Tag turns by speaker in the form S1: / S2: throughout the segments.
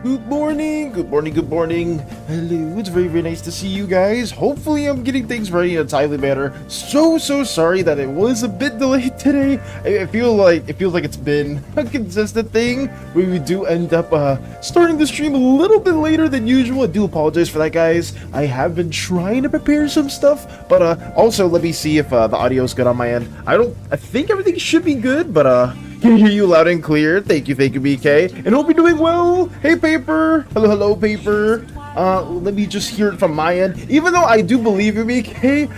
S1: Good morning, good morning, good morning. Hello, it's very, very nice to see you guys. Hopefully I'm getting things ready in a timely manner. So sorry that it was a bit delayed today. I feel like it's been a consistent thing where we do end up starting the stream a little bit later than usual. I do apologize for that, guys. I have been trying to prepare some stuff, but also let me see if the audio is good on my end. I think everything should be good, but can hear you loud and clear. Thank you, BK. And hope you're doing well. Hey, Paper. Hello, Paper. Let me just hear it from my end. Even though I do believe you, BK,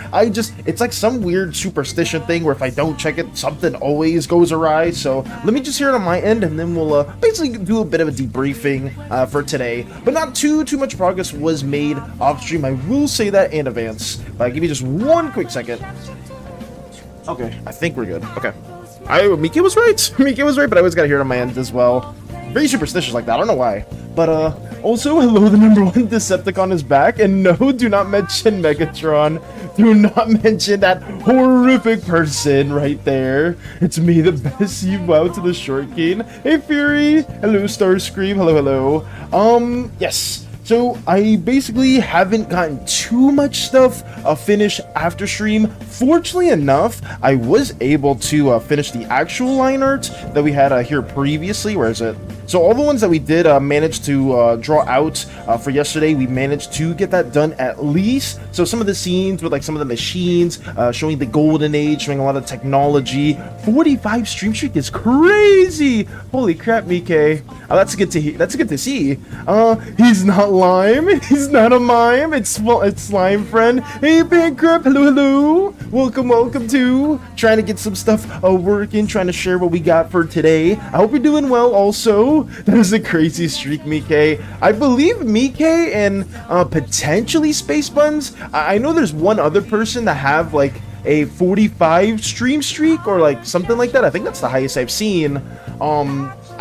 S1: it's like some weird superstition thing where if I don't check it, something always goes awry. So let me just hear it on my end, and then we'll basically do a bit of a debriefing for today. But not too much progress was made off stream. I will say that in advance. But give me just one quick second. Okay, I think we're good. Okay. Miki was right. Miki was right, but I always gotta hear it on my end as well. Very superstitious like that. I don't know why. But also, hello, the #1 Decepticon is back, and no, do not mention Megatron. Do not mention that horrific person right there. It's me, the best. You bow to the short king. Hey, Fury. Hello, Starscream. Hello. Yes. So I basically haven't gotten too much stuff finished after stream. Fortunately enough, I was able to finish the actual line art that we had here previously. Where is it? So all the ones that we did manage to draw out for yesterday, we managed to get that done at least. So some of the scenes with like some of the machines showing the golden age, showing a lot of technology. 45 stream streak is crazy. Holy crap, Mike. That's good to hear. That's good to see. He's not lime. He's not a mime. It's Slime Friend. Hey, Bankrupt. Hello. Welcome to trying to get some stuff working, trying to share what we got for today. I hope you're doing well also. That is a crazy streak, Mike. I believe Mike and potentially Space Buns. I know there's one other person that have like a 45 stream streak or like something like that. I think that's the highest I've seen.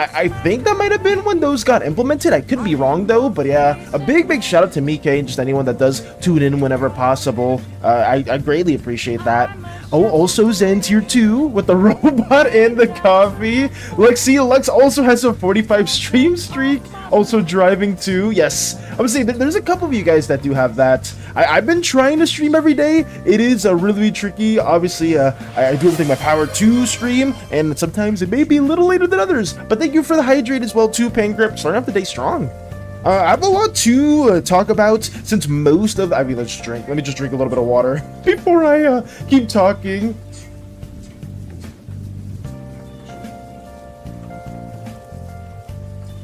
S1: I think that might have been when those got implemented. I could be wrong though, but yeah, a big shout out to Mike and just anyone that does tune in whenever possible. I greatly appreciate that. Oh, also Zen tier 2 with the robot and the coffee. Lux also has a 45 stream streak. Also driving too. Yes, I would say there's a couple of you guys that do have that. I've been trying to stream every day. It is really tricky. Obviously, I do everything in my power to stream, and sometimes it may be a little later than others. But thank you for the hydrate as well too, Pangrip. Starting off the day strong. I have a lot to talk about since most of... I mean, let's drink. Let me just drink a little bit of water before I keep talking.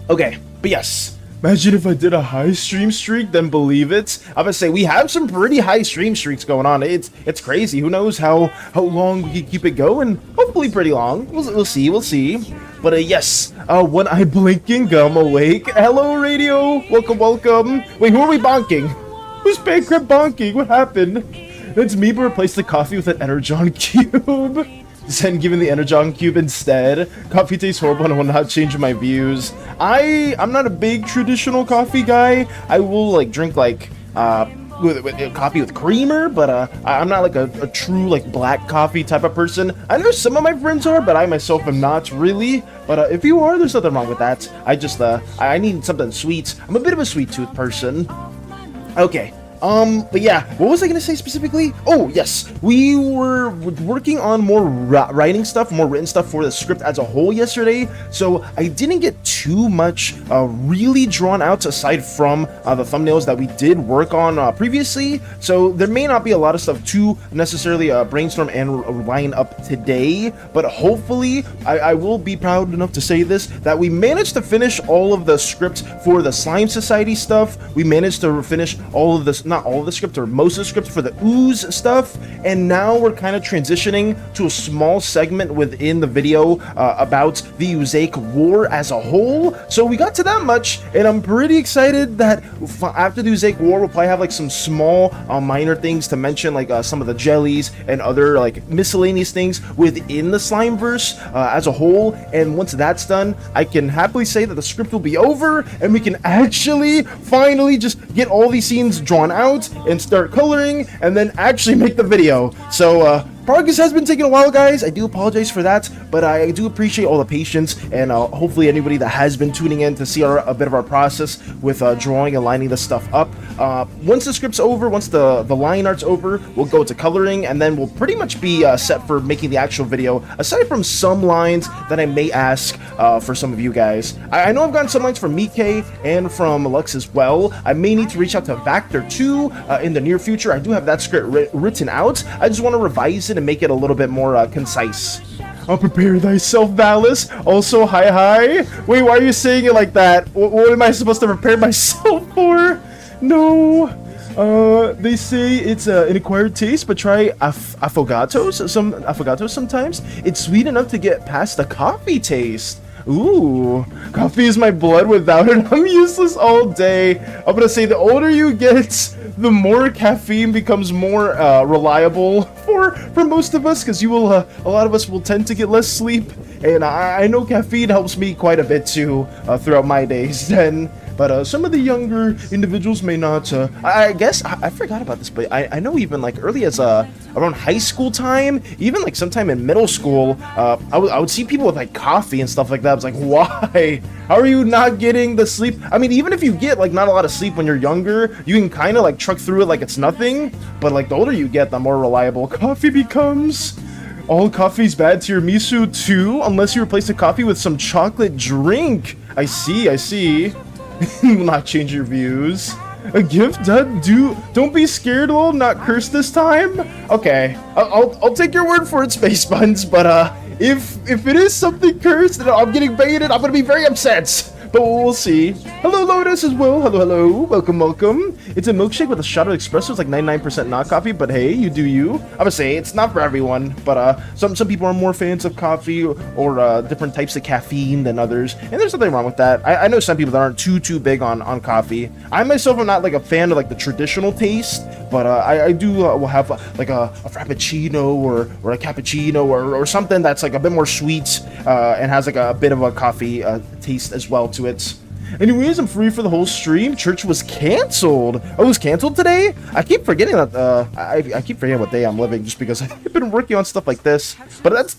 S1: Okay, but yes. Imagine if I did a high stream streak, then believe it. I would say we have some pretty high stream streaks going on. It's crazy. Who knows how long we can keep it going? Hopefully pretty long. We'll see. But yes, one eye blinking, gum awake. Hello, radio. Welcome. Wait, who are we bonking? Who's Bankrupt bonking? What happened? It's me, but replace the coffee with an Energon cube. Zen given the Energon cube instead. Coffee tastes horrible and I will not change my views. I'm not a big traditional coffee guy. I will like drink like with coffee with creamer, but I'm not like a true like black coffee type of person. I know some of my friends are, but I myself am not really. But if you are, there's nothing wrong with that. I need something sweet. I'm a bit of a sweet tooth person. Okay. But yeah, what was I gonna say specifically? Oh, yes, we were working on more writing stuff, more written stuff for the script as a whole yesterday, so I didn't get too much really drawn out aside from the thumbnails that we did work on previously, so there may not be a lot of stuff to necessarily brainstorm and line up today, but hopefully I will be proud enough to say this, that we managed to finish all of the script for the Slime Society stuff. We managed to finish all of this, not all of the script or most of the script for the Ooze stuff, and now we're kind of transitioning to a small segment within the video about the Uzake War as a whole. So we got to that much, and I'm pretty excited that after the Uzake War we'll probably have like some small minor things to mention, like some of the jellies and other like miscellaneous things within the Slimeverse as a whole. And once that's done, I can happily say that the script will be over and we can actually finally just get all these scenes drawn out and start coloring and then actually make the video. So Progress has been taking a while, guys. I do apologize for that, but I do appreciate all the patience, and hopefully anybody that has been tuning in to see a bit of our process with drawing and lining this stuff up. Once the script's over, once the line art's over, we'll go to coloring, and then we'll pretty much be set for making the actual video, aside from some lines that I may ask for some of you guys. I know I've gotten some lines from Mike and from Lux as well. I may need to reach out to Vactor 2 in the near future. I do have that script written out. I just want to revise it and make it a little bit more concise. I'll prepare thyself, Valis. Also, hi. Wait, why are you saying it like that? What am I supposed to prepare myself for? No. They say it's an acquired taste, but try affogatos sometimes. It's sweet enough to get past the coffee taste. Ooh, coffee is my blood. Without it, I'm useless all day. I'm gonna say the older you get, the more caffeine becomes more reliable for most of us, because a lot of us will tend to get less sleep, and I know caffeine helps me quite a bit too throughout my days. Then. But some of the younger individuals may not. I guess I forgot about this, but I know even like early as around high school time, even like sometime in middle school, I would see people with like coffee and stuff like that. I was like, why? How are you not getting the sleep? I mean, even if you get like not a lot of sleep when you're younger, you can kind of like truck through it like it's nothing. But like the older you get, the more reliable coffee becomes. All coffee's bad tiramisu too, unless you replace the coffee with some chocolate drink. I see. Will not change your views. A gift, Dud? Don't be scared, lol. Not cursed this time. Okay, I'll take your word for it, Space Buns. But if it is something cursed and I'm getting baited, I'm gonna be very upset. But we'll see. Hello, Lotus, as well. Hello. Welcome. It's a milkshake with a shot of espresso. It's like 99% not coffee, but hey, you do you. I would say it's not for everyone, but some people are more fans of coffee or different types of caffeine than others, and there's nothing wrong with that. I know some people that aren't too big on coffee. I myself am not like a fan of like the traditional taste, but I do will have like a frappuccino or a cappuccino or something that's like a bit more sweet and has like a bit of a coffee taste as well to it. Anyways, I'm free for the whole stream. Church was canceled. Oh, it was canceled today? I keep forgetting that. I keep forgetting what day I'm living just because I've been working on stuff like this. But that's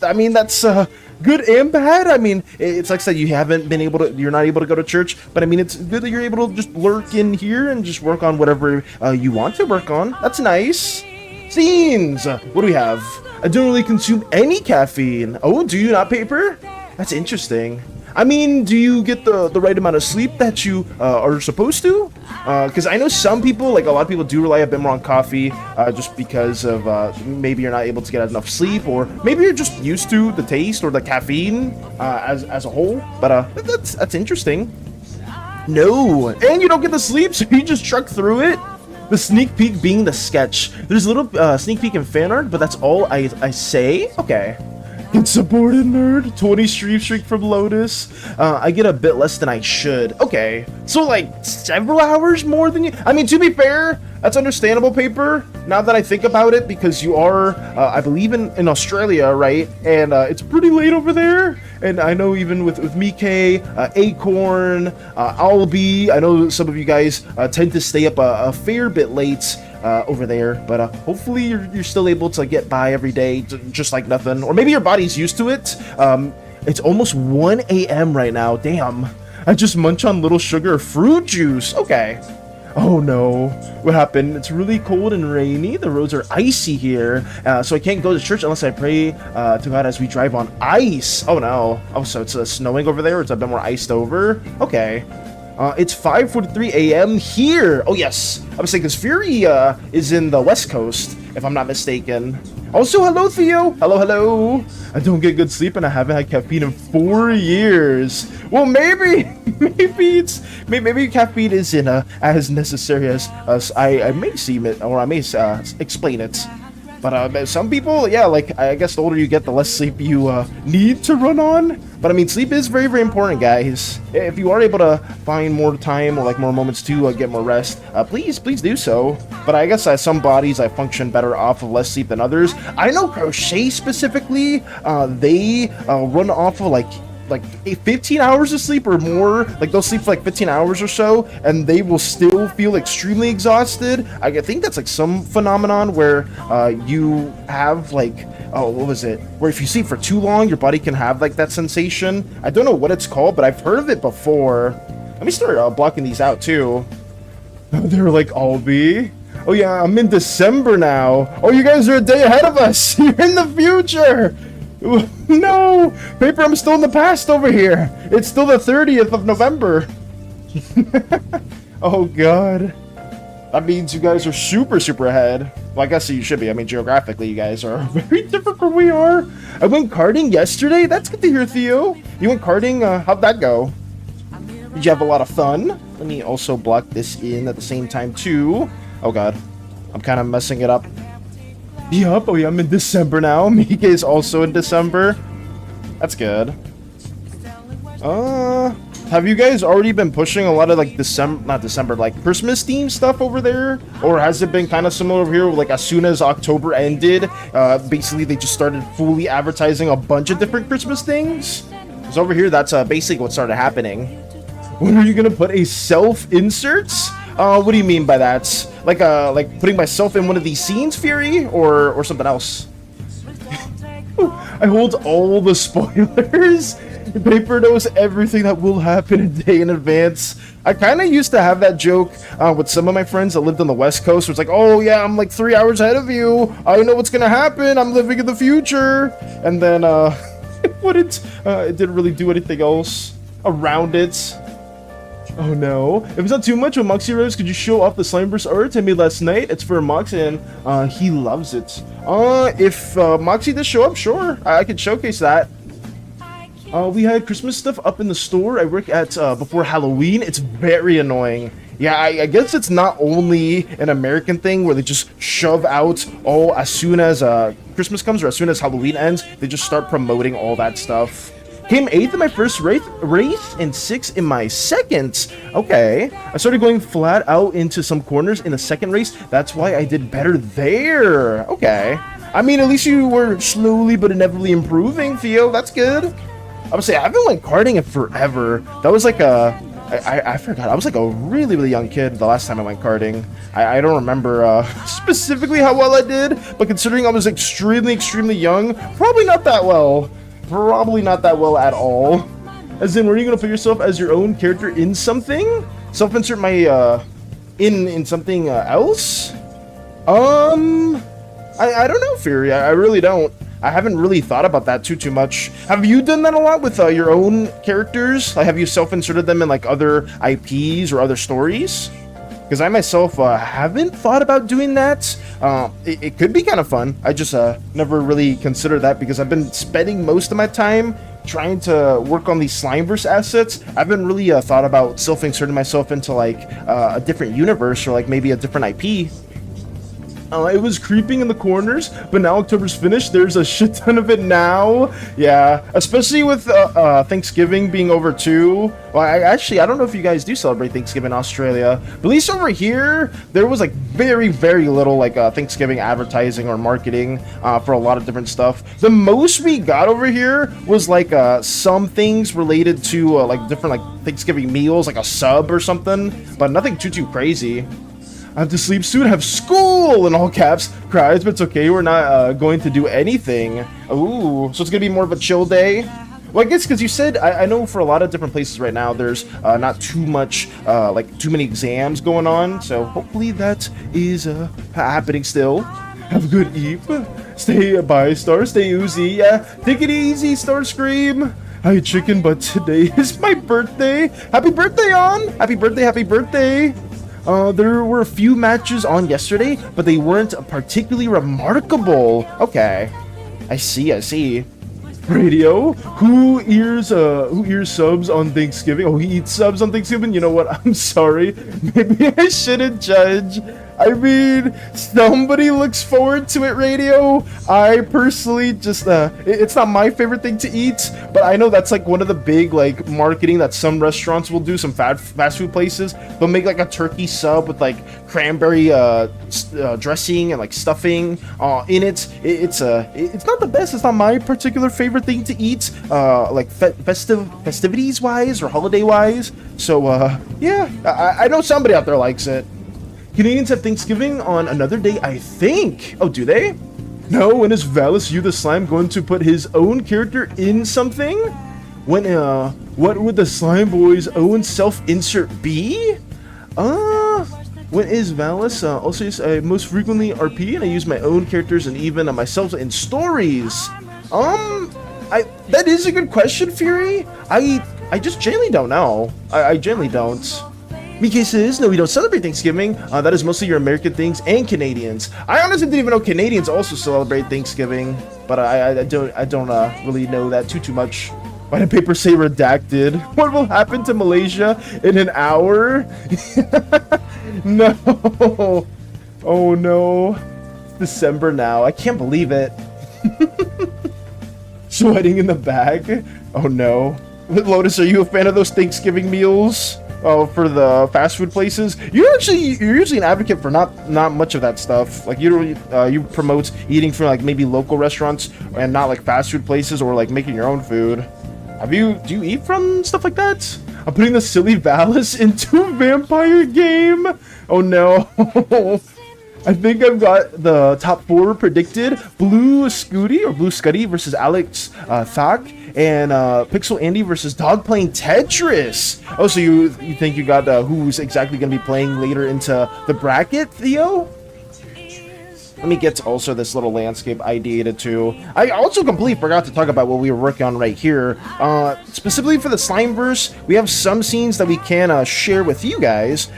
S1: good and bad. I mean, it sucks that you're not able to go to church. But I mean, it's good that you're able to just lurk in here and just work on whatever you want to work on. That's nice. Scenes. What do we have? I don't really consume any caffeine. Oh, do you not, Paper? That's interesting. I mean, do you get the right amount of sleep that you are supposed to? Because I know some people, like a lot of people, do rely a bit more on coffee just because of maybe you're not able to get enough sleep, or maybe you're just used to the taste or the caffeine as a whole. But that's interesting. No, and you don't get the sleep, so you just truck through it. The sneak peek being the sketch. There's a little sneak peek in fan art, but that's all I say. Okay. Get supported, nerd. 20 stream streak from Lotus. I get a bit less than I should. Okay, so like several hours more than you. I mean, to be fair, that's understandable, Paper. Now that I think about it, because you are, I believe in Australia, right? And it's pretty late over there. And I know even with Mike, Acorn, Albie, I know some of you guys tend to stay up a fair bit late. Over there, but hopefully you're still able to get by every day just like nothing, or maybe your body's used to it. It's almost 1 a.m. right now. Damn, I just munch on little sugar fruit juice. Okay. Oh no, what happened? It's really cold and rainy. The roads are icy here, so I can't go to church unless I pray to God as we drive on ice. Oh no. Oh, so it's snowing over there, or it's a bit more iced over. Okay. It's 5:43 a.m. here. Oh yes, I was saying because Fury is in the West Coast, if I'm not mistaken. Also, hello Theo. Hello. I don't get good sleep and I haven't had caffeine in 4 years. Well, maybe caffeine isn't as necessary as I may seem it, or I may explain it. But some people, yeah, like I guess the older you get, the less sleep you need to run on. But I mean, sleep is very, very important, guys. If you are able to find more time or like more moments to get more rest, please do so. But I guess some bodies I function better off of less sleep than others. I know crochet specifically, they run off of like 15 hours of sleep or more. Like they'll sleep for like 15 hours or so and they will still feel extremely exhausted. I think that's like some phenomenon where you have like oh, what was it? Where if you sleep for too long, your body can have like that sensation. I don't know what it's called, but I've heard of it before. Let me start blocking these out too. They're like, Albie. Oh yeah, I'm in December now. Oh, you guys are a day ahead of us. You're in the future. No, Paper, I'm still in the past over here. It's still the 30th of November. Oh god. That means you guys are super, super ahead. Well, I guess you should be. I mean, geographically, you guys are very different from we are. I went karting yesterday. That's good to hear, Theo. You went karting. How'd that go? Did you have a lot of fun? Let me also block this in at the same time, too. Oh, God. I'm kind of messing it up. Yup. Oh, yeah, I'm in December now. Mika is also in December. That's good. Have you guys already been pushing a lot of like like Christmas themed stuff over there? Or has it been kind of similar over here? Like as soon as October ended, basically they just started fully advertising a bunch of different Christmas things? Because over here, that's basically what started happening. When are you gonna put a self-inserts? What do you mean by that? Like putting myself in one of these scenes, Fury? Or something else? I hold all the spoilers. Paper knows everything that will happen a day in advance. I kind of used to have that joke with some of my friends that lived on the West Coast. Where it's like, oh yeah, I'm like 3 hours ahead of you. I know what's gonna happen. I'm living in the future. And then it didn't really do anything else around it. Oh no. If it's not too much of Moxie Rose, could you show off the Slimeverse art I made last night? It's for Mox and he loves it. If Moxie does show up, sure. I could showcase that. We had Christmas stuff up in the store I work at before Halloween. It's very annoying. Yeah, I guess it's not only an American thing where they just shove out all as soon as Christmas comes or as soon as Halloween ends, they just start promoting all that stuff. Came 8th in my first race and 6th in my second. Okay. I started going flat out into some corners in the second race. That's why I did better there. Okay. I mean, at least you were slowly but inevitably improving, Theo. That's good. I would say I haven't went karting in forever. That was like I forgot. I was like a really, really young kid the last time I went karting. I don't remember specifically how well I did, but considering I was extremely, extremely young, probably not that well. Probably not that well at all. As in, were you gonna put yourself as your own character in something? Self-insert my in something else? I don't know, Fury. I really don't. I haven't really thought about that too much. Have you done that a lot with your own characters? Like, have you self-inserted them in like other IPs or other stories? Because I myself haven't thought about doing that. It could be kind of fun. I just never really considered that because I've been spending most of my time trying to work on these Slimeverse assets. I haven't really thought about self-inserting myself into like a different universe or like maybe a different IP. It was creeping in the corners, but now October's finished. There's a shit ton of it now. Yeah, especially with Thanksgiving being over too. Well, I don't know if you guys do celebrate Thanksgiving in Australia, but at least over here, there was like very, very little like Thanksgiving advertising or marketing for a lot of different stuff. The most we got over here was like some things related to like different like Thanksgiving meals, like a sub or something, but nothing too crazy. I have to sleep soon, have school, in all caps. Cries, but it's okay, we're not going to do anything. Ooh, so it's gonna be more of a chill day? Well, I guess because you said, I know for a lot of different places right now, there's not too much, like too many exams going on, so hopefully that is happening still. Have a good eve. Stay by, Star, stay Oozy, yeah. Take it easy, Starscream. Hi, chicken, but today is my birthday. Happy birthday, On! Happy birthday, happy birthday. There were a few matches on yesterday, but they weren't particularly remarkable. Okay. I see. Radio? Who ears subs on Thanksgiving? Oh, he eats subs on Thanksgiving? You know what? I'm sorry. Maybe I shouldn't judge. I mean, somebody looks forward to it, Radio. I personally just, it's not my favorite thing to eat, but I know that's like one of the big like marketing that some restaurants will do, some fast food places. They'll make like a turkey sub with like cranberry dressing and like stuffing in it. It's not the best. It's not my particular favorite thing to eat, like festivities wise or holiday wise. So yeah, I know somebody out there likes it. Canadians have Thanksgiving on another day, I think. Oh, do they? No, when is Valis you the slime going to put his own character in something? When what would the slime boy's own self-insert be? When is Valis also use, most frequently RP, and I use my own characters and even myself in stories. That is a good question, Fury. I just genuinely don't know. I genuinely don't. Mike says, no, we don't celebrate Thanksgiving. That is mostly your American things and Canadians. I honestly didn't even know Canadians also celebrate Thanksgiving, but I don't really know that too much. Why did paper say redacted? What will happen to Malaysia in an hour? No. Oh no. It's December now. I can't believe it. Sweating in the bag. Oh no. Lotus, are you a fan of those Thanksgiving meals? For the fast food places? You're usually an advocate for not much of that stuff. Like you promote eating from like maybe local restaurants and not like fast food places or like making your own food. Do you eat from stuff like that? I'm putting the silly Valis into a vampire game. Oh no. I think I've got the top 4 predicted. Blue Scuddy versus Alex Thak, and Pixel Andy versus Dog playing Tetris. Oh, so you think you got who's exactly going to be playing later into the bracket, Theo? Let me get to also this little landscape ideated too. I also completely forgot to talk about what we were working on right here. Specifically for the Slimeverse, we have some scenes that we can share with you guys.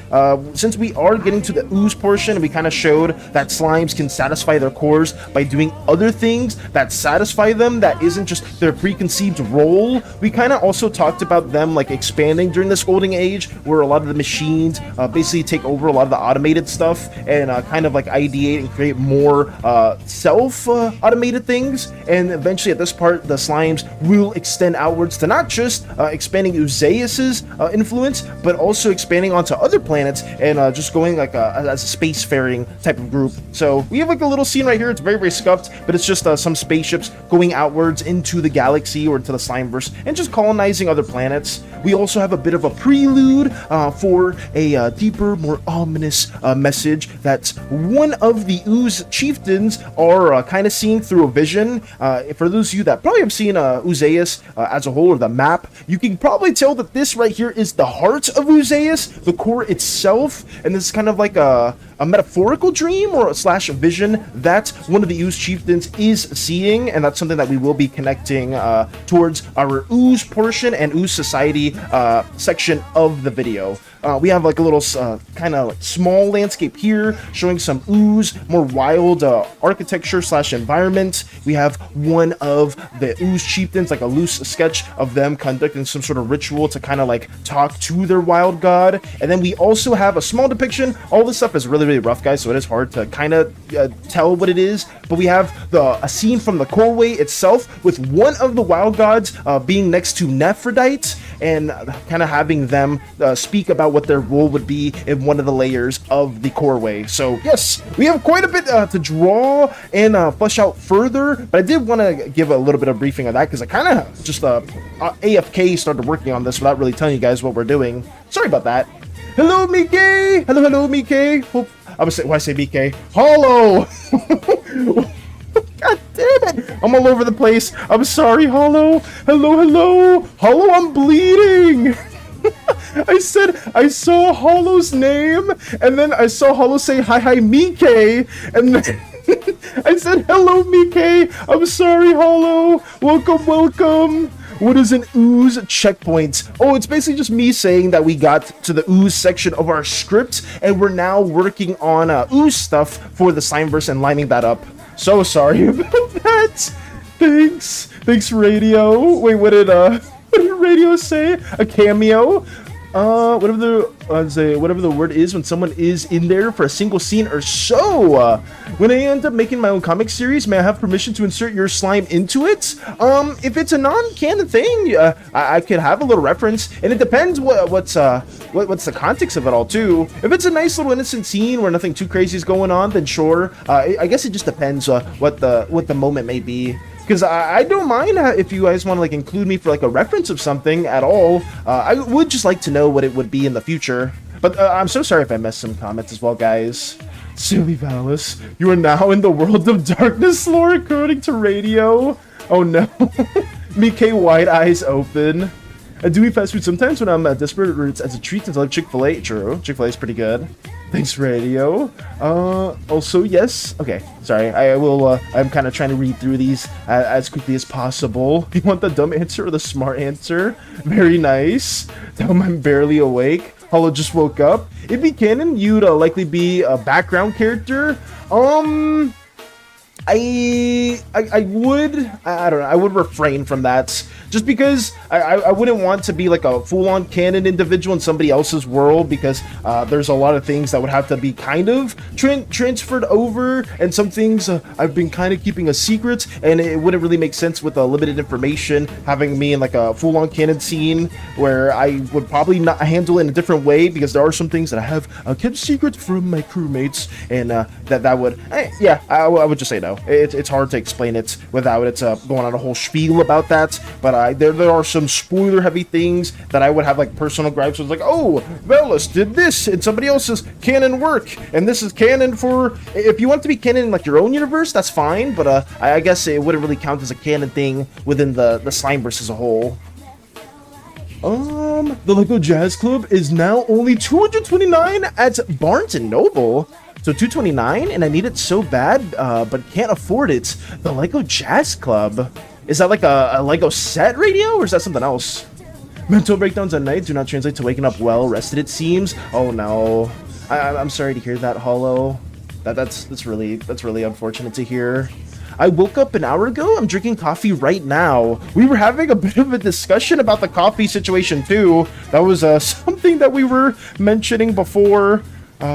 S1: Since we are getting to the ooze portion, we kind of showed that slimes can satisfy their cores by doing other things that satisfy them that isn't just their preconceived role. We kind of also talked about them like expanding during this golden age, where a lot of the machines basically take over a lot of the automated stuff and kind of like ideate and create more self-automated things, and eventually at this part the slimes will extend outwards to not just expanding Oozeus's influence, but also expanding onto other planets and just going like as a spacefaring type of group. So we have like a little scene right here. It's very scuffed, but it's just some spaceships going outwards into the galaxy or into the Slimeverse and just colonizing other planets. We also have a bit of a prelude for a deeper, more ominous message that one of the Ooze chieftains are kind of seeing through a vision. For those of you that probably have seen Oozeus as a whole, or the map, you can probably tell that this right here is the heart of Oozeus, the core itself, and this is kind of like a metaphorical dream or / vision that one of the Ooze chieftains is seeing, and that's something that we will be connecting towards our Ooze portion and Ooze society section of the video. We have like a little kind of like small landscape here showing some Ooze, more wild architecture / environment. We have one of the Ooze chieftains, like a loose sketch of them conducting some sort of ritual to kind of like talk to their wild god. And then we also have a small depiction. All this stuff is really rough, guys, so it is hard to kind of tell what it is. But we have a scene from the coreway itself with one of the wild gods being next to Nephrodite and kind of having them speak about what their role would be in one of the layers of the coreway. So yes, we have quite a bit to draw and flesh out further, but I did want to give a little bit of briefing on that because I kind of just AFK started working on this without really telling you guys what we're doing. Sorry about that. Hello, Mike! Hello, Mike! Hope I would say, why say Mike? Hollow! God damn it! I'm all over the place. I'm sorry, Hollow. Hello. Hollow, I'm bleeding. I saw Hollow's name, and then I saw Hollow say hi Mike, and then I said hello Mike. I'm sorry, Hollow. Welcome. What is an Ooze checkpoint? Oh, it's basically just me saying that we got to the Ooze section of our script, and we're now working on Ooze stuff for the Slimeverse and lining that up. So sorry about that. Thanks, Radio. Wait, what did Radio say? A cameo? Whatever the word is when someone is in there for a single scene or so. When I end up making my own comic series, may I have permission to insert your slime into it? If it's a non-canon thing, I could have a little reference, and it depends what's the context of it all too. If it's a nice little innocent scene where nothing too crazy is going on, then sure. I guess it just depends what the moment may be. Because I don't mind if you guys want to like include me for like a reference of something at all. I would just like to know what it would be in the future. But I'm so sorry if I missed some comments as well, guys. Silly Valis, you are now in the world of darkness lore according to radio. Oh no. Mike wide eyes open. I do eat fast food sometimes when I'm desperate, or it's as a treat until I have Chick-fil-A. True, Chick-fil-A is pretty good. Thanks, radio. Also, yes. Okay, sorry. I will, I'm kind of trying to read through these as quickly as possible. You want the dumb answer or the smart answer? Very nice. I'm barely awake. Hollow just woke up. If be canon, you'd likely be a background character. I don't know, I would refrain from that, just because I wouldn't want to be like a full-on canon individual in somebody else's world, because there's a lot of things that would have to be kind of transferred over, and some things I've been kind of keeping a secret, and it wouldn't really make sense with limited information, having me in like a full-on canon scene, where I would probably not handle it in a different way, because there are some things that I have kept secret from my crewmates, and that would, yeah, I would just say no. It's hard to explain it without it going on a whole spiel about that, but there are some spoiler heavy things that I would have like personal gripes with, like, oh, Velas did this in somebody else's canon work, and this is canon for, if you want to be canon in like your own universe, that's fine, but I guess it wouldn't really count as a canon thing within the Slimeverse as a whole. The Lego Jazz Club is now only 229 at Barnes and Noble. So 229, and I need it so bad, but can't afford it. The Lego Jazz Club. Is that like a Lego set radio, or is that something else? Mental breakdowns at night do not translate to waking up well rested, it seems. Oh no. I'm sorry to hear that, Hollow. That's really unfortunate to hear. I woke up an hour ago. I'm drinking coffee right now. We were having a bit of a discussion about the coffee situation too. That was something that we were mentioning before.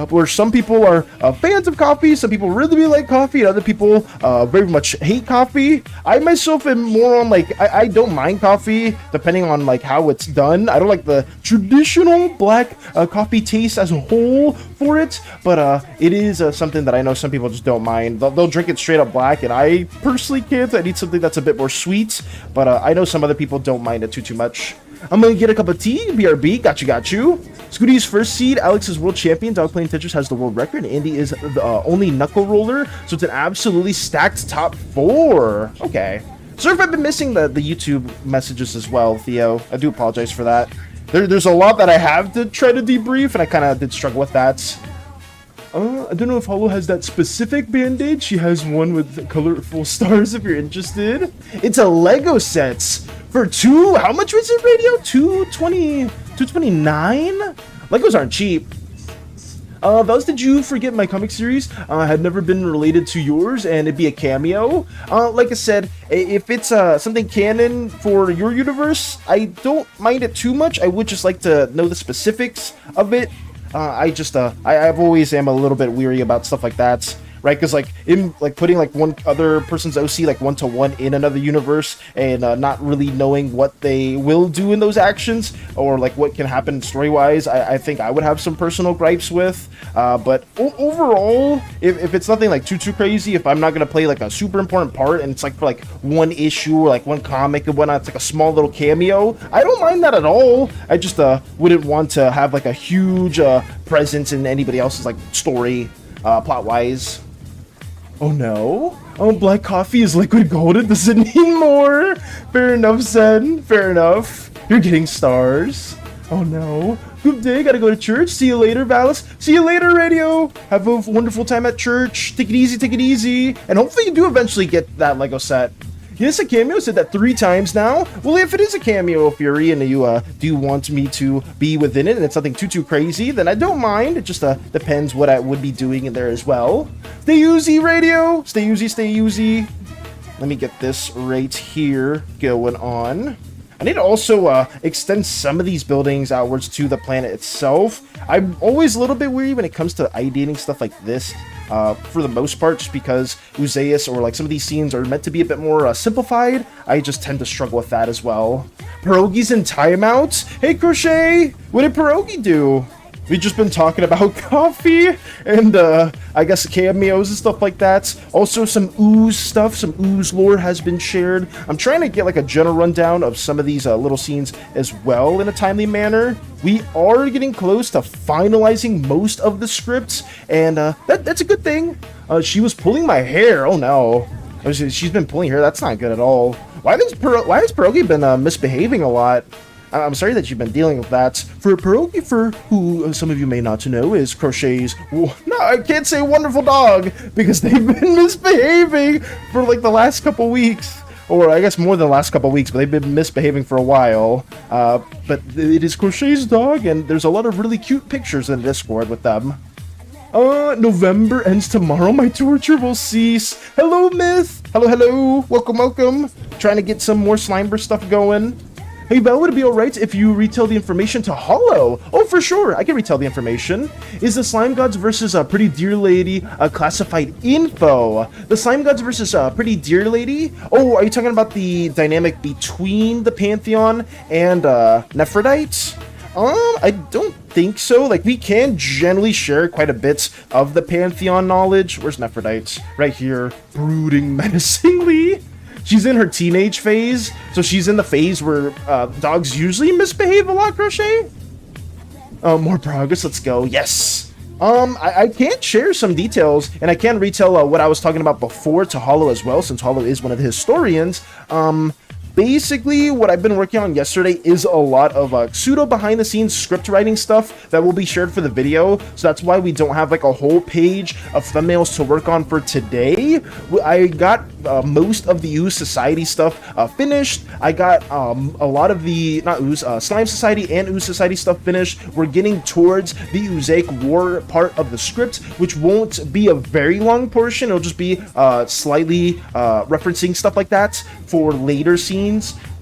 S1: Where some people are fans of coffee, some people really like coffee, and other people very much hate coffee. I myself am more on like, I don't mind coffee depending on like how it's done. I don't like the traditional black coffee taste as a whole for it, but it is something that I know some people just don't mind. They'll drink it straight up black, and I personally can't. I need something that's a bit more sweet, but I know some other people don't mind it too much. I'm gonna get a cup of tea. BRB, got you. Scooty's first seed. Alex is world champion. Dog playing Tetris has the world record. Andy is the only knuckle roller, so it's an absolutely stacked top 4. Okay. Sorry if I've been missing the YouTube messages as well, Theo. I do apologize for that. There's a lot that I have to try to debrief, and I kind of did struggle with that. I don't know if Hollow has that specific band-aid. She has one with colorful stars if you're interested. It's a Lego sets for how much was it, radio? 220, 229? Legos aren't cheap. Vels, did you forget my comic series? Had never been related to yours, and it'd be a cameo. Like I said, if it's something canon for your universe, I don't mind it too much. I would just like to know the specifics of it. I've always am a little bit weary about stuff like that, right? Because like in like putting like one other person's OC like 1-to-1 in another universe, and not really knowing what they will do in those actions, or like what can happen story wise, I think I would have some personal gripes with. But overall, if it's nothing like too crazy, if I'm not gonna play like a super important part, and it's like for like one issue or like one comic and whatnot, it's like a small little cameo, I don't mind that at all. I just wouldn't want to have like a huge presence in anybody else's like story plot wise. Oh no. Oh, black coffee is liquid gold. It doesn't need more. Fair enough, Zen. Fair enough. You're getting stars. Oh no. Good day. Gotta go to church. See you later, Valis. See you later, radio. Have a wonderful time at church. Take it easy. Take it easy. And hopefully you do eventually get that Lego set. Yes, a cameo. Said that 3 times now. Well, if it is a cameo, Fury, and you do want me to be within it, and it's nothing too crazy, then I don't mind. It just depends what I would be doing in there as well. Stay Oozy, radio. Stay Oozy, stay Oozy. Let me get this right here going on. I need to also extend some of these buildings outwards to the planet itself. I'm always a little bit weary when it comes to ideating stuff like this, for the most part, just because Oozeus or like some of these scenes are meant to be a bit more simplified. I just tend to struggle with that as well. Pierogies in timeout? Hey, Crochet! What did Pierogi do? We've just been talking about coffee and I guess cameos and stuff like that. Also some Ooze stuff, some Ooze lore has been shared. I'm trying to get like a general rundown of some of these little scenes as well in a timely manner. We are getting close to finalizing most of the scripts, and that's a good thing. She was pulling my hair. Oh no. She's been pulling hair. That's not good at all. Why has Pierogi been misbehaving a lot? I'm sorry that you've been dealing with that. For Pierogi, for who some of you may not know, is Crochet's, no, I can't say wonderful dog, because they've been misbehaving for like the last couple weeks. Or I guess more than the last couple weeks, but they've been misbehaving for a while. But it is Crochet's dog, and there's a lot of really cute pictures in the Discord with them. November ends tomorrow. My torture will cease. Hello, Myth. Hello, hello. Welcome, welcome. Trying to get some more Slimeverse stuff going. Hey, Belle, would it be alright if you retell the information to Hollow? Oh, for sure. I can retell the information. Is the Slime Gods versus Pretty Dear Lady classified info? The Slime Gods versus Pretty Dear Lady? Oh, are you talking about the dynamic between the Pantheon and Nephrodite? I don't think so. Like, we can generally share quite a bit of the Pantheon knowledge. Where's Nephrodite? Right here. Brooding menacingly. She's in her teenage phase, so she's in the phase where dogs usually misbehave a lot, Crochet. More progress, let's go. Yes. I can share some details, and I can retell what I was talking about before to Hollow as well, since Hollow is one of the historians. Basically, what I've been working on yesterday is a lot of pseudo behind-the-scenes script writing stuff that will be shared for the video, so that's why we don't have like a whole page of thumbnails to work on for today. I got most of the Ooze Society stuff finished. I got a lot of the, not Ooze, Slime Society and Ooze Society stuff finished. We're getting towards the Oozaic War part of the script, which won't be a very long portion. It'll just be slightly referencing stuff like that for later scenes.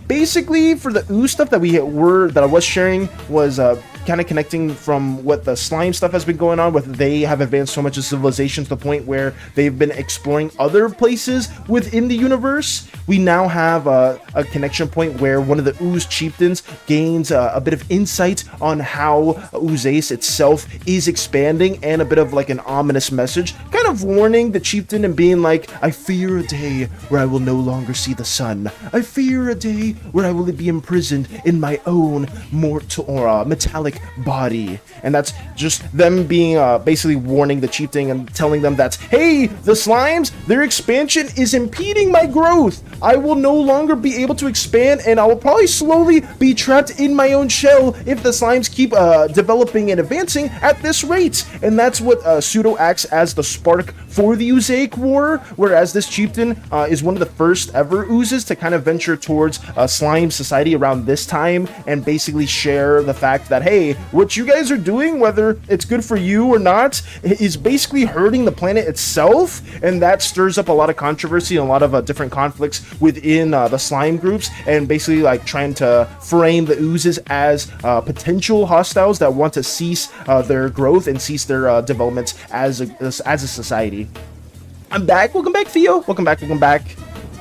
S1: Basically, for the Ooze stuff that I was sharing was kind of connecting from what the slime stuff has been going on with. They have advanced so much of civilization to the point where they've been exploring other places within the universe. We now have a connection point where one of the Ooze chieftains gains a bit of insight on how Ooze itself is expanding, and a bit of like an ominous message, kind of warning the chieftain and being like, I fear a day where I will no longer see the sun. I fear a day where I will be imprisoned in my own mortal or metallic body. And that's just them being basically warning the chieftain and telling them that, hey, the slimes, their expansion is impeding my growth. I will no longer be able to expand, and I will probably slowly be trapped in my own shell if the slimes keep developing and advancing at this rate. And that's what pseudo acts as the spark for the Oozaic War, whereas this chieftain is one of the first ever Oozes to kind of venture towards Slime Society around this time, and basically share the fact that, hey, what you guys are doing, whether it's good for you or not, is basically hurting the planet itself, and that stirs up a lot of controversy and a lot of different conflicts within the slime groups, and basically like trying to frame the Oozes as potential hostiles that want to cease their growth and cease their development as a society. I'm back. Welcome back, Theo. Welcome back. Welcome back.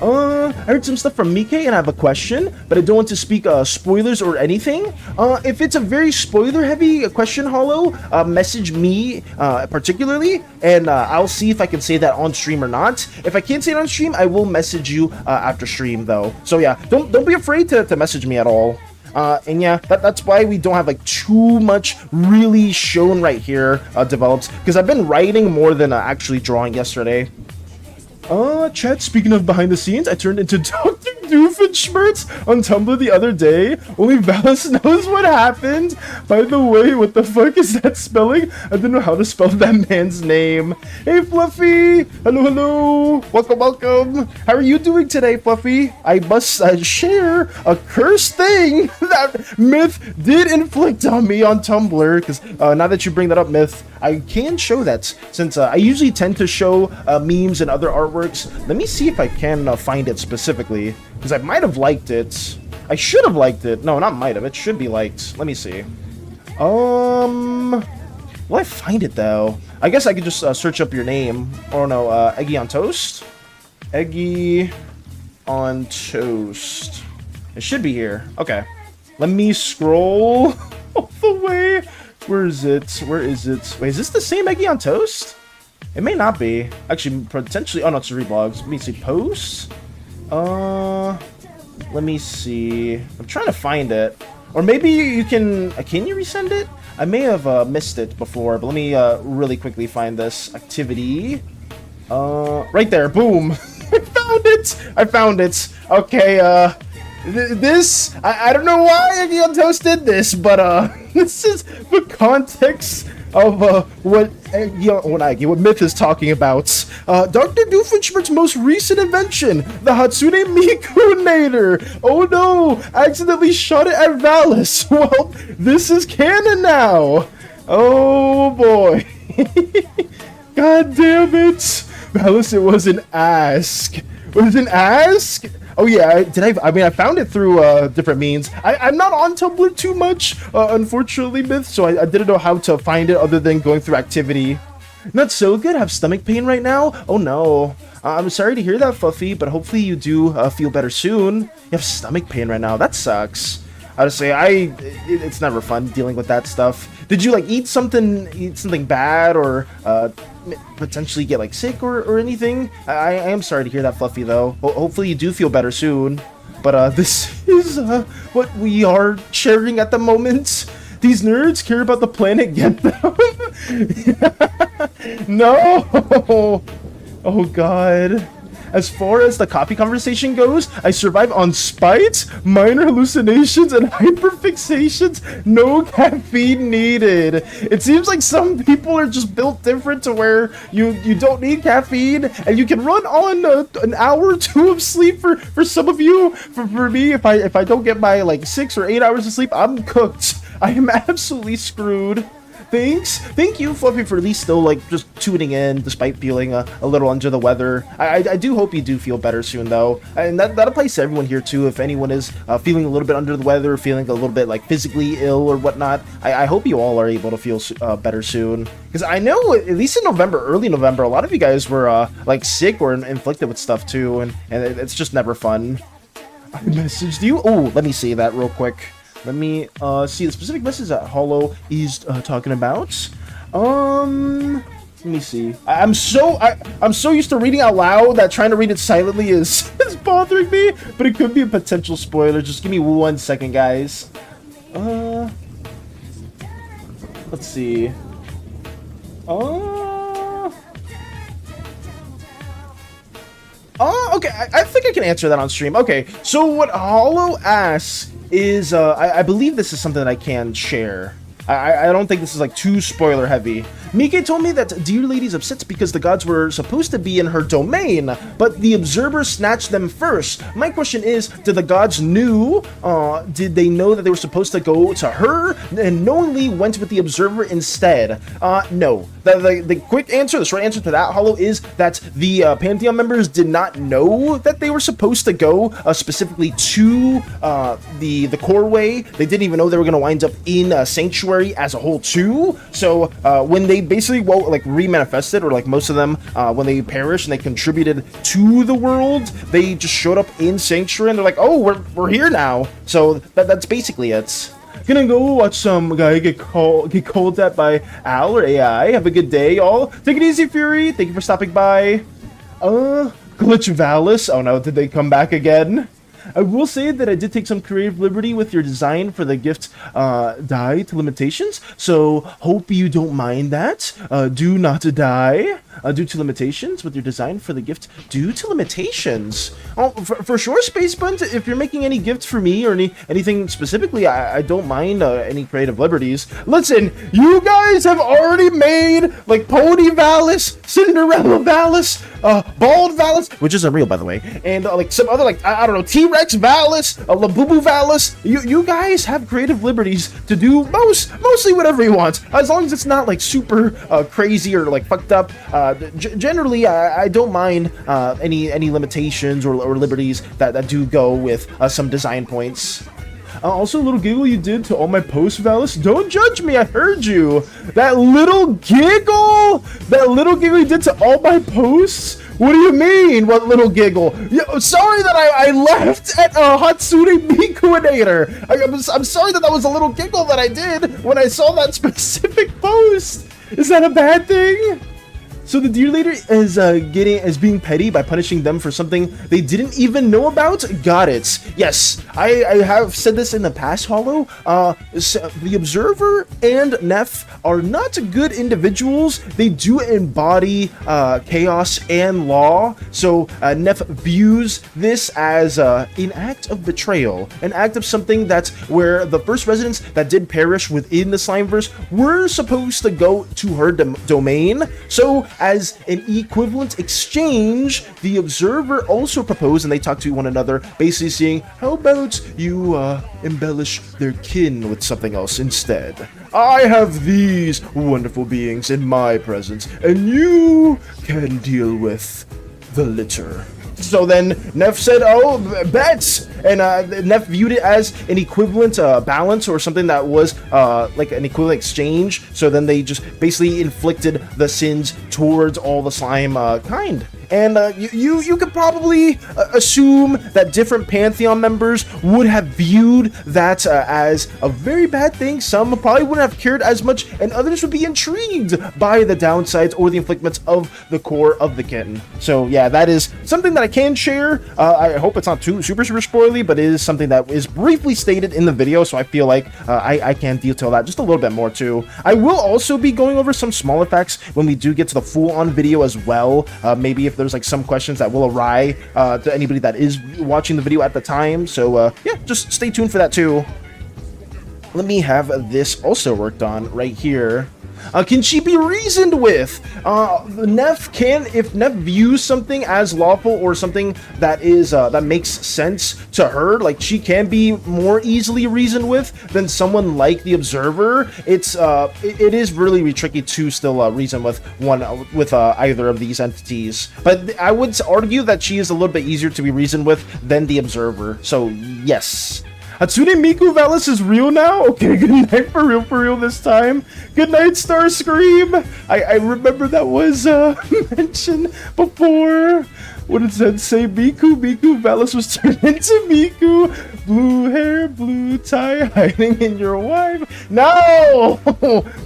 S1: I heard some stuff from Mike, and I have a question, but I don't want to speak spoilers or anything. If it's a very spoiler-heavy question, Hollow, message me particularly, and I'll see if I can say that on stream or not. If I can't say it on stream, I will message you after stream, though. So yeah, don't be afraid to message me at all. And yeah, that's why we don't have like too much really shown right here developed, because I've been writing more than actually drawing yesterday. Chat, speaking of behind the scenes, I turned into Dr. Doofenshmirtz on Tumblr the other day. Only Valis knows what happened. By the way, what the fuck is that spelling? I don't know how to spell that man's name. Hey, Fluffy! Hello, hello! Welcome, welcome! How are you doing today, Fluffy? I must share a cursed thing that Myth did inflict on me on Tumblr, because now that you bring that up, Myth, I can show that, since I usually tend to show memes and other artworks. Let me see if I can find it specifically, because I might have liked it. I should have liked it. No, not might have. It should be liked. Let me see. Will I find it, though? I guess I could just search up your name. Or no, Eggy on Toast? Eggy on Toast. It should be here. Okay. Let me scroll all the way Where is it? Where is it? Wait, is this the same Eggy on Toast? It may not be. Actually, potentially. Oh no, it's reblogs. Let me see. Posts. Let me see. I'm trying to find it. Or maybe you can. Can you resend it? I may have missed it before, but let me really quickly find this activity. Right there. Boom. I found it. I found it. Okay. This, I don't know why Eggy on Toast did this, but this is the context of what Myth is talking about. Dr. Doofenshmirtz's most recent invention, the Hatsune Miku Nader. Oh no, I accidentally shot it at Valis. Well, this is canon now. Oh boy. God damn it. Valis, it was an ask. Was it an ask? Oh yeah, I found it through different means. I'm not on Tumblr too much, unfortunately, Myth, so I didn't know how to find it other than going through activity. Not so good, have stomach pain right now? Oh no. I'm sorry to hear that, Fluffy, but hopefully you do feel better soon. You have stomach pain right now, that sucks. Honestly, it's never fun dealing with that stuff. Did you like eat something bad or potentially get like sick or anything? I am sorry to hear that, Fluffy, though. Hopefully you do feel better soon. But this is what we are sharing at the moment. These nerds care about the planet, get them? No! Oh god. As far as the coffee conversation goes, I survive on spite, minor hallucinations, and hyperfixations. No caffeine needed. It seems like some people are just built different to where you don't need caffeine, and you can run on an hour or two of sleep for some of you. For me, if I don't get my like 6 or 8 hours of sleep, I'm cooked. I am absolutely screwed. Thank you, Fluffy, for at least still like just tuning in despite feeling a little under the weather. I do hope you do feel better soon, though, and that applies to everyone here too. If anyone is feeling a little bit under the weather, feeling a little bit like physically ill or whatnot, I hope you all are able to feel better soon. Because I know at least in November, early November, a lot of you guys were like sick or inflicted with stuff too, and it's just never fun. I messaged you. Oh, let me see that real quick. Let me see the specific message that Hollow is talking about. Let me see. I'm so used to reading out loud that trying to read it silently is bothering me, but it could be a potential spoiler. Just give me 1 second, guys. Let's see. Okay. I think I can answer that on stream. Okay. So what Hollow asks is, I believe this is something that I can share. I don't think this is like too spoiler heavy. Mike told me that Dear Lady's upset because the gods were supposed to be in her domain, but the observer snatched them first. My question is, did the gods did they know that they were supposed to go to her and knowingly went with the observer instead? No. The quick answer, the short answer to that, Hollow, is that the Pantheon members did not know that they were supposed to go specifically to the core way. They didn't even know they were going to wind up in Sanctuary as a whole too. So when they basically re-manifested, or like most of them when they perished and they contributed to the world, they just showed up in Sanctuary and they're like, oh, we're here now. So that's basically it. Gonna go watch some guy get called at by Al or AI. Have a good day, y'all. Take it easy, Fury. Thank you for stopping by. Glitch Valis. Oh no, did they come back again? I will say that I did take some creative liberty with your design for the gift die to limitations, so hope you don't mind that. Do not die due to limitations with your design for the gift due to limitations. Oh, for sure, Space Bunt, if you're making any gifts for me or anything specifically, I don't mind any creative liberties. Listen, you guys have already made like Pony Valis, Cinderella Valis, Bald Valis, which isn't real, by the way, and like some other, like, I don't know, T-Rex Valis, Labubu Valis. You guys have creative liberties to do mostly whatever you want, as long as it's not like super crazy or like fucked up. Generally, I don't mind any limitations or liberties that do go with some design points. Also, a little giggle you did to all my posts, Valis. Don't judge me, I heard you. That little giggle you did to all my posts What do you mean? What little giggle? Sorry that I left at Hatsune Mikuinator. I'm sorry that was a little giggle that I did when I saw that specific post. Is that a bad thing? So the deer leader is being petty by punishing them for something they didn't even know about? Got it. Yes, I have said this in the past, Hollow. The Observer and Neff are not good individuals. They do embody chaos and law. So Neff views this as an act of betrayal, an act of something that's where the first residents that did perish within the Slimeverse were supposed to go to her domain. So as an equivalent exchange, the Observer also proposed, and they talked to one another, basically saying, how about you embellish their kin with something else instead? I have these wonderful beings in my presence, and you can deal with the litter. So then Neff said, oh, bets! And Neff viewed it as an equivalent balance or something that was like an equivalent exchange. So then they just basically inflicted the sins towards all the slime kind. And you could probably assume that different Pantheon members would have viewed that as a very bad thing. Some probably wouldn't have cared as much, and others would be intrigued by the downsides or the inflictments of the core of the kitten. So yeah, that is something that I can share. I hope it's not too super spoily, but it is something that is briefly stated in the video, so I feel like I can detail that just a little bit more too. I will also be going over some smaller facts when we do get to the full-on video as well. Maybe if there's like some questions that will arise to anybody that is watching the video at the time. So yeah, just stay tuned for that too. Let me have this also worked on right here. Can she be reasoned with? If Neff views something as lawful or something that is that makes sense to her, like she can be more easily reasoned with than someone like the Observer. It is really tricky to still reason with either of these entities. But I would argue that she is a little bit easier to be reasoned with than the Observer. So yes. Hatsune Miku Valis is real now? Okay, good night for real this time. Good night, Starscream. I remember that was mentioned before. What did that say? Miku Valis was turned into Miku. Blue hair, blue tie, hiding in your wife. No!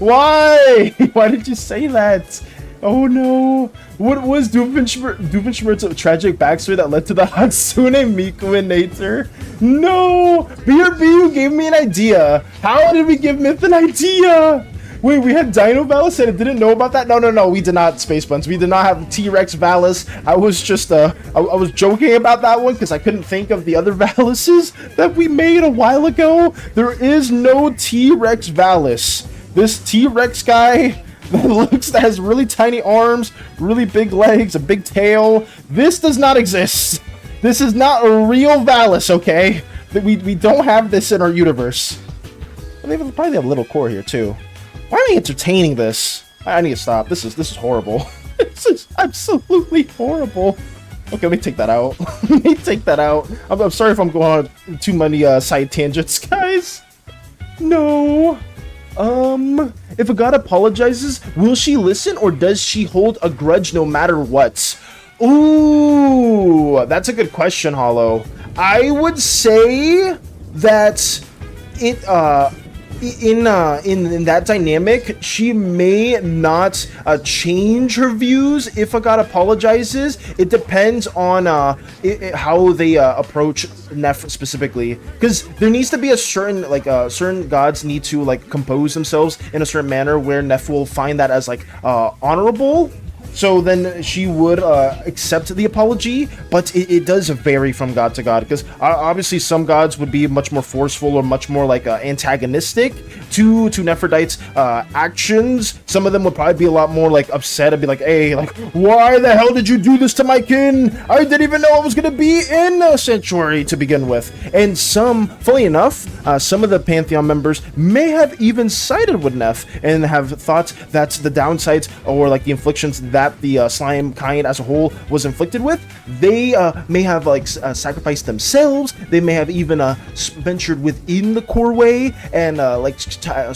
S1: Why? Why did you say that? Oh no. What was Doofenshmirtz's tragic backstory that led to the Hatsune Mikuinator? No! BRB gave me an idea. How did we give Myth an idea? Wait, we had Dino Valis and it didn't know about that? No, we did not, Space Buns. We did not have T-Rex Valis. I was just, I was joking about that one because I couldn't think of the other Valises that we made a while ago. There is no T-Rex Valis. This T-Rex guy that has really tiny arms, really big legs, a big tail. This does not exist. This is not a real Valis, okay? We don't have this in our universe. And they probably have a little core here too. Why am I entertaining this? I need to stop. This is horrible. This is absolutely horrible. Okay, let me take that out. Let me take that out. I'm sorry if I'm going on too many side tangents, guys. No. If a god apologizes, will she listen or does she hold a grudge no matter what? Ooh, that's a good question, Hollow. I would say that in that dynamic, she may not change her views if a god apologizes. It depends on how they approach Neff specifically, because there needs to be a certain certain gods need to compose themselves in a certain manner where Neff will find that as honorable. So then she would accept the apology, but it does vary from god to god, because obviously some gods would be much more forceful or much more antagonistic to Nephrodite's actions. Some of them would probably be a lot more upset and be like, hey, why the hell did you do this to my kin? I didn't even know I was going to be in a sanctuary to begin with. And some, funny enough, some of the Pantheon members may have even sided with Neff and have thought that the downsides or the inflictions that that the slime kind as a whole was inflicted with, they may have like sacrificed themselves. They may have even ventured within the core way and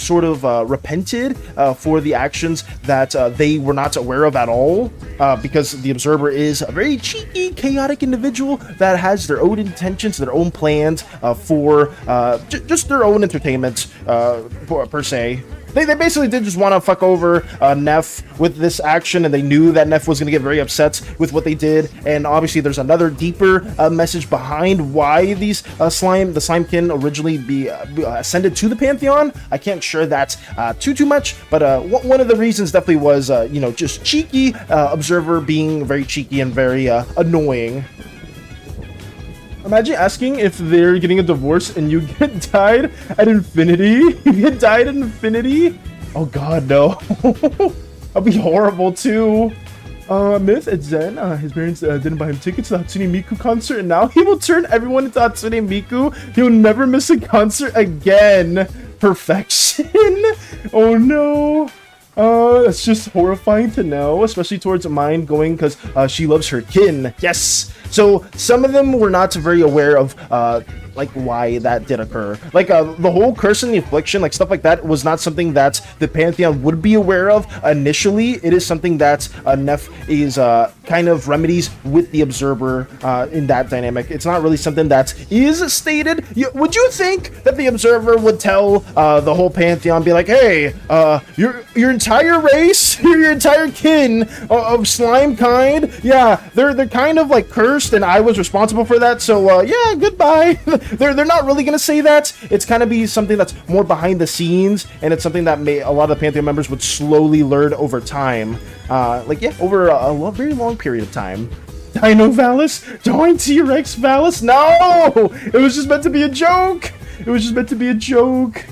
S1: sort of repented for the actions that they were not aware of at all, because the observer is a very cheeky, chaotic individual that has their own intentions, their own plans for just their own entertainment per se. They basically did just want to fuck over Neff with this action, and they knew that Neff was going to get very upset with what they did. And obviously, there's another deeper message behind why these the Slimekin originally ascended to the Pantheon. I can't share that too much, but one of the reasons definitely was just cheeky observer being very cheeky and very annoying. Imagine asking if they're getting a divorce and you get tied at infinity. You get tied at infinity? Oh god, no. That'd be horrible too. Myth, it's Zen. His parents didn't buy him tickets to the Hatsune Miku concert, and now he will turn everyone into Hatsune Miku. He'll never miss a concert again. Perfection. Oh no. It's just horrifying to know, especially towards mine going because she loves her kin. Yes. So some of them were not very aware of like why that did occur. Like the whole curse and the affliction, like stuff like that, was not something that the Pantheon would be aware of initially. It is something that Neff is kind of remedies with the observer in that dynamic. It's not really something that is stated. Would you think that the observer would tell the whole Pantheon, be like, hey, your entire race, your entire kin of slime kind, yeah, they're kind of like cursed, and I was responsible for that, so yeah, goodbye. They're not really gonna say that. It's kind of be something that's more behind the scenes, and it's something that a lot of the Pantheon members would slowly learn over time. Over a very long period of time. Dino Valis? Join T-Rex Valis? No! It was just meant to be a joke! It was just meant to be a joke.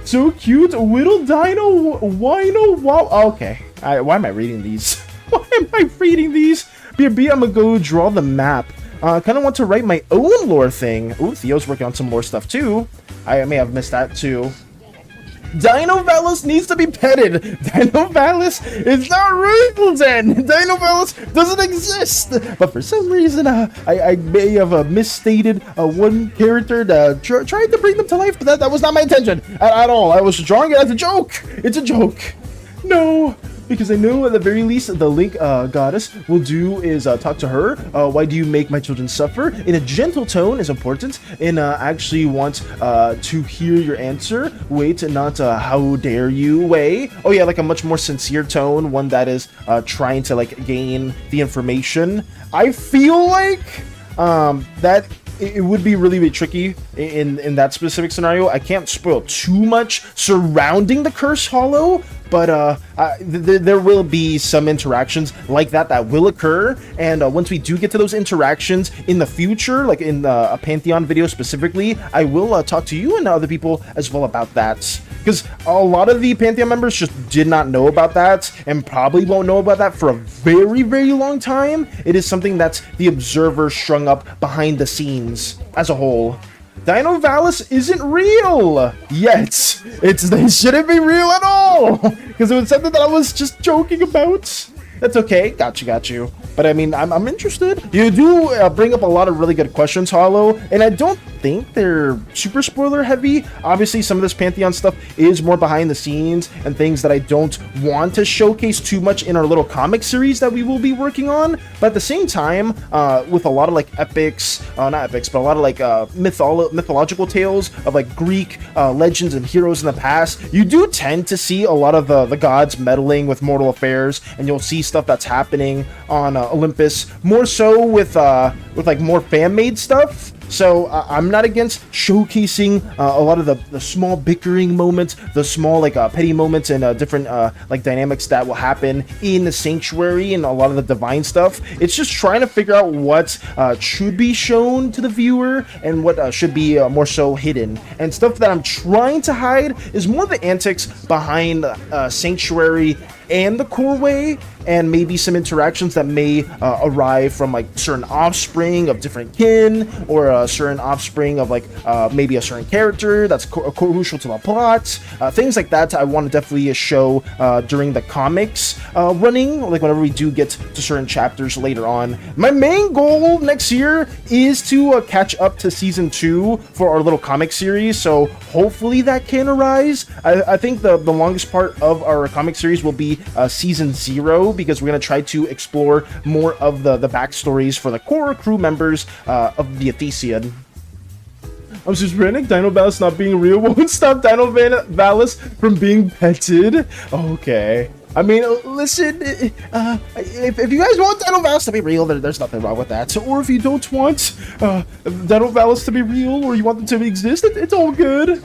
S1: So cute, Whittle Dino Wino Wow. Okay, why am I reading these? Why am I reading these? BRB, I'm gonna go draw the map. Kind of want to write my own lore thing. Ooh, Theo's working on some lore stuff too. I may have missed that too. Dino Valis needs to be petted. Dino Valis is not real then. Dino Valis doesn't exist. But for some reason, I may have misstated one character, tried to bring them to life, but that was not my intention at all. I was drawing it as a joke. It's a joke. No. Because I know at the very least the Link goddess will do is talk to her. Why do you make my children suffer? In a gentle tone is important, and actually want to hear your answer. Wait, not how dare you way. Oh yeah, like a much more sincere tone, one that is trying to like gain the information. I feel like that it would be really, really tricky in that specific scenario. I can't spoil too much surrounding the Curse Hollow, but there will be some interactions like that will occur, and once we do get to those interactions in the future, like in a Pantheon video specifically, I will talk to you and other people as well about that. Because a lot of the Pantheon members just did not know about that, and probably won't know about that for a very, very long time. It is something that the observer strung up behind the scenes as a whole. Dino Valis isn't real yet. They shouldn't be real at all, because it was something that I was just joking about. That's okay. Got you. But I mean, I'm interested. You do bring up a lot of really good questions, Hollow, and I don't think they're super spoiler heavy. Obviously, some of this Pantheon stuff is more behind the scenes and things that I don't want to showcase too much in our little comic series that we will be working on. But at the same time, with a lot of like epics, not epics, but a lot of like mythological tales of like Greek legends and heroes in the past, you do tend to see a lot of the gods meddling with mortal affairs, and you'll see stuff that's happening on Olympus, more so with like more fan-made stuff. So I'm not against showcasing a lot of the small bickering moments, the small like petty moments, and different like dynamics that will happen in the sanctuary and a lot of the divine stuff. It's just trying to figure out what should be shown to the viewer and what should be more so hidden. And stuff that I'm trying to hide is more the antics behind sanctuary and the core way, and maybe some interactions that may arrive from like certain offspring of different kin, or a certain offspring of like maybe a certain character that's crucial to the plot. Things like that I want to definitely show during the comics running, like whenever we do get to certain chapters later on. My main goal next year is to catch up to season 2 for our little comic series, so hopefully that can arise. I think the longest part of our comic series will be season 0, because we're going to try to explore more of the backstories for the core crew members of the Athesian. I'm schizophrenic. Dino Valis not being real won't stop Dino Valis from being petted. Okay. I mean, listen, if you guys want Dino Valis to be real, there's nothing wrong with that. Or if you don't want Dino Valis to be real, or you want them to exist, it's all good.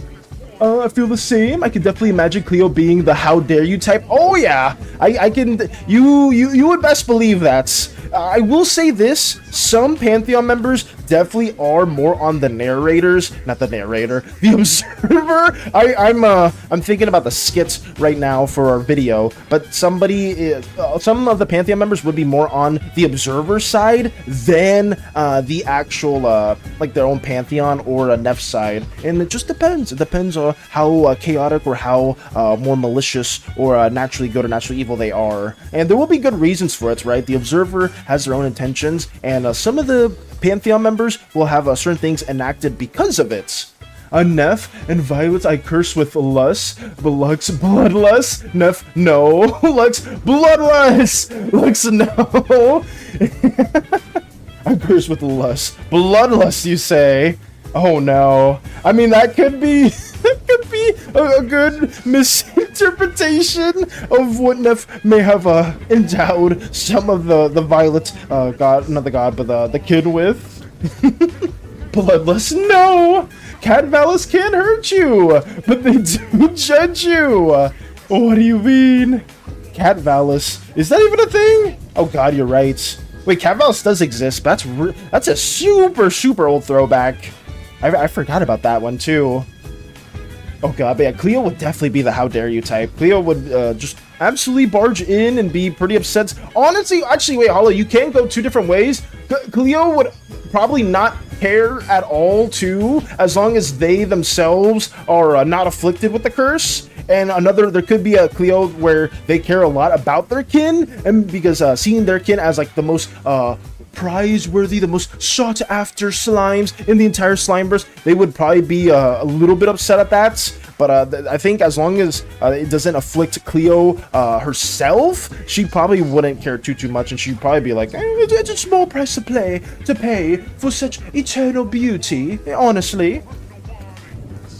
S1: I feel the same. I can definitely imagine Cleo being the "how dare you" type. Oh yeah, I can. You would best believe that. I will say this: some Pantheon members definitely are more on the narrators, not the narrator, the observer. I'm thinking about the skits right now for our video, but some of the Pantheon members would be more on the observer side than the actual like their own Pantheon or a Nef side, and it just depends. It depends on how chaotic or how more malicious or naturally good or naturally evil they are, and there will be good reasons for it, right? The observer has their own intentions, and some of the Pantheon members will have certain things enacted because of it. Nef and Violet, I curse with lust, but Lux bloodlust. Nef, no. Lux bloodlust. Lux, no. I curse with lust, bloodlust, you say? Oh no. I mean, that could be a good misinterpretation of what Nef may have endowed some of the Violet god, not the god, but the kid with. Bloodlust, no! Cat Valis can't hurt you, but they do judge you. What do you mean? Cat Valis, is that even a thing? Oh god, you're right. Wait, Cat Valis does exist, but that's a super old throwback. I forgot about that one too. Oh god, but yeah, Cleo would definitely be the "how dare you" type. Cleo would just absolutely barge in and be pretty upset. Honestly, actually, wait, Hollow, you can go two different ways. Cleo would probably not care at all too, as long as they themselves are not afflicted with the curse. And there could be a Cleo where they care a lot about their kin, and because seeing their kin as like the most prize-worthy, the most sought-after slimes in the entire Slimeverse, they would probably be a little bit upset at that. But I think as long as it doesn't afflict Cleo herself, she probably wouldn't care too much, and she'd probably be like, it's a small price to pay for such eternal beauty, honestly.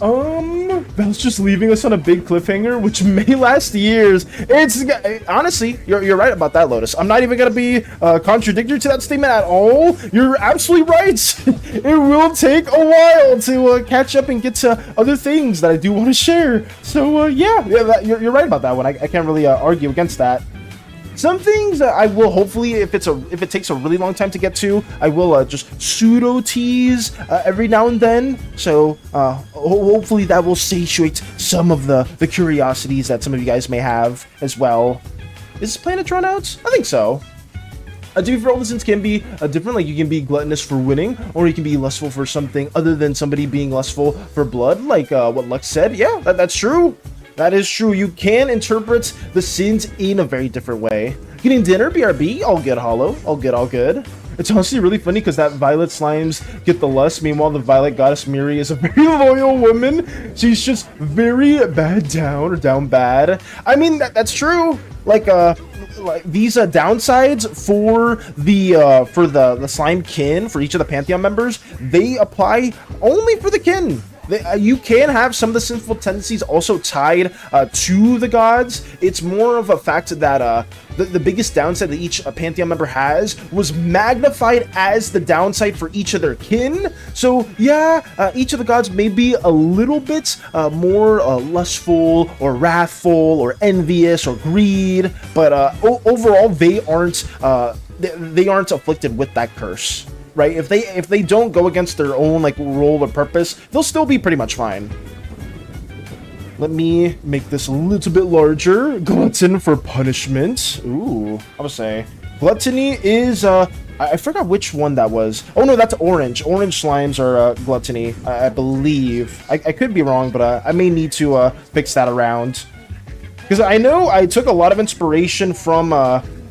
S1: Val's just leaving us on a big cliffhanger, which may last years. It's honestly, you're right about that, Lotus. I'm not even gonna be contradictory to that statement at all. You're absolutely right. It will take a while to catch up and get to other things that I do want to share. So yeah, you're right about that one. I can't really argue against that. Some things I will hopefully, if it takes a really long time to get to, I will just pseudo tease every now and then. So hopefully that will satiate some of the curiosities that some of you guys may have as well. Is Planetron out? I think so. Different reasons can be different. Like you can be gluttonous for winning, or you can be lustful for something other than somebody being lustful for blood, like what Lux said. Yeah, that's true. That is true. You can interpret the sins in a very different way. Getting dinner, BRB, all good, Hollow. All good, all good. It's honestly really funny because that Violet Slimes get the lust. Meanwhile, the Violet Goddess Miri is a very loyal woman. She's just very down bad. I mean, that's true. Like these downsides for the slime kin, for each of the Pantheon members, they apply only for the kin. You can have some of the sinful tendencies also tied to the gods. It's more of a fact that the biggest downside that each Pantheon member has was magnified as the downside for each of their kin. So yeah, each of the gods may be a little bit more lustful or wrathful or envious or greed, but overall they aren't afflicted with that curse. Right? If they don't go against their own like role or purpose, they'll still be pretty much fine. Let me make this a little bit larger. Glutton for punishment. Ooh, I would say gluttony is I forgot which one that was. Oh no, that's orange. Orange slimes are gluttony, I believe. I could be wrong, but I may need to fix that around. Because I know I took a lot of inspiration from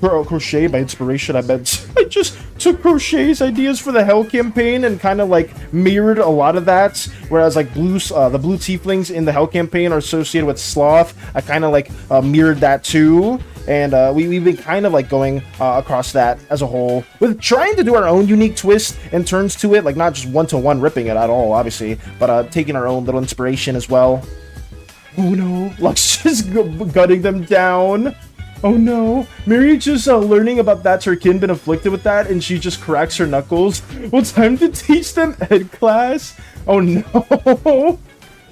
S1: crochet. By inspiration, I meant I just took Crochet's ideas for the Hell campaign and kind of like mirrored a lot of that. Whereas like the blue tieflings in the Hell campaign are associated with sloth. I kind of like mirrored that too. And we've been kind of like going across that as a whole, with trying to do our own unique twist and turns to it, like not just one-to-one ripping it at all, obviously, but taking our own little inspiration as well. Oh no, Lux just gutting them down. Oh no, Mary just learning about that's her kin been afflicted with that, and she just cracks her knuckles. Well, time to teach them ed class. Oh no.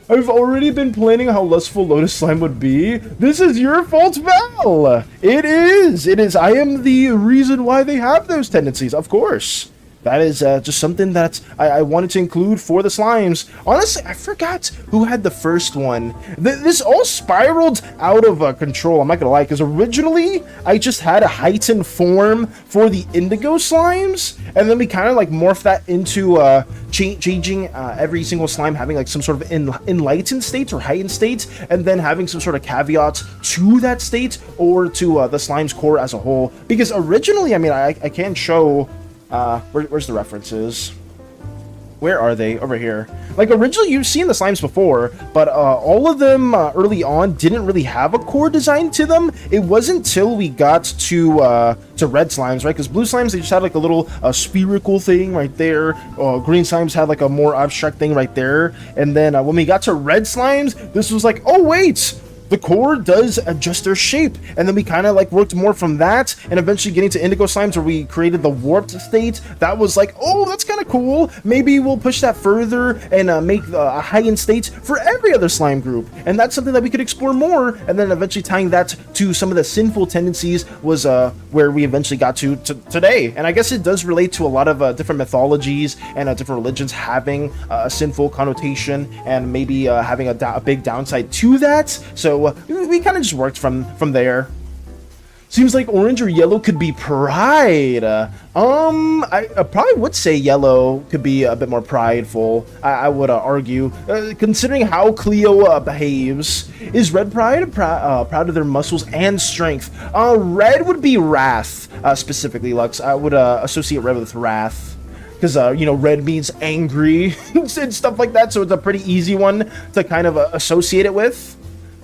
S1: I've already been planning how lustful Lotus Slime would be. This is your fault, Val! It is! It is. I am the reason why they have those tendencies, of course. That is just something that I wanted to include for the slimes. Honestly, I forgot who had the first one. This all spiraled out of control, I'm not gonna lie, because originally I just had a heightened form for the indigo slimes, and then we kind of like morphed that into changing every single slime having like some sort of enlightened state or heightened state, and then having some sort of caveat to that state or to the slime's core as a whole. Because originally, I mean, I can show... where's the references? Where are they? Over here. Like, originally you've seen the slimes before, but all of them early on didn't really have a core design to them. It wasn't until we got to red slimes, right? Because blue slimes, they just had like a little spherical thing right there. Green slimes had like a more abstract thing right there. And then when we got to red slimes, this was like, oh wait! The core does adjust their shape, and then we kind of like worked more from that, and eventually getting to indigo slimes where we created the warped state. That was like, oh, that's kind of cool. Maybe we'll push that further and make a high-end state for every other slime group, and that's something that we could explore more. And then eventually tying that to some of the sinful tendencies was where we eventually got to today. And I guess it does relate to a lot of different mythologies and different religions having a sinful connotation, and maybe having a big downside to that. So we kind of just worked from there. Seems like orange or yellow could be pride. I probably would say yellow could be a bit more prideful. I would argue, considering how Cleo behaves. Is red pride proud of their muscles and strength? Red would be wrath, specifically, Lux. I would associate red with wrath. Because, you know, red means angry and stuff like that, so it's a pretty easy one to kind of associate it with.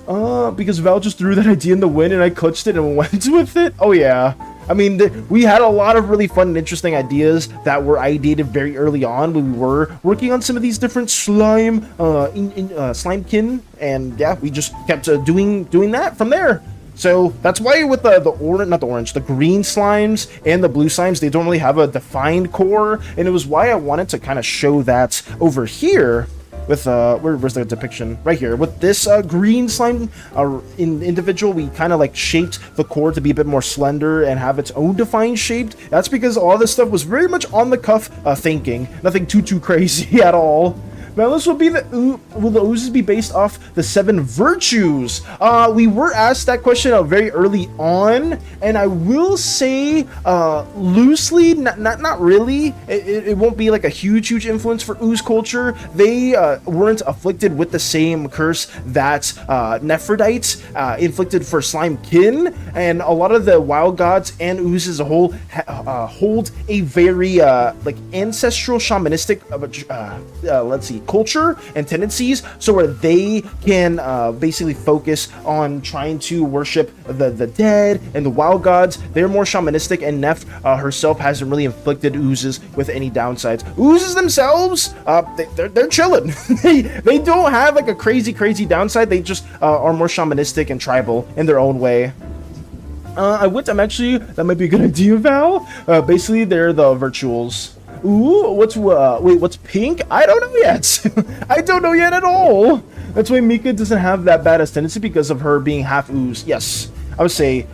S1: Because Val just threw that idea in the wind and I clutched it and went with it. Oh yeah. I mean, we had a lot of really fun and interesting ideas that were ideated very early on when we were working on some of these different slime, slimekin, and yeah, we just kept doing that from there. So that's why with the green slimes and the blue slimes, they don't really have a defined core, and it was why I wanted to kind of show that over here. With where's the depiction? Right here. With this green slime individual, we kind of like shaped the core to be a bit more slender and have its own defined shape. That's because all this stuff was very much on the cuff thinking. Nothing too crazy at all. Now this will the oozes be based off the 7 virtues? We were asked that question very early on, and I will say loosely, not really. It won't be like a huge influence for ooze culture. They weren't afflicted with the same curse that Nephrodite inflicted for slime kin, and a lot of the wild gods and oozes as a whole hold a very like ancestral shamanistic let's see, culture and tendencies, so where they can basically focus on trying to worship the dead and the wild gods. They're more shamanistic, and Neph herself hasn't really inflicted oozes with any downsides. Oozes themselves, they're chilling. they don't have like a crazy downside. They just are more shamanistic and tribal in their own way. I'm actually, that might be a good idea, Val. Basically, they're the virtuals. Ooh, what's pink? I don't know yet. I don't know yet at all. That's why Mika doesn't have that badass tendency, because of her being half ooze. Yes, I would say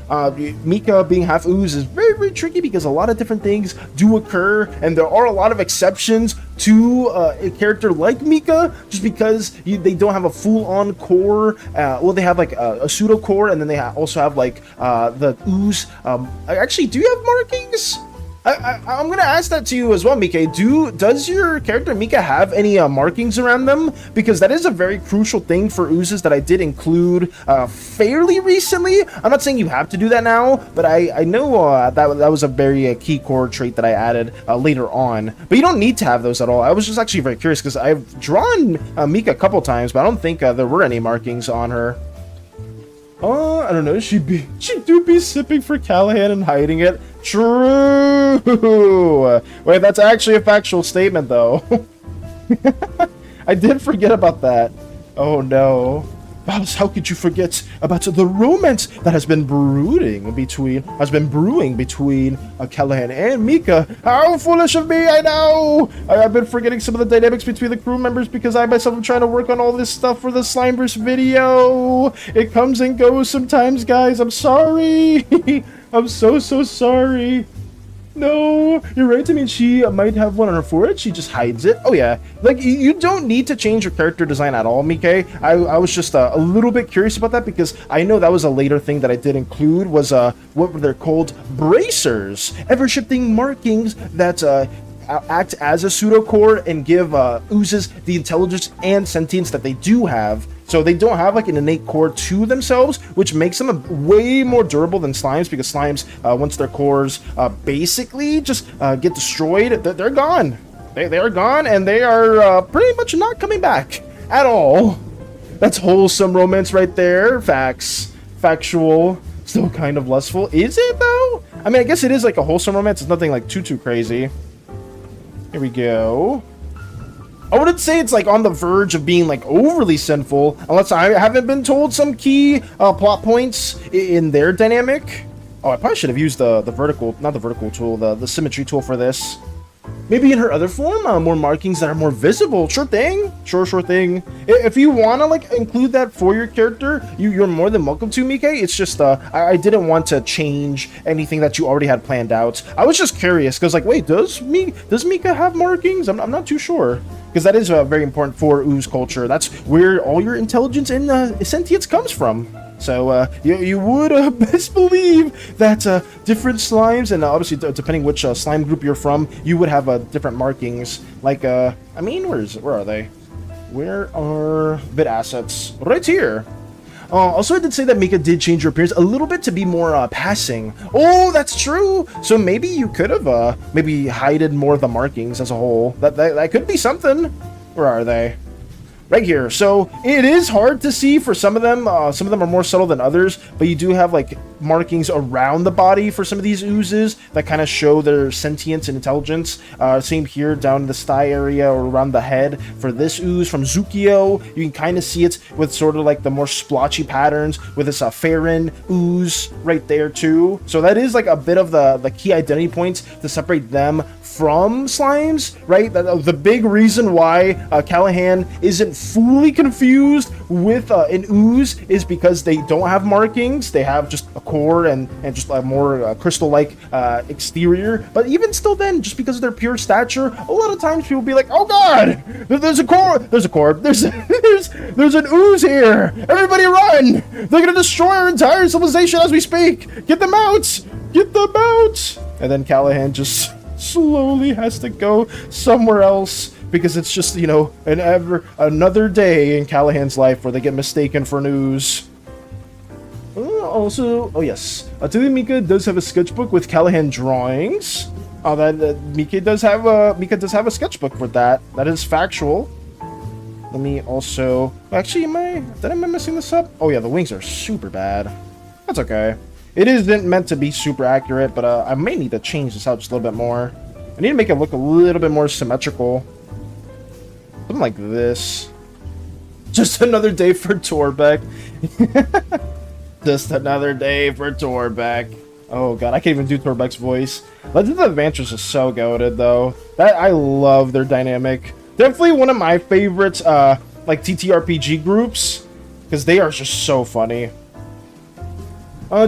S1: Mika being half ooze is very tricky, because a lot of different things do occur, and there are a lot of exceptions to a character like Mika, just because they don't have a full-on core. Well, they have like a pseudo core, and then they also have like the Ooze. Actually, do you have markings? I'm gonna ask that to you as well, Mika. Does your character Mika have any markings around them? Because that is a very crucial thing for oozes that I did include fairly recently. I'm not saying you have to do that now, but I know that was a very key core trait that I added later on. But you don't need to have those at all. I was just actually very curious because I've drawn Mika a couple times, but I don't think there were any markings on her. Oh, I don't know. She do be sipping for Callahan and hiding it. True. Wait, that's actually a factual statement, though. I did forget about that. Oh no. Babs, how could you forget about the romance that has been brewing between Callahan and Mika? How foolish of me, I know! I've been forgetting some of the dynamics between the crew members because I myself am trying to work on all this stuff for the Slimeverse video. It comes and goes sometimes, guys. I'm sorry. I'm so sorry. No, you're right. I mean, she might have one on her forehead. She just hides it. Oh, yeah. Like, you don't need to change your character design at all, Mika. I was just a little bit curious about that because I know that was a later thing that I did include was, what were they called? Bracers. Ever-shifting markings that, act as a pseudo-core and give oozes the intelligence and sentience that they do have. So they don't have like an innate core to themselves, which makes them way more durable than slimes, because slimes, once their cores basically just get destroyed, they're gone. They are gone, and they are pretty much not coming back at all. That's wholesome romance right there. Facts. Factual. Still kind of lustful. Is it, though? I mean, I guess it is like a wholesome romance. It's nothing like too crazy. Here we go. I wouldn't say it's like on the verge of being like overly sinful, unless I haven't been told some key plot points in their dynamic. Oh, I probably should have used the vertical, not the vertical tool, the symmetry tool for this. Maybe in her other form, more markings that are more visible. Sure thing. Sure thing. If you want to like include that for your character, you're more than welcome to, Mika. It's just I didn't want to change anything that you already had planned out. I was just curious because like, wait, does Mika have markings? I'm not too sure, because that is very important for ooze culture. That's where all your intelligence and sentience comes from. So you would best believe that different slimes, and obviously depending which slime group you're from, you would have different markings. Like, I mean, where are they? Where are vid assets? Right here. Also, I did say that Mika did change her appearance a little bit to be more passing. Oh, that's true. So maybe you could have maybe hidden more of the markings as a whole. That could be something. Where are they? Right here. So it is hard to see for some of them. Some of them are more subtle than others, but you do have like markings around the body for some of these oozes that kind of show their sentience and intelligence. Same here down in the thigh area or around the head for this ooze from Zukio. You can kind of see it with sort of like the more splotchy patterns with this Farron ooze right there too. So that is like a bit of the key identity points to separate them from slimes, right? The big reason why Callahan isn't fully confused with an ooze is because they don't have markings. They have just a core and just a more crystal-like exterior. But even still then, just because of their pure stature, a lot of times people be like, oh god, there's a core, there's an ooze here, everybody run, they're gonna destroy our entire civilization as we speak, get them out. And then Callahan just slowly has to go somewhere else, because it's just, you know, another day in Callahan's life where they get mistaken for an ooze. Also, oh yes, Mika does have a sketchbook with Callahan drawings. Mika does have a sketchbook for that. That is factual. Let me also, actually, am I messing this up? Oh yeah, the wings are super bad. That's okay. It isn't meant to be super accurate, but I may need to change this out just a little bit more. I need to make it look a little bit more symmetrical. Something like this. Just another day for Torbeck. Just another day for Torbeck. Oh god, I can't even do Torbeck's voice. Legend of Adventures is so goated though. I love their dynamic. Definitely one of my favorites, like TTRPG groups, because they are just so funny.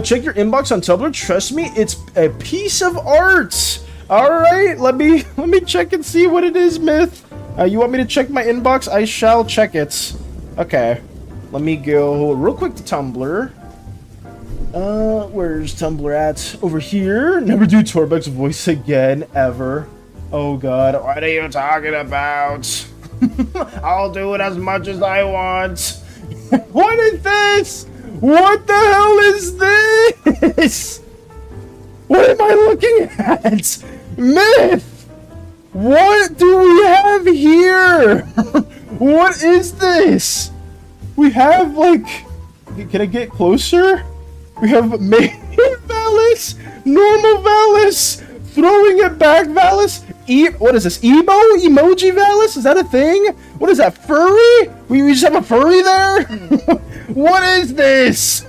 S1: Check your inbox on Tumblr. Trust me, it's a piece of art. All right, let me check and see what it is, Myth. You want me to check my inbox? I shall check it. Okay, let me go real quick to Tumblr. Where's Tumblr at? Over here. Never do Torbeck's voice again, ever. Oh God, what are you talking about? I'll do it as much as I want. What is this? What the hell is this? What am I looking at? Myth! What do we have here? What is this? We have, like... Can I get closer? We have main Valis, normal Valis, throwing it back Valis. What is this? Emo? Emoji Valis? Is that a thing? What is that? Furry? We just have a furry there? What is this?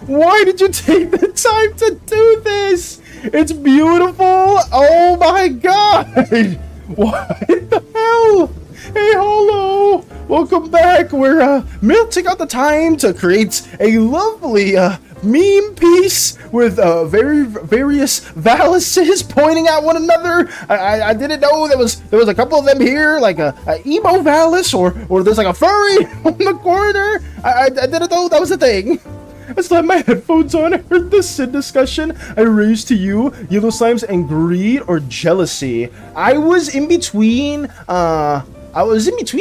S1: Why did you take the time to do this? It's beautiful. Oh my God. What the hell? Hey, hello. Welcome back. We're took out the time to create a lovely meme piece with various Valises pointing at one another. I didn't know there was a couple of them here, like a emo Valis, or there's like a furry on the corner. I didn't know that was a thing. I still had my headphones on. I heard the Sin discussion. I raised to you yellow slimes and greed or jealousy. I was in between.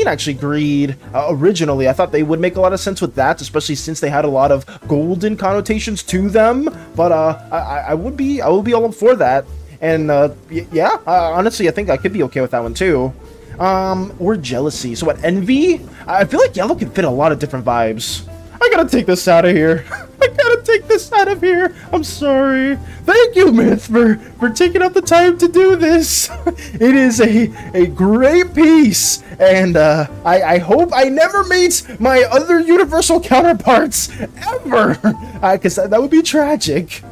S1: Actually greed originally. I thought they would make a lot of sense with that, especially since they had a lot of golden connotations to them. But I would be all up for that. And yeah, honestly, I think I could be okay with that one too. Or jealousy. So what, envy? I feel like yellow can fit a lot of different vibes. I gotta take this out of here. I gotta take this out of here. I'm sorry. Thank you, Myth, for taking out the time to do this. It is a great piece, and I hope I never meet my other universal counterparts ever, because that would be tragic.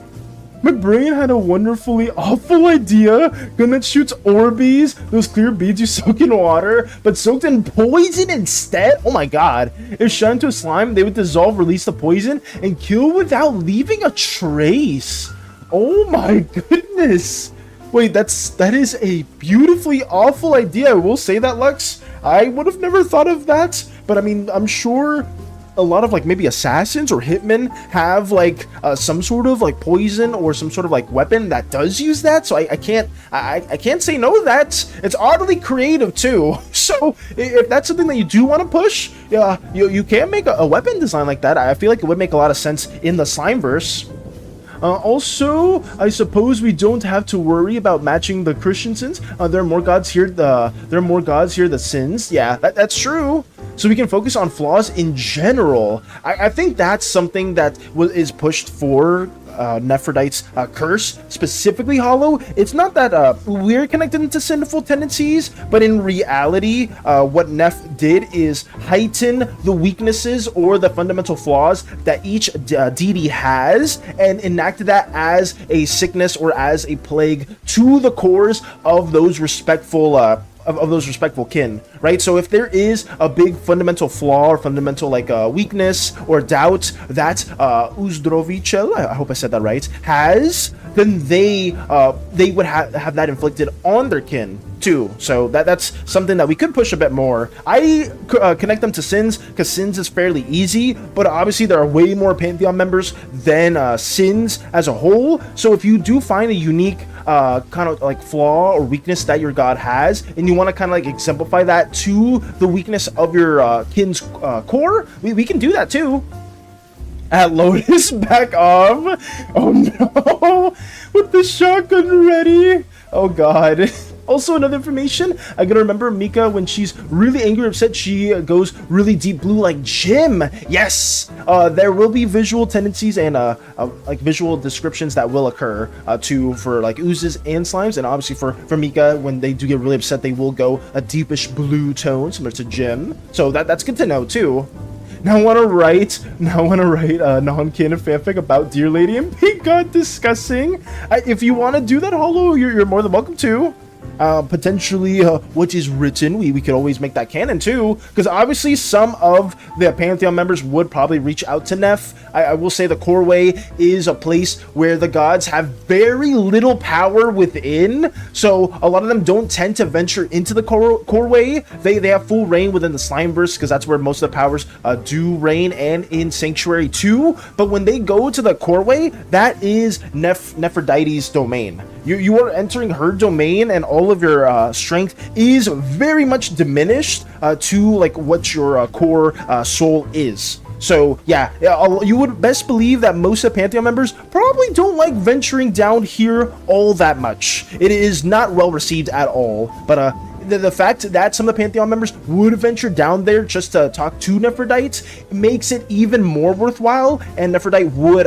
S1: My brain had a wonderfully awful idea. Gun that shoots Orbeez, those clear beads you soak in water, but soaked in poison instead? Oh my God. If shot into a slime, they would dissolve, release the poison, and kill without leaving a trace. Oh my goodness. Wait, that is a beautifully awful idea. I will say that, Lux. I would have never thought of that, but I mean, I'm sure a lot of like maybe assassins or hitmen have like some sort of like poison or some sort of like weapon that does use that, so I can't say no to that. It's oddly creative too. So if that's something that you do want to push, yeah, you can make a weapon design like that. I feel like it would make a lot of sense in the Slimeverse. Also, I suppose we don't have to worry about matching the Christiansons. There are more gods here. The sins. Yeah, that's true. So we can focus on flaws in general. I think that's something that is pushed for Nephrodite's curse, specifically Hollow. It's not that we're connected into sinful tendencies, but in reality, what Neph did is heighten the weaknesses or the fundamental flaws that each deity has, and enacted that as a sickness or as a plague to the cores of those respectful of those respectful kin, right? So if there is a big fundamental flaw or fundamental like weakness or doubt that Uzdrovichel, I hope I said that right, has, then they would have that inflicted on their kin too. So that's something that we could push a bit more. I connect them to Sins because Sins is fairly easy, but obviously there are way more Pantheon members than Sins as a whole. So if you do find a unique kind of like flaw or weakness that your god has, and you want to kind of like exemplify that to the weakness of your kin's core, we can do that too. At Lotus, back off. Oh no, with the shotgun ready. Oh god. Also, another information, I gotta remember Mika, when she's really angry or upset, she goes really deep blue like Jim. Yes, there will be visual tendencies and like visual descriptions that will occur for like oozes and slimes, and obviously for Mika, when they do get really upset, they will go a deepish blue tone similar to Jim. So that's good to know too. Now I want to write non-canon fanfic about Dear Lady and Pink God discussing. If you want to do that, Hollow, you're more than welcome to. potentially what is written. We could always make that canon too, because obviously some of the Pantheon members would probably reach out to Neff. I will say the core way is a place where the gods have very little power within, so a lot of them don't tend to venture into the core way. They have full reign within the Slimeverse, because that's where most of the powers do reign, and in Sanctuary too. But when they go to the core way, that is Nephrodite's domain. You are entering her domain, and all of your strength is very much diminished to like what your core soul is. So yeah, you would best believe that most of the Pantheon members probably don't like venturing down here all that much. It is not well received at all, but the fact that some of the Pantheon members would venture down there just to talk to Nephrodite makes it even more worthwhile, and Nephrodite would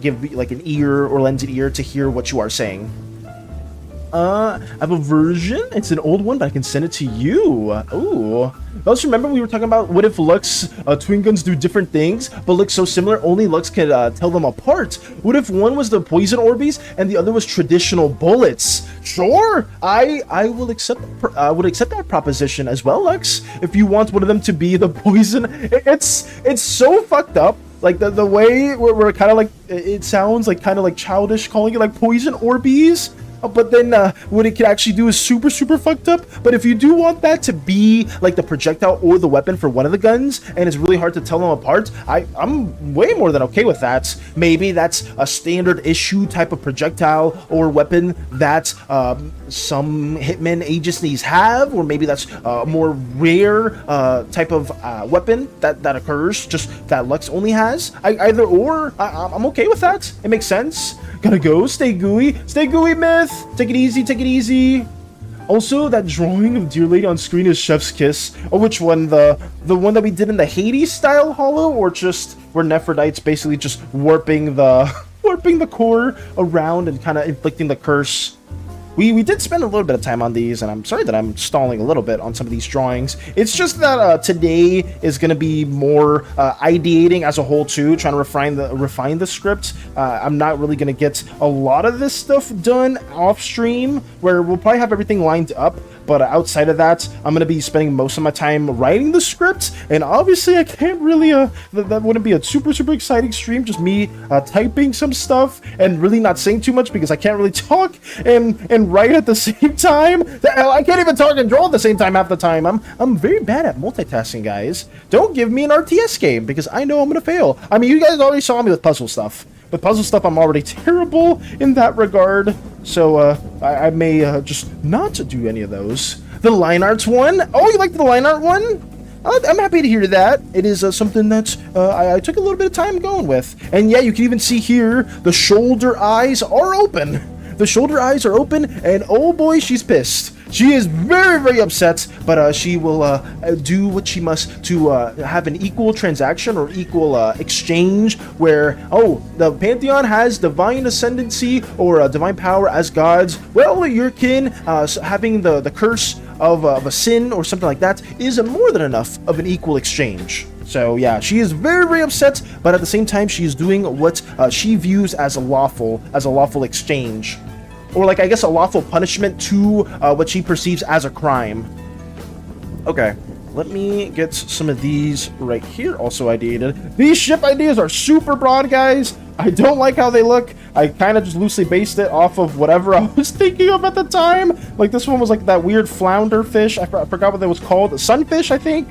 S1: give like an ear or lend an ear to hear what you are saying. I have a version. It's an old one, but I can send it to you. Ooh. Also, remember we were talking about what if Lux twin guns do different things, but look so similar, only Lux can tell them apart? What if one was the poison Orbeez and the other was traditional bullets? Sure, I will accept that proposition as well, Lux. If you want one of them to be the poison, it's so fucked up. Like the way we're kind of like, it sounds like kind of like childish calling it like poison Orbeez. But then what it can actually do is super fucked up. But if you do want that to be like the projectile or the weapon for one of the guns, and it's really hard to tell them apart, I'm way more than okay with that. Maybe that's a standard issue type of projectile or weapon that some hitmen agencies have, or maybe that's a more rare type of weapon that occurs, just that Lux only has. Either or, I'm okay with that. It makes sense. Gotta go. Stay gooey, myth. Take it easy, take it easy. Also, that drawing of Dear Lady on screen is Chef's Kiss. Oh, which one? The one that we did in the Hades style hollow, or just where Nephrodite's basically just warping the core around and kind of inflicting the curse? We did spend a little bit of time on these, and I'm sorry that I'm stalling a little bit on some of these drawings. It's just that today is going to be more ideating as a whole too, trying to refine the script. I'm not really going to get a lot of this stuff done off stream, where we'll probably have everything lined up. But outside of that, I'm going to be spending most of my time writing the script, and obviously I can't really, that wouldn't be a super exciting stream, just me typing some stuff and really not saying too much, because I can't really talk and write at the same time. I can't even talk and draw at the same time half the time. I'm very bad at multitasking, guys. Don't give me an RTS game, because I know I'm going to fail. I mean, you guys already saw me with puzzle stuff. With puzzle stuff, I'm already terrible in that regard, so I may just not do any of those. The line arts one? Oh, you like the line art one? I'm happy to hear that. It is something that I took a little bit of time going with. And yeah, you can even see here, the shoulder eyes are open. The shoulder eyes are open, and oh boy, she's pissed. She is very upset, but she will do what she must to have an equal transaction or equal exchange, where, oh, the Pantheon has divine ascendancy or divine power as gods. Well, your kin having the curse of a sin or something like that is more than enough of an equal exchange. So yeah, she is very upset, but at the same time, she is doing what she views as a lawful exchange. Or, like, I guess a lawful punishment to what she perceives as a crime. Okay, let me get some of these right here also ideated. These ship ideas are super broad, guys. I don't like how they look. I kind of just loosely based it off of whatever I was thinking of at the time. Like, this one was like that weird flounder fish. I forgot what that was called. Sunfish, I think.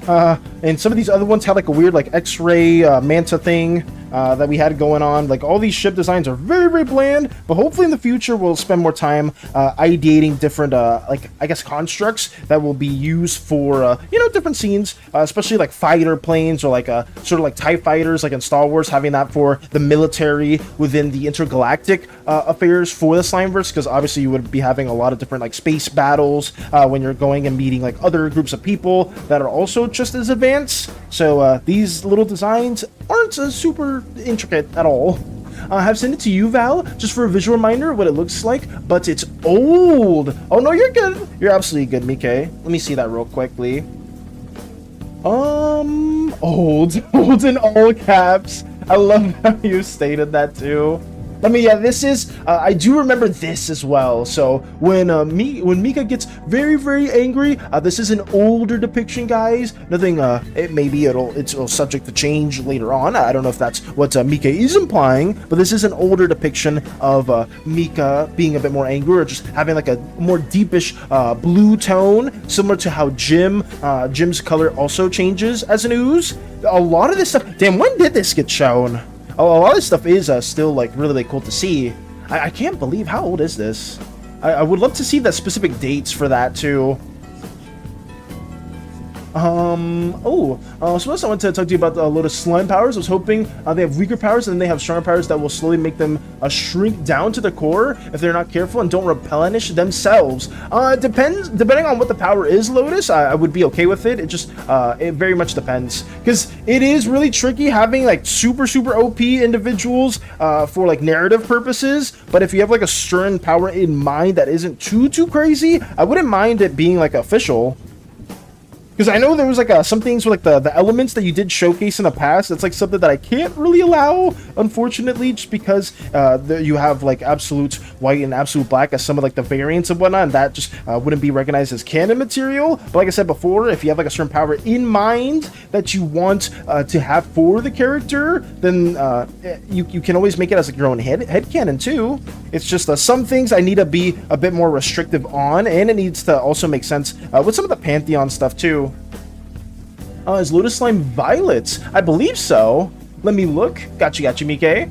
S1: And some of these other ones had like a weird like X-ray manta thing that we had going on. Like, all these ship designs are very bland, but hopefully in the future we'll spend more time ideating different like, I guess, constructs that will be used for you know, different scenes, especially like fighter planes, or like sort of like TIE fighters, like in Star Wars, having that for the military within the intergalactic affairs for the Slimeverse, because obviously you would be having a lot of different like space battles when you're going and meeting like other groups of people that are also just as advanced. So these little designs aren't super intricate at all. I have sent it to you, Val, just for a visual reminder what it looks like, but it's old. Oh no, you're good. You're absolutely good, Mike. Let me see that real quickly. Old in all caps. I love how you stated that too. I mean, yeah, this is, I do remember this as well. So when Mika gets very, very angry, this is an older depiction, guys. Nothing, maybe it's subject to change later on. I don't know if that's what Mika is implying, but this is an older depiction of Mika being a bit more angry, or just having like a more deepish blue tone, similar to how Jim's color also changes as an ooze. A lot of this stuff, damn, when did this get shown? A lot of this stuff is still like really cool to see. I can't believe, how old is this? I would love to see the specific dates for that too. So first I want to talk to you about a load of slime powers. I was hoping they have weaker powers, and then they have stronger powers that will slowly make them shrink down to the core if they're not careful and don't replenish themselves. Depending on what the power is, Lotus, I would be okay with it. It very much depends, because it is really tricky having like super OP individuals for like narrative purposes. But if you have like a certain power in mind that isn't too crazy, I wouldn't mind it being like official. Because I know there was like some things with like the elements that you did showcase in the past. That's like something that I can't really allow, unfortunately, just because you have like absolute white and absolute black as some of like the variants and whatnot, and that just wouldn't be recognized as canon material. But like I said before, if you have like a certain power in mind that you want to have for the character, then you can always make it as like your own head canon too. It's just some things I need to be a bit more restrictive on, and it needs to also make sense with some of the Pantheon stuff too. Is Lotus Slime violet? I believe so. Let me look. Gotcha, Mike.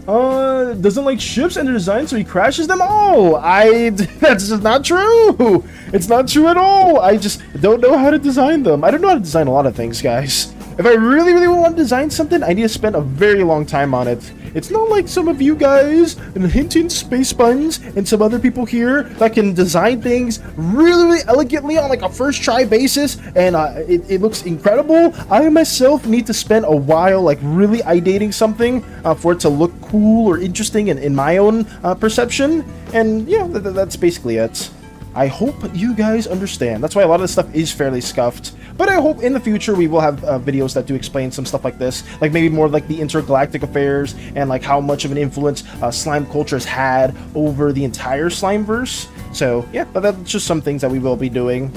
S1: Doesn't like ships and their design, so he crashes them all. That's just not true. It's not true at all. I just don't know how to design them. I don't know how to design a lot of things, guys. If I really want to design something, I need to spend a very long time on it. It's not like some of you guys, and Hinton Space Buns, and some other people here that can design things really elegantly on like a first try basis, and it looks incredible. I myself need to spend a while like really ideating something for it to look cool or interesting in my own perception. And yeah, that's basically it. I hope you guys understand. That's why a lot of this stuff is fairly scuffed. But I hope in the future we will have videos that do explain some stuff like this, like maybe more like the intergalactic affairs and like how much of an influence slime culture has had over the entire Slimeverse. So yeah, but that's just some things that we will be doing.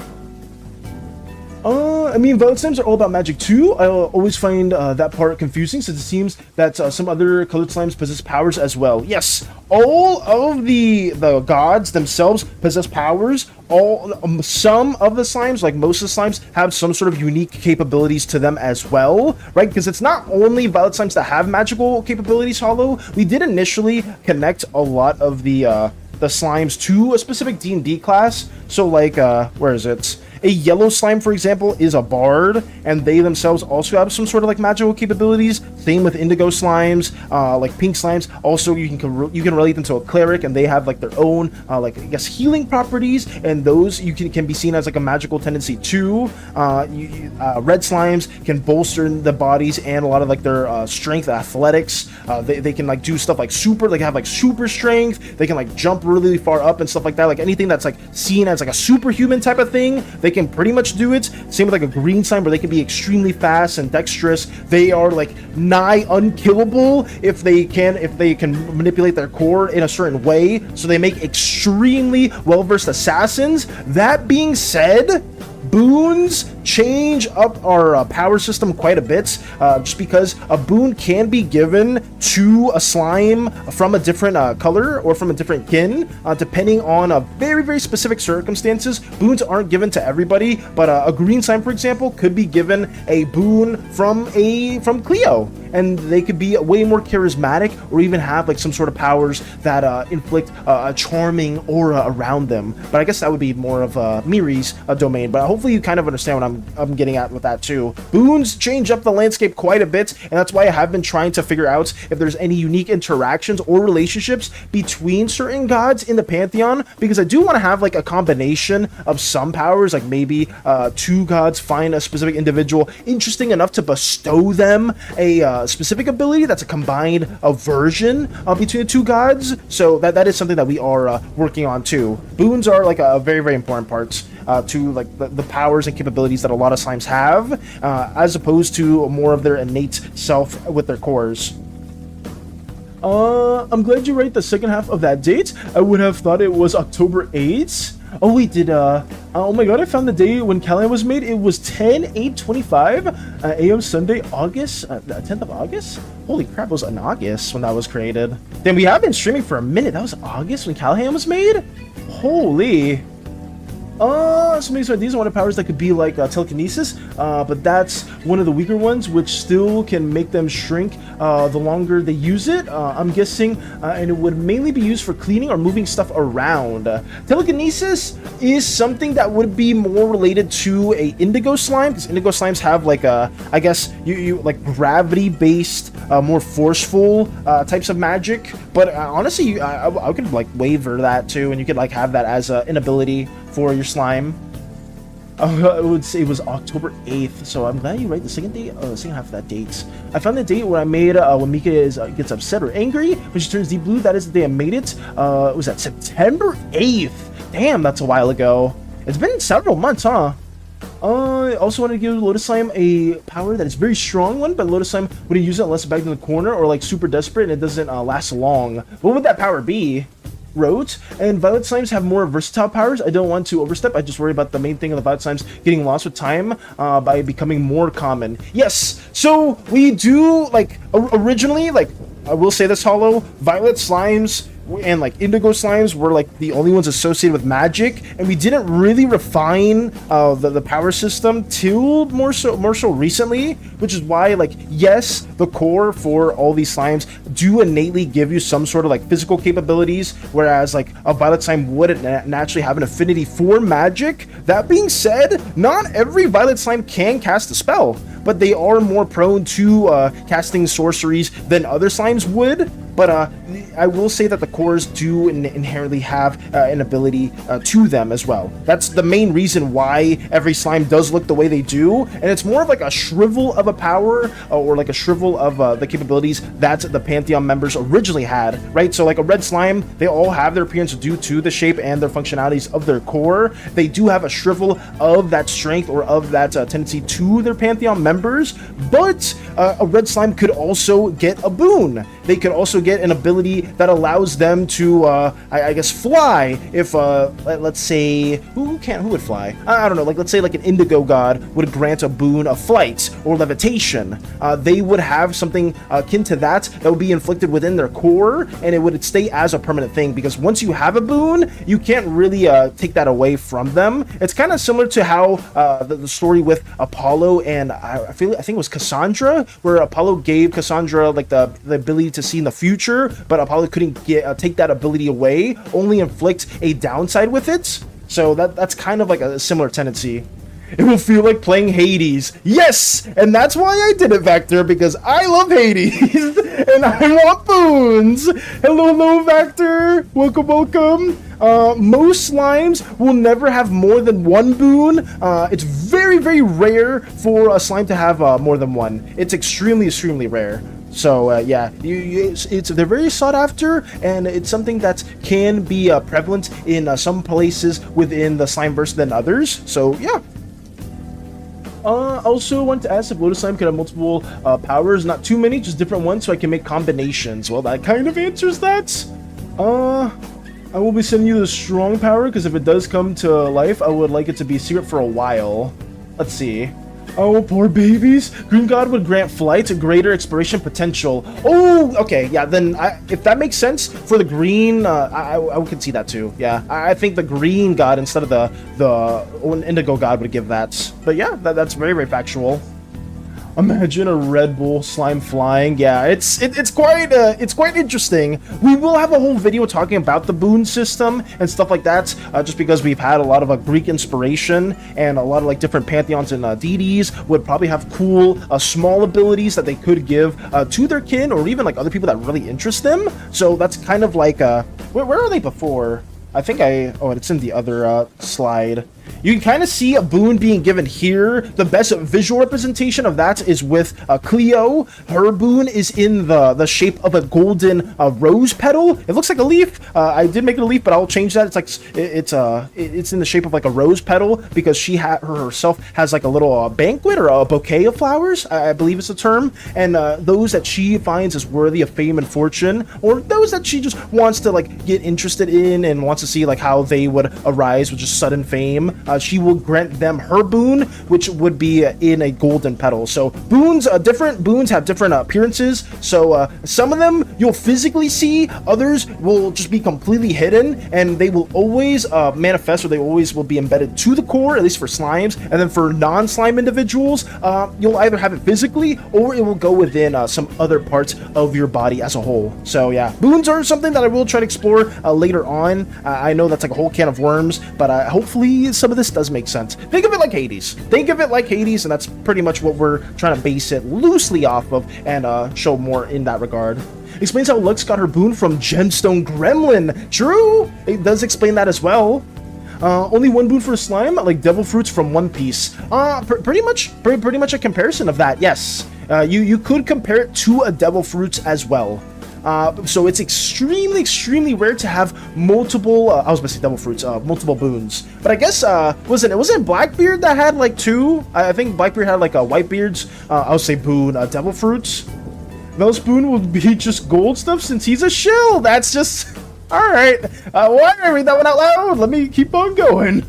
S1: I mean, violet slimes are all about magic too. I always find that part confusing, since it seems that some other colored slimes possess powers as well. Yes, all of the gods themselves possess powers. Some of the slimes, like most of the slimes, have some sort of unique capabilities to them as well, right? Because it's not only violet slimes that have magical capabilities, Hollow. We did initially connect a lot of the slimes to a specific D&D class. So like, where is it? A yellow slime, for example, is a bard, and they themselves also have some sort of like magical capabilities. Same with indigo slimes, like pink slimes. Also, you can relate them to a cleric, and they have like their own like, I guess, healing properties, and those can be seen as like a magical tendency too. Red slimes can bolster the bodies and a lot of like their strength, athletics. They can like do stuff like they have like super strength. They can like jump really far up and stuff like that. Like anything that's like seen as like a superhuman type of thing, they can pretty much do it. Same with like a green slime, where they can be extremely fast and dexterous. They are like nigh unkillable if they can manipulate their core in a certain way. So they make extremely well-versed assassins. That being said, boons change up our power system quite a bit, just because a boon can be given to a slime from a different color or from a different kin, depending on a very specific circumstances. Boons aren't given to everybody, but a green slime, for example, could be given a boon from Cleo, and they could be way more charismatic, or even have like some sort of powers that inflict a charming aura around them. But I guess that would be more of Miri's domain. But hopefully you kind of understand what I'm getting at with that too. Boons change up the landscape quite a bit, and that's why I have been trying to figure out if there's any unique interactions or relationships between certain gods in the Pantheon, because I do want to have like a combination of some powers, like maybe two gods find a specific individual interesting enough to bestow them a specific ability that's a combined version between the two gods. So that is something that we are working on too. Boons are like a very important part to like the powers and capabilities that a lot of slimes have, as opposed to more of their innate self with their cores.
S2: I'm glad you write the second half of that date. I would have thought it was October 8th. Oh wait, oh my god, I found the day when Callahan was made. It was 10/8/25 a.m. Sunday, August, 10th of August? Holy crap, it was in August when that was created. Then we have been streaming for a minute. That was August when Callahan was made? Holy. So maybe some ideas on what powers that could be like telekinesis, but that's one of the weaker ones, which still can make them shrink the longer they use it, I'm guessing, and it would mainly be used for cleaning or moving stuff around. Telekinesis is something that would be more related to a indigo slime, because indigo slimes have like a, I guess, you like gravity-based, more forceful types of magic, but honestly, I could like waiver that too, and you could like have that as an ability for your slime. I would say it was October 8th, so I'm glad you write the second half of that date. I found the date where I made when Mika gets upset or angry when she turns deep blue. That is the day I made it. Was that September 8th? Damn, that's a while ago. It's been several months, huh? I also want to give Lotus Slime a power that is very strong one, but Lotus Slime wouldn't use it unless it's back in the corner or like super desperate and it doesn't last long. What would that power be? Wrote, and Violet Slimes have more versatile powers. I don't want to overstep. I just worry about the main thing of the Violet Slimes getting lost with time by becoming more common. Yes, so we do, like, originally, like, I will say this, Hollow, Violet Slimes and like indigo slimes were like the only ones associated with magic, and we didn't really refine the power system till more so recently, which is why, like, yes, the core for all these slimes do innately give you some sort of like physical capabilities, whereas like a violet slime wouldn't naturally have an affinity for magic. That being said, not every violet slime can cast a spell, but they are more prone to casting sorceries than other slimes would. But I will say that the cores do inherently have an ability to them as well. That's the main reason why every slime does look the way they do, and it's more of like a shrivel of a power or like a shrivel of the capabilities that the Pantheon members originally had, right? So like a red slime, they all have their appearance due to the shape and their functionalities of their core. They do have a shrivel of that strength or of that tendency to their Pantheon members, but a red slime could also get a boon. They could also get an ability that allows them to, I guess, fly. If, let's say, who would fly? I don't know, like, let's say, like, an indigo god would grant a boon of flight or levitation. They would have something akin to that would be inflicted within their core, and it would stay as a permanent thing, because once you have a boon, you can't really take that away from them. It's kind of similar to how the story with Apollo and, I think it was Cassandra, where Apollo gave Cassandra, like, the ability to see in the future, but Apollo couldn't take that ability away, only inflict a downside with it. So that's kind of like a similar tendency. It will feel like playing Hades. Yes! And that's why I did it, Vector, because I love Hades, and I want boons! Hello, Vector! Welcome! Most slimes will never have more than one boon. It's very, very rare for a slime to have more than one. It's extremely rare. So yeah, they're very sought after, and it's something that can be prevalent in some places within the Slimeverse than others. So yeah. Also want to ask if Lotus Slime could have multiple powers, not too many, just different ones, so I can make combinations. Well, that kind of answers that. I will be sending you the strong power, because if it does come to life, I would like it to be secret for a while. Let's see. Oh, poor babies. Green God would grant flight, greater exploration potential. Oh, okay, yeah, then if that makes sense for the green, I could see that too. Yeah, I think the green God instead of the indigo God would give that. But yeah, that's very, very factual. Imagine a Red Bull slime flying. Yeah, it's quite interesting. We will have a whole video talking about the boon system and stuff like that, just because we've had a lot of Greek inspiration, and a lot of like different pantheons and deities would probably have cool small abilities that they could give to their kin, or even like other people that really interest them. So that's kind of like where are they before? I think oh, it's in the other slide. You can kind of see a boon being given here. The best visual representation of that is with Cleo. Her boon is in the shape of a golden rose petal. It looks like a leaf. I did make it a leaf, but I'll change that. It's like it's in the shape of like a rose petal because she herself has like a little banquet or a bouquet of flowers, I believe is the term. And those that she finds as worthy of fame and fortune, or those that she just wants to like get interested in and wants to see like how they would arise with just sudden fame, she will grant them her boon, which would be in a golden petal. So boons, different boons have different appearances. So some of them you'll physically see, others will just be completely hidden, and they will always manifest, or they always will be embedded to the core, at least for slimes. And then for non-slime individuals, you'll either have it physically or it will go within some other parts of your body as a whole. So yeah, boons are something that I will try to explore later on. I know that's like a whole can of worms, but hopefully some of this does make sense. Think of it like Hades. Think of it like Hades, and that's pretty much what we're trying to base it loosely off of and show more in that regard. Explains how Lux got her boon from Gemstone Gremlin. True, it does explain that as well. Only one boon for a slime, like devil fruits from One Piece. Pretty much a comparison of that. Yes, you could compare it to a devil fruits as well. So it's extremely rare to have multiple, I was going to say devil fruits, multiple boons. But I guess, wasn't Blackbeard that had like two? I think Blackbeard had like a Whitebeard's, I'll say boon, devil fruits. Mel's boon will be just gold stuff since he's a shill. That's just, alright. Why did I read that one out loud? Let me keep on going.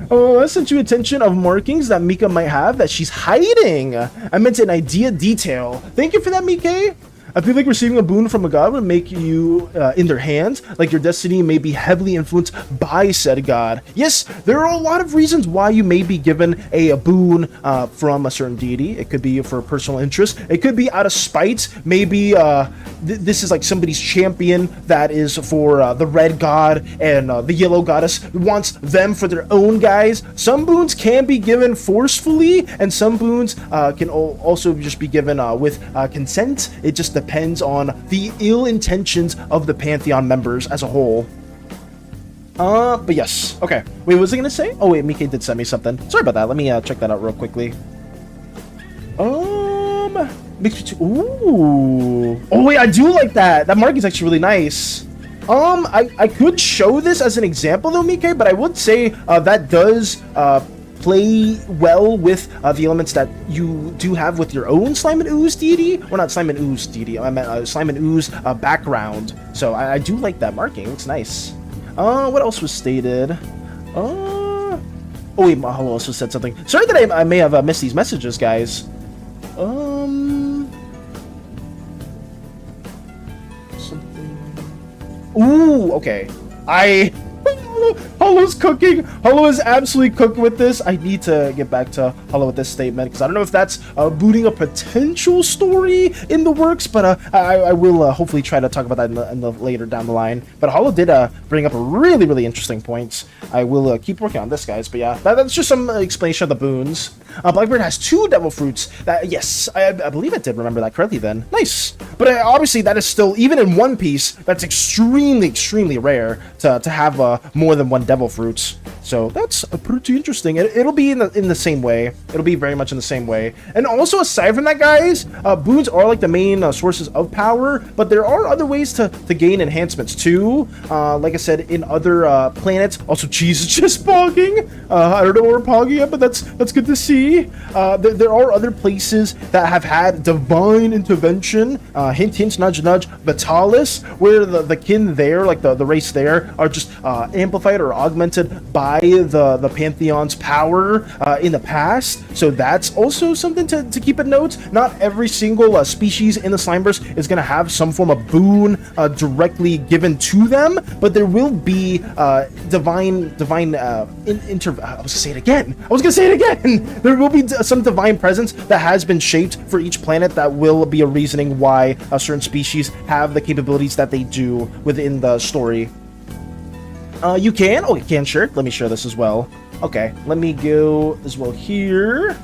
S2: Oh, I sent you attention of markings that Mika might have that she's hiding. I meant an idea detail. Thank you for that, Mika. I feel like receiving a boon from a god would make you in their hands, like your destiny may be heavily influenced by said god. Yes, there are a lot of reasons why you may be given a boon from a certain deity. It could be for personal interest. It could be out of spite. Maybe this is like somebody's champion that is for the red god, and the yellow goddess wants them for their own guys. Some boons can be given forcefully, and some boons can also just be given with consent. It just depends on the ill intentions of the Pantheon members as a whole. But yes. Okay. Wait, what was I gonna say? Oh wait, Mika did send me something. Sorry about that. Let me check that out real quickly. Ooh. Oh wait, I do like that. That mark is actually really nice. I could show this as an example though, Mika, but I would say that does play well with the elements that you do have with your own Slime and Ooze deity. Well, not Slime and Ooze deity. I meant Slime and Ooze background. So I do like that marking. It looks nice. What else was stated? Oh wait, Mahalo also said something. Sorry that I may have missed these messages, guys. Something. Ooh, okay. Holo's cooking. Holo is absolutely cooking with this. I need to get back to Holo with this statement because I don't know if that's booting a potential story in the works, but I will hopefully try to talk about that in the later down the line. But Holo did bring up a really interesting points. I will keep working on this, guys. But yeah, that's just some explanation of the boons. Blackbeard has 2 devil fruits. Yes, I believe I did remember that correctly then. Nice. But obviously that is still, even in One Piece, that's extremely rare to have more than 1 devil fruits. So that's pretty interesting. It'll be in the same way. It'll be very much in the same way. And also, aside from that, guys, boons are like the main sources of power, but there are other ways to gain enhancements too. Like I said, in other planets. Also, Jesus just pogging. I don't know what we're pogging at, but that's good to see. There are other places that have had divine intervention. Hint, nudge, Vitalis, where the kin there, like the race there, are just amplified or augmented by the Pantheon's power in the past. So that's also something to keep in note. Not every single species in the Slimeverse is going to have some form of boon directly given to them, but there will be divine I was gonna say it again. There will be some divine presence that has been shaped for each planet that will be a reasoning why certain species have the capabilities that they do within the story. You can? Oh, you can, sure. Let me share this as well. Okay, let me go as well here.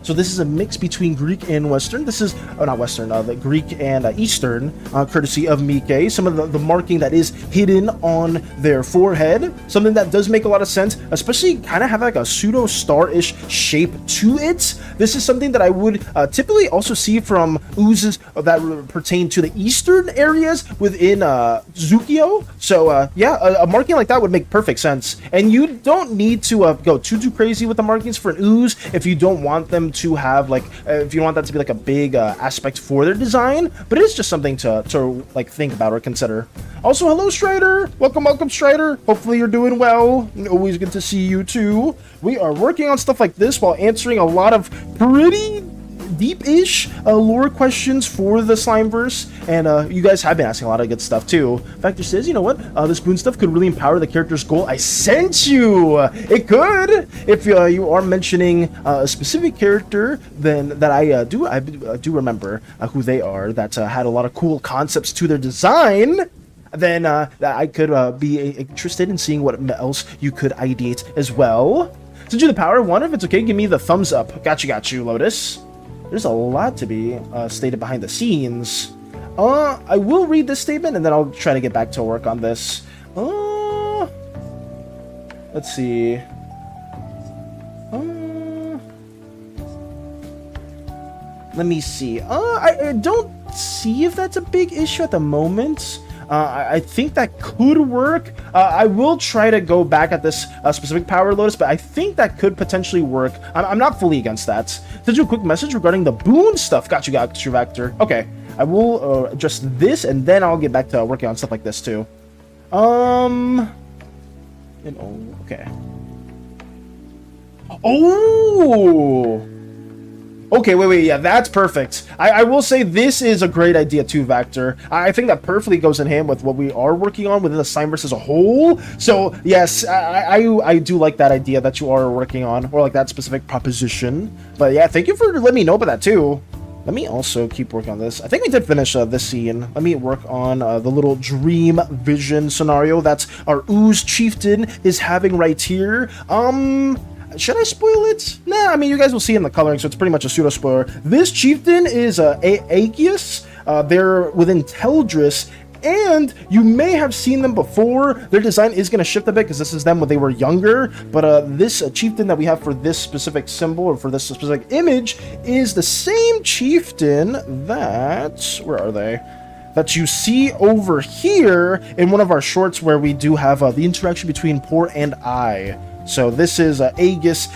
S2: So this is a mix between Greek and Western. This is, oh, not Western, the Greek and Eastern, courtesy of Mike. Some of the marking that is hidden on their forehead, something that does make a lot of sense, especially kind of have like a pseudo star-ish shape to it. This is something that I would typically also see from oozes that pertain to the Eastern areas within Zukio. So yeah, a marking like that would make perfect sense. And you don't need to go too crazy with the markings for an ooze if you don't want them to have like if you want that to be like a big aspect for their design, but it's just something to like think about or consider. Also, hello Strider, welcome Strider, hopefully you're doing well. Always good to see you too. We are working on stuff like this while answering a lot of pretty deep-ish lore questions for the Slimeverse, and you guys have been asking a lot of good stuff too. Factor says, you know what, this boon stuff could really empower the character's goal. I sent you! It could! If you are mentioning a specific character, then that I do remember who they are, that had a lot of cool concepts to their design, then that I could be interested in seeing what else you could ideate as well. Send you the power. Wonder if it's okay, give me the thumbs up. Got you, Lotus. There's a lot to be stated behind the scenes. I will read this statement and then I'll try to get back to work on this. Let's see. Let me see. I don't see if that's a big issue at the moment. I think that could work. I will try to go back at this specific power, Lotus, but I think that could potentially work. I'm not fully against that. Send you a quick message regarding the boon stuff. Got you, Vector. Okay, I will address this, and then I'll get back to working on stuff like this too. Okay. Oh! Okay, wait, yeah, that's perfect. I will say this is a great idea too, Vector. I think that perfectly goes in hand with what we are working on within the Slimeverse as a whole. So, yes, I do like that idea that you are working on, or like that specific proposition. But yeah, thank you for letting me know about that too. Let me also keep working on this. I think we did finish this scene. Let me work on the little dream vision scenario that our Ooze Chieftain is having right here. Should I spoil it? Nah, I mean, you guys will see in the coloring, so it's pretty much a pseudo-spoiler. This chieftain is Aegeus. They're within Teldris, and you may have seen them before. Their design is going to shift a bit because this is them when they were younger, but this chieftain that we have for this specific symbol or for this specific image is the same chieftain that... Where are they? That you see over here in one of our shorts where we do have the interaction between Poor and I. So this is Aegis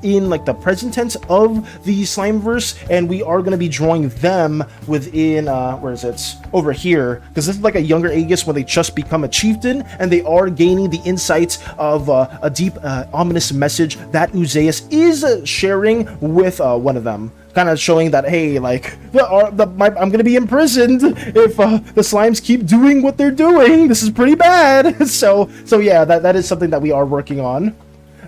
S2: in like the present tense of the Slimeverse, and we are going to be drawing them within, where is it? Over here, because this is like a younger Aegis when they just become a chieftain, and they are gaining the insights of a deep, ominous message that Uzeus is sharing with one of them. Kind of showing that, hey, like, I'm going to be imprisoned if the slimes keep doing what they're doing. This is pretty bad. So yeah, that is something that we are working on.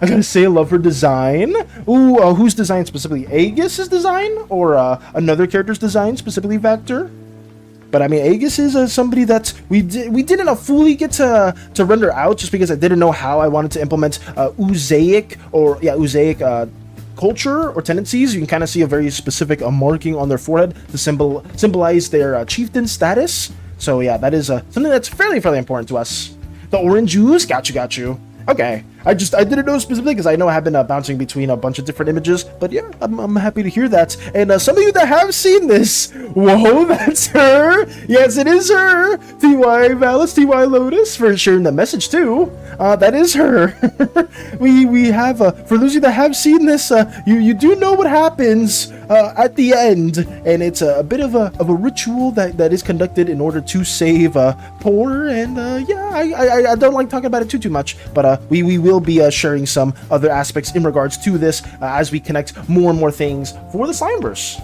S2: I gotta say, I love her design. Ooh, whose design specifically? Aegis' design? Or another character's design, specifically Vector? But I mean, Aegis is somebody that we didn't fully get to render out just because I didn't know how I wanted to implement Oozaic culture or tendencies. You can kind of see a very specific marking on their forehead to symbolize their chieftain status. So yeah, that is something that's fairly important to us. The orange ooze, got you. Okay, I didn't know specifically because I know I have been bouncing between a bunch of different images, but yeah, I'm happy to hear that. And some of you that have seen this, whoa, that's her. Yes, it is her. TY Valis, TY Lotus for sharing the message too. That is her. we have for those of you that have seen this, you do know what happens at the end, and it's a bit of a ritual that is conducted in order to save Poor. And yeah, I don't like talking about it too much, but we will be sharing some other aspects in regards to this as we connect more and more things for the Slimeverse.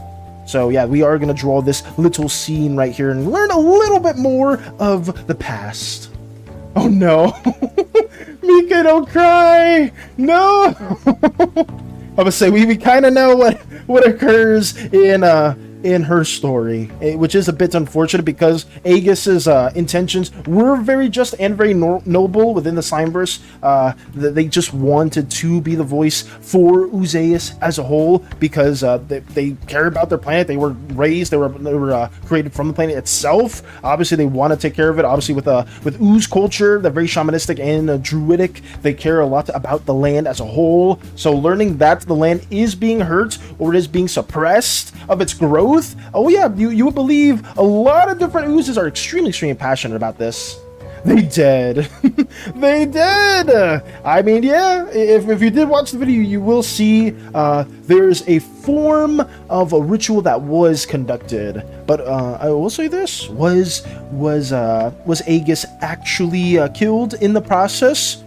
S2: So yeah, we are going to draw this little scene right here and learn a little bit more of the past. Oh no. Mika, don't cry. No. I would say we kind of know what occurs in in her story, which is a bit unfortunate because Aegis's intentions were very just and very noble within the Slimeverse. They just wanted to be the voice for Ooze as a whole because they care about their planet. They were raised, they were created from the planet itself. Obviously, they want to take care of it. Obviously, with Ooze culture, they're very shamanistic and druidic. They care a lot about the land as a whole. So learning that the land is being hurt or it is being suppressed of its growth, oh yeah, you would believe a lot of different Oozes are extremely passionate about this. They did. They did. I mean, yeah, if you did watch the video, you will see there's a form of a ritual that was conducted. But I will say this, was Aegis actually killed in the process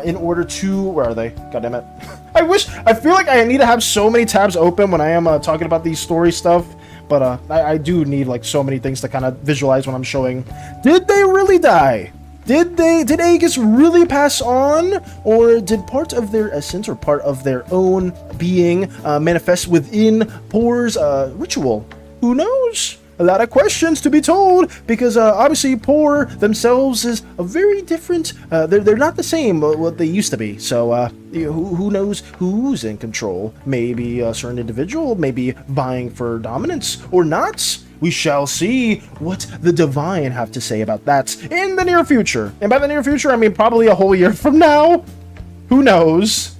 S2: in order to, where are they? God damn it. I feel like I need to have so many tabs open when I am talking about these story stuff. But I do need like so many things to kind of visualize when I'm showing. Did they really die? Did Aegis really pass on? Or did part of their essence or part of their own being manifest within Poor's ritual? Who knows? A lot of questions to be told because obviously Poor themselves is a very different. They're not the same what they used to be. So who knows who's in control? Maybe a certain individual, maybe vying for dominance or not. We shall see what the divine have to say about that in the near future. And by the near future, I mean probably a whole year from now. Who knows?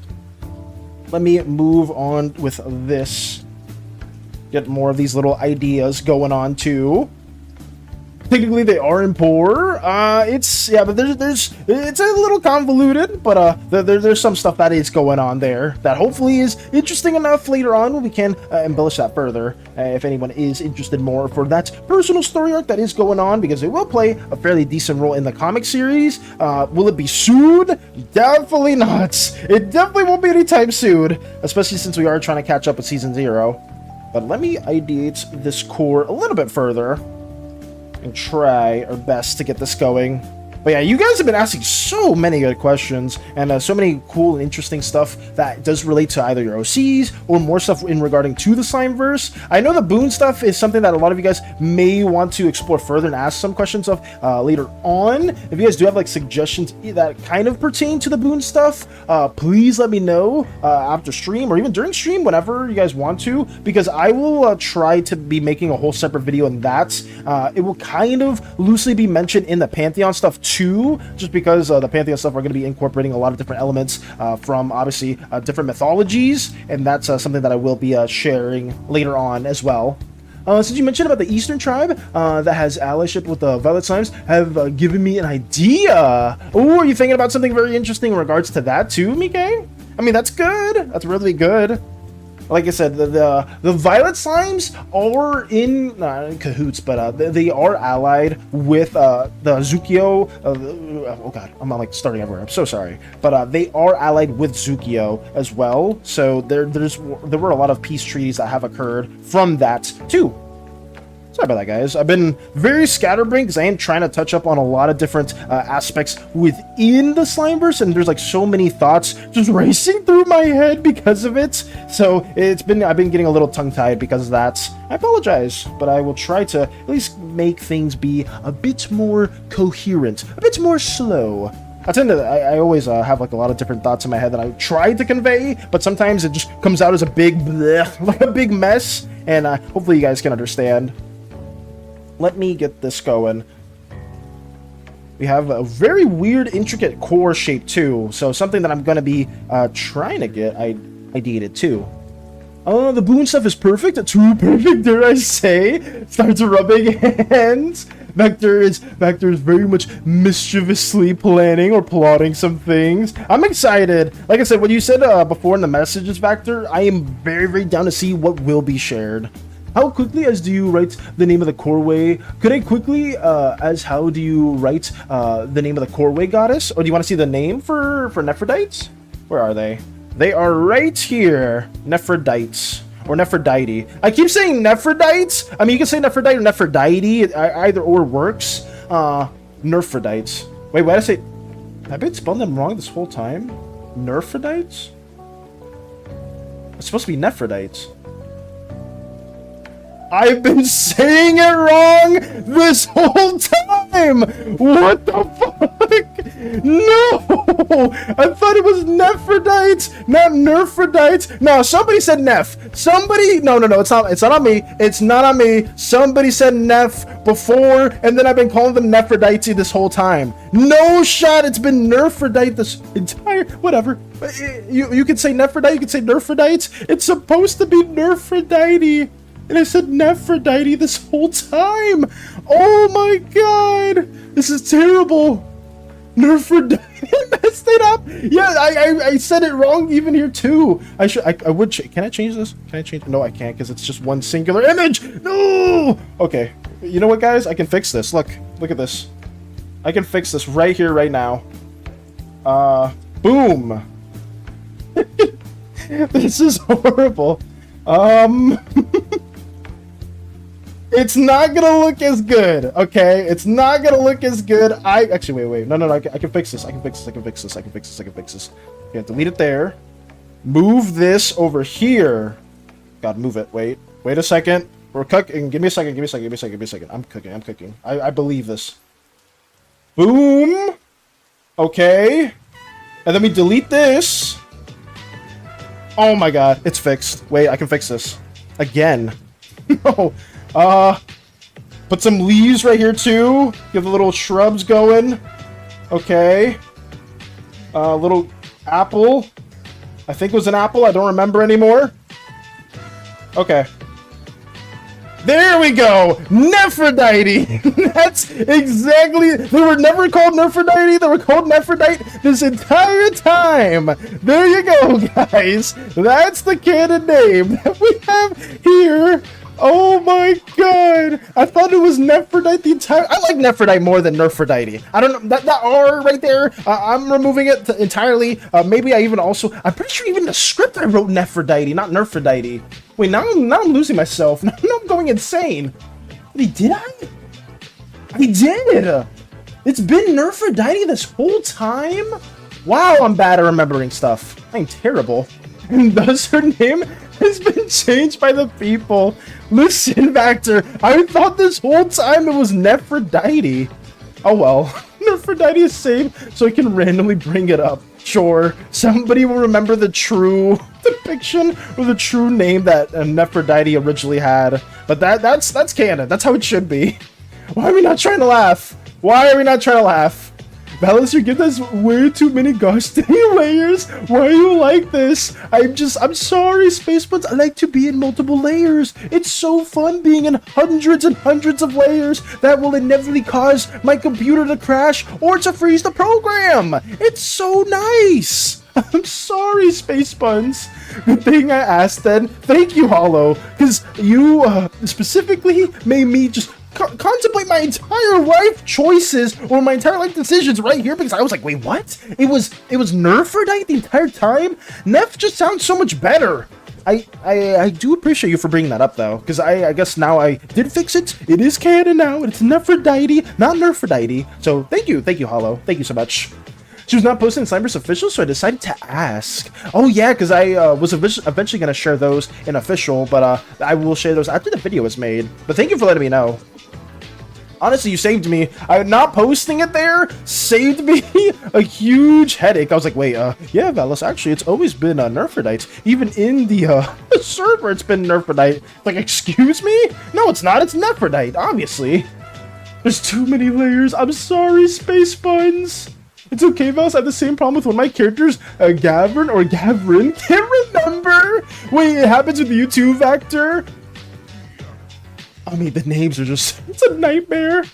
S2: Let me move on with this. Get more of these little ideas going on too. Technically, they are in Poor. But it's a little convoluted, but there's some stuff that is going on there that hopefully is interesting enough later on when we can embellish that further. If anyone is interested more for that personal story arc that is going on, because it will play a fairly decent role in the comic series. Will it be soon? Definitely not. It definitely won't be anytime soon, especially since we are trying to catch up with Season 0. But let me ideate this core a little bit further and try our best to get this going. But yeah, you guys have been asking so many good questions and so many cool and interesting stuff that does relate to either your OCs or more stuff in regarding to the Slimeverse. I know the boon stuff is something that a lot of you guys may want to explore further and ask some questions of later on. If you guys do have like suggestions that kind of pertain to the boon stuff, please let me know after stream or even during stream, whenever you guys want to, because I will try to be making a whole separate video on that. It will kind of loosely be mentioned in the Pantheon stuff too, just because the Pantheon stuff are going to be incorporating a lot of different elements from obviously different mythologies, and that's something that I will be sharing later on as well. Since you mentioned about the Eastern tribe that has allyship with the Violet Slimes, have given me an idea. Oh, are you thinking about something very interesting in regards to that too, Mike? I mean, that's good. That's really good. Like I said, the Violet Slimes are in cahoots, but they are allied with the Zukio. Oh god, I'm like starting everywhere. I'm so sorry, but they are allied with Zukio as well. So there were a lot of peace treaties that have occurred from that too. Sorry about that, guys. I've been very scatterbrained because I am trying to touch up on a lot of different aspects within the Slimeverse, and there's like so many thoughts just racing through my head because of it. So I've been getting a little tongue-tied because of that. I apologize, but I will try to at least make things be a bit more coherent, a bit more slow. I always have like a lot of different thoughts in my head that I try to convey, but sometimes it just comes out as a big bleh, like a big mess, and hopefully you guys can understand. Let me get this going. We have a very weird, intricate core shape too, so something that I'm going to be trying to get ideated too. The boon stuff is perfect. Too perfect, dare I say. Starts rubbing hands. Vector is very much mischievously planning or plotting some things. I'm excited. Like I said, what you said before in the messages, Vector, I am very, very down to see what will be shared. How quickly as do you write the name of the Coreway? Could I quickly as how do you write the name of the Coreway goddess? Or do you want to see the name for Nephrodites? Where are they? They are right here. Nephrodites. Or Nephrodite. I keep saying Nephrodites. I mean, you can say Nephrodite or Nephrodite. Either or works. Nerfrodites. Wait, what did I say? Have I been spelling them wrong this whole time? Nerfrodites? It's supposed to be Nephrodites. I've been saying it wrong this whole time! What the fuck? No! I thought it was Nephrodite, not Nerphrodite. No, somebody said Neph. Somebody, no, it's not on me. It's not on me. Somebody said Neph before, and then I've been calling them Nephrodite this whole time. No shot, it's been Nerphrodite this entire, whatever. You could say Nephrodite, you could say Nerphrodite. It's supposed to be Nerphrodite. And I said Nephrodite this whole time. Oh my god. This is terrible. Nephrodite messed it up. Yeah, I said it wrong even here too. I would can I change this? Can I change? No, I can't because it's just one singular image. No. Okay. You know what, guys? I can fix this. Look at this. I can fix this right here, right now. Boom. This is horrible. It's not gonna look as good, okay? It's not gonna look as good. Actually, wait. No, I can fix this. I can fix this. Okay, delete it there. Move this over here. God, move it. Wait a second. We're cooking. Give me a second. I'm cooking. I believe this. Boom. Okay. And then we delete this. Oh my god, it's fixed. Wait, I can fix this. Again. No. Put some leaves right here too. Get the little shrubs going. Okay. Little apple. I think it was an apple. I don't remember anymore. Okay. There we go! Nephrodite! That's exactly... They were never called Nephrodite, they were called Nephrodite this entire time! There you go, guys! That's the canon name that we have here! Oh my god! I thought it was Nephrodite the entire... I like Nephrodite more than Nerphrodite. I don't know, that R right there, I'm removing it entirely. Maybe I even also... I'm pretty sure even the script I wrote Nephrodite, not Nerphrodite. Wait, now I'm losing myself. Now I'm going insane. Wait, did I? I did! It's been Nerphrodite this whole time? Wow, I'm bad at remembering stuff. I'm terrible. And thus her name has been changed by the people. Listen, Vector, I thought this whole time it was Nephrodite. Oh well, Nephrodite is saved so I can randomly bring it up. Sure, somebody will remember the true depiction or the true name that Nephrodite originally had. But that's canon. That's how it should be. Why are we not trying to laugh? Balance, you give us way too many gosh dang layers. Why are you like this? I'm sorry, Space Buds. I like to be in multiple layers. It's so fun being in hundreds and hundreds of layers that will inevitably cause my computer to crash or to freeze the program. It's so nice. I'm sorry, Space Buns. Good thing I asked then. Thank you, Hollow, because you specifically made me just contemplate my entire life choices or my entire life decisions right here, because I was like, wait, what? It was Nerphrodite the entire time? Neph just sounds so much better. I do appreciate you for bringing that up though, because I guess now I did fix it. It is canon now. It's Nephrodite, not Nerphrodite. So thank you, Hollow. Thank you so much. She was not posting Slimeverse official, so I decided to ask. Oh yeah, because I was eventually going to share those in official, but I will share those after the video is made. But thank you for letting me know. Honestly, you saved me. Not posting it there saved me a huge headache. I was like, wait, yeah, Valis, actually, it's always been Nerphrodite. Even in the server, it's been Nerphrodite. Like, excuse me? No, it's not. It's Nephrodite, obviously. There's too many layers. I'm sorry, Space Buns. It's okay, Valis. I have the same problem with one of my characters, Gavrin or Gavrin. Can't remember. Wait, it happens with you too, Vector? I mean, the names are just, it's a nightmare.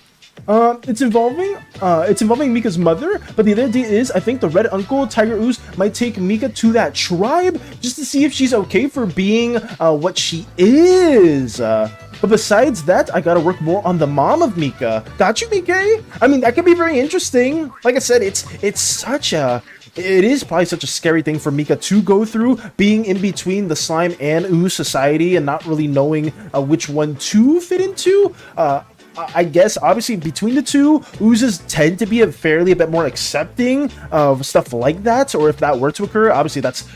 S2: It's involving Mika's mother, but the other idea is I think the Red Uncle, Tiger Ooze, might take Mika to that tribe just to see if she's okay for being what she is. But besides that, I gotta work more on the mom of Mika. Got you, Mika? I mean, that could be very interesting. Like I said, it is probably such a scary thing for Mika to go through, being in between the Slime and Ooze society and not really knowing which one to fit into. I guess obviously between the two, oozes tend to be a bit more accepting of stuff like that, or if that were to occur, obviously that's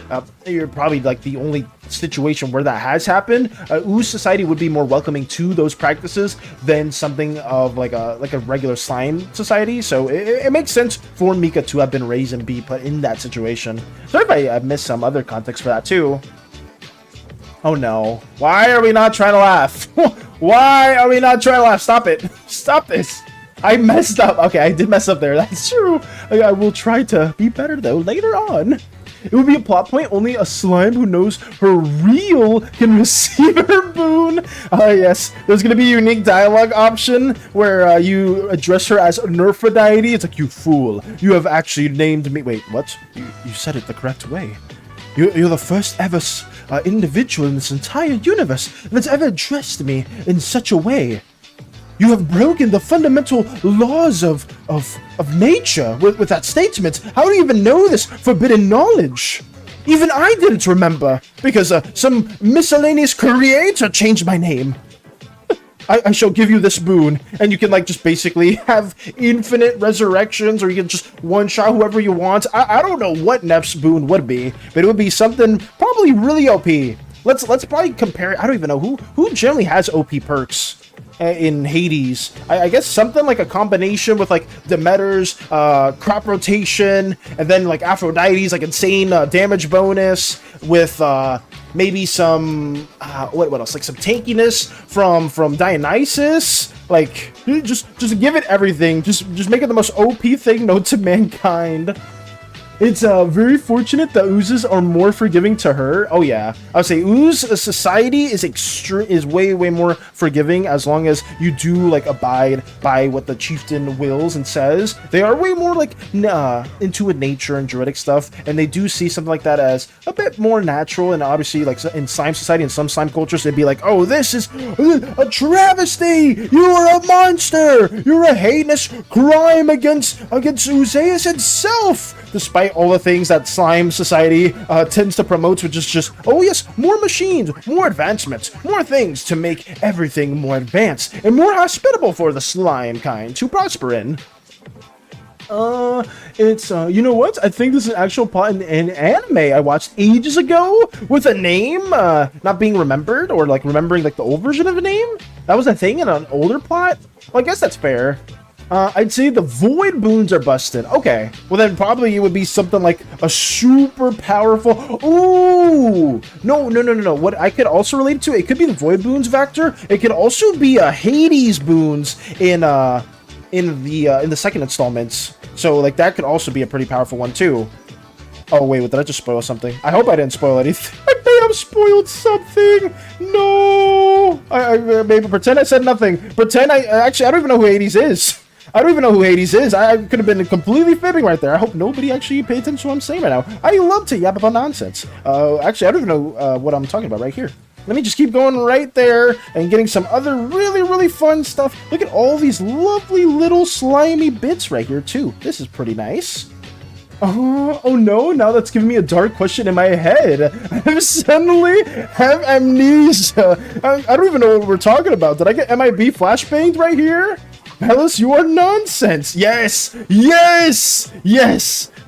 S2: you're probably like the only situation where that has happened. Ooze society would be more welcoming to those practices than something of like a regular slime society. So it makes sense for Mika to have been raised and be put in that situation. Sorry if I missed some other context for that too. Oh no. Why are we not trying to laugh? Why are we not trying to laugh? Stop it. Stop this. I messed up. Okay, I did mess up there. That's true. I will try to be better though later on. It would be a plot point. Only a slime who knows her real can receive her boon. Yes. There's going to be a unique dialogue option where you address her as Nerfadity. It's like, you fool. You have actually named me. Wait, what? You said it the correct way. You're the first ever individual in this entire universe that's ever addressed me in such a way. You have broken the fundamental laws of nature with that statement. How do you even know this forbidden knowledge? Even I didn't remember, because some miscellaneous creator changed my name. I shall give you this boon, and you can like just basically have infinite resurrections, or you can just one-shot whoever you want. I don't know what Neff's boon would be, but it would be something probably really OP. Let's probably compare it. I don't even know who generally has OP perks in Hades. I guess something like a combination with like Demeter's crop rotation, and then like Aphrodite's like insane damage bonus with maybe some what else, like some tankiness from Dionysus. Like just give it everything. Just make it the most OP thing known to mankind. It's very fortunate that oozes are more forgiving to her. Oh yeah, I would say ooze society is way more forgiving as long as you do like abide by what the chieftain wills and says. They are way more like into nature and druidic stuff, and they do see something like that as a bit more natural. And obviously, like in slime society and some slime cultures, they'd be like, "Oh, this is a travesty! You are a monster! You're a heinous crime against Oozeus itself!" Despite all the things that slime society tends to promote, which is just, oh yes, more machines, more advancements, more things to make everything more advanced and more hospitable for the slime kind to prosper in. It's you know what? I think this is an actual plot in an anime I watched ages ago with a name not being remembered, or like remembering like the old version of a name. That was a thing in an older plot. Well, I guess that's fair. I'd say the void boons are busted. Okay, well then probably it would be something like a super powerful. Ooh, no. What I could also relate it to, it could be the void boons vector. It could also be a Hades boons in the second installments. So like that could also be a pretty powerful one too. Oh wait, did I just spoil something? I hope I didn't spoil anything. I may have spoiled something. No, I maybe pretend I said nothing. Pretend I don't even know who Hades is. I don't even know who Hades is. I could have been completely fibbing right there. I hope nobody actually paid attention to what I'm saying right now. I love to yap about nonsense. Actually, I don't even know what I'm talking about right here. Let me just keep going right there and getting some other really fun stuff. Look at all these lovely little slimy bits right here, too. This is pretty nice. Oh no, now that's giving me a dark question in my head. I suddenly have amnesia. I don't even know what we're talking about. Did I get MIB flashbanged right here? Alice, you are nonsense. Yes.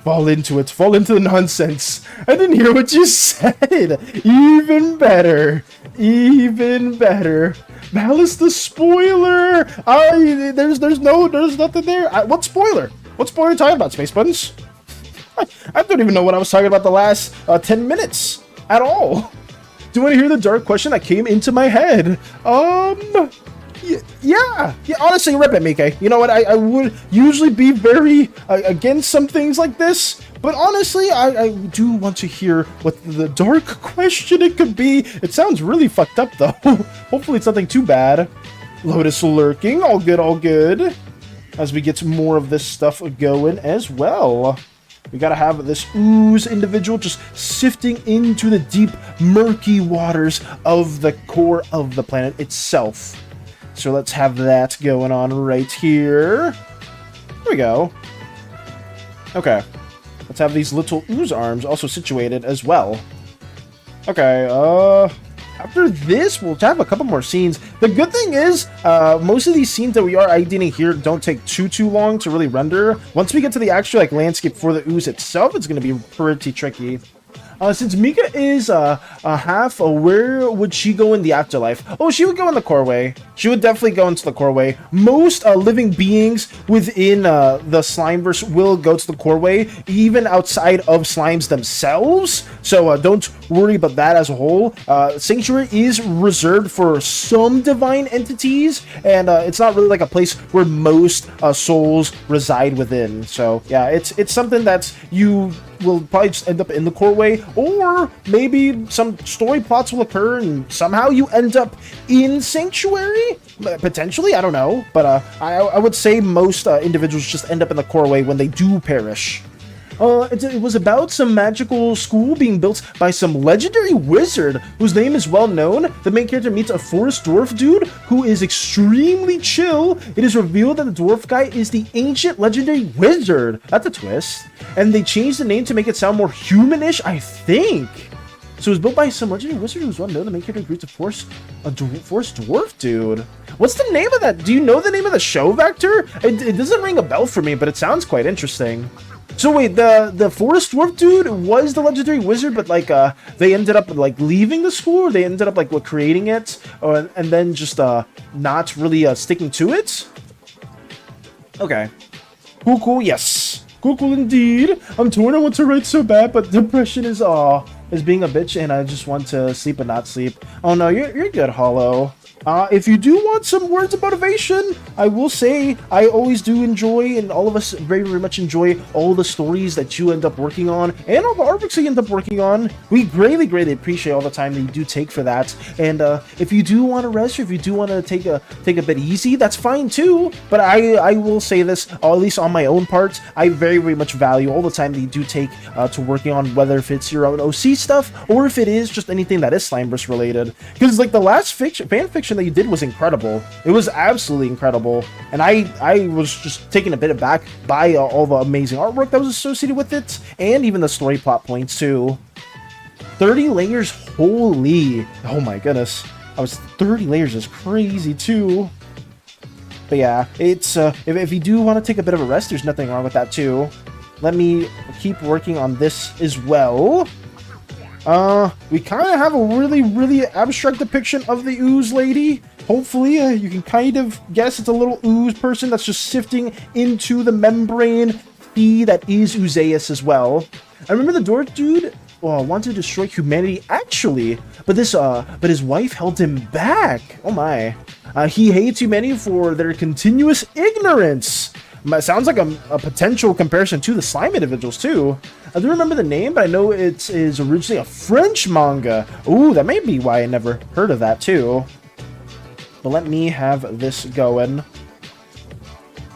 S2: Fall into it. Fall into the nonsense. I didn't hear what you said. Even better. Malice the spoiler. There's nothing there. What spoiler? What spoiler are you talking about, Space Buttons? I don't even know what I was talking about the last 10 minutes at all. Do you want to hear the dark question that came into my head? Yeah, honestly, rip it, Mike. You know what, I would usually be very against some things like this, but honestly, I do want to hear what the dark question it could be. It sounds really fucked up, though. Hopefully it's nothing too bad. Lotus lurking, all good. As we get more of this stuff going as well. We gotta have this ooze individual just sifting into the deep, murky waters of the core of the planet itself. So let's have that going on right here. There we go. Okay. Let's have these little ooze arms also situated as well. Okay, after this, we'll have a couple more scenes. The good thing is, most of these scenes that we are IDing here don't take too long to really render. Once we get to the actual like landscape for the ooze itself, it's going to be pretty tricky. Since Mika is a half, where would she go in the afterlife? Oh, she would go in the core-way. She would definitely go into the core-way. Most living beings within the Slimeverse will go to the core-way, even outside of slimes themselves. So don't worry about that as a whole. Sanctuary is reserved for some divine entities, and it's not really like a place where most souls reside within. So yeah, it's something that you will probably just end up in the core-way, or maybe some story plots will occur and somehow you end up in Sanctuary? Potentially, I don't know. But I would say most individuals just end up in the core-way when they do perish. It was about some magical school being built by some legendary wizard whose name is well known. The main character meets a forest dwarf dude who is extremely chill. It is revealed that the dwarf guy is the ancient legendary wizard. That's a twist. And they changed the name to make it sound more humanish, I think. So it was built by some legendary wizard who's well known. The main character greets a forest dwarf dude. What's the name of that? Do you know the name of the show, Vector? It doesn't ring a bell for me, but it sounds quite interesting. So wait, the forest dwarf dude was the legendary wizard, but like they ended up like leaving the school, or they ended up like creating it, and then just not really sticking to it. Okay, cool, yes, cool indeed. I'm torn on what to write so bad, but depression is being a bitch, and I just want to sleep and not sleep. Oh no, you're good, Hollow. If you do want some words of motivation, I will say I always do enjoy, and all of us very much enjoy all the stories that you end up working on, and all the artworks that you end up working on. We greatly appreciate all the time that you do take for that. And if you do want to rest, or if you do want to take a bit easy, that's fine too. But I will say this, at least on my own part, I very much value all the time that you do take to working on, whether if it's your own OC stuff, or if it is just anything that is Slimeverse related. Because like the last fan fiction that you did was incredible. It was absolutely incredible, and I was just taken a bit aback by all the amazing artwork that was associated with it, and even the story plot points too. 30 layers, holy, oh my goodness, 30 layers is crazy too. But yeah, it's if you do want to take a bit of a rest, there's nothing wrong with that too. Let me keep working on this as well. We kind of have a really abstract depiction of the ooze lady. Hopefully, you can kind of guess it's a little ooze person that's just sifting into the membrane fee that is Oozeus as well. I remember the dwarf dude wanted to destroy humanity actually, but his wife held him back. Oh my. He hates humanity for their continuous ignorance. Sounds like a potential comparison to the slime individuals too. I don't remember the name, but I know it is originally a French manga. Ooh, that may be why I never heard of that too. But let me have this going.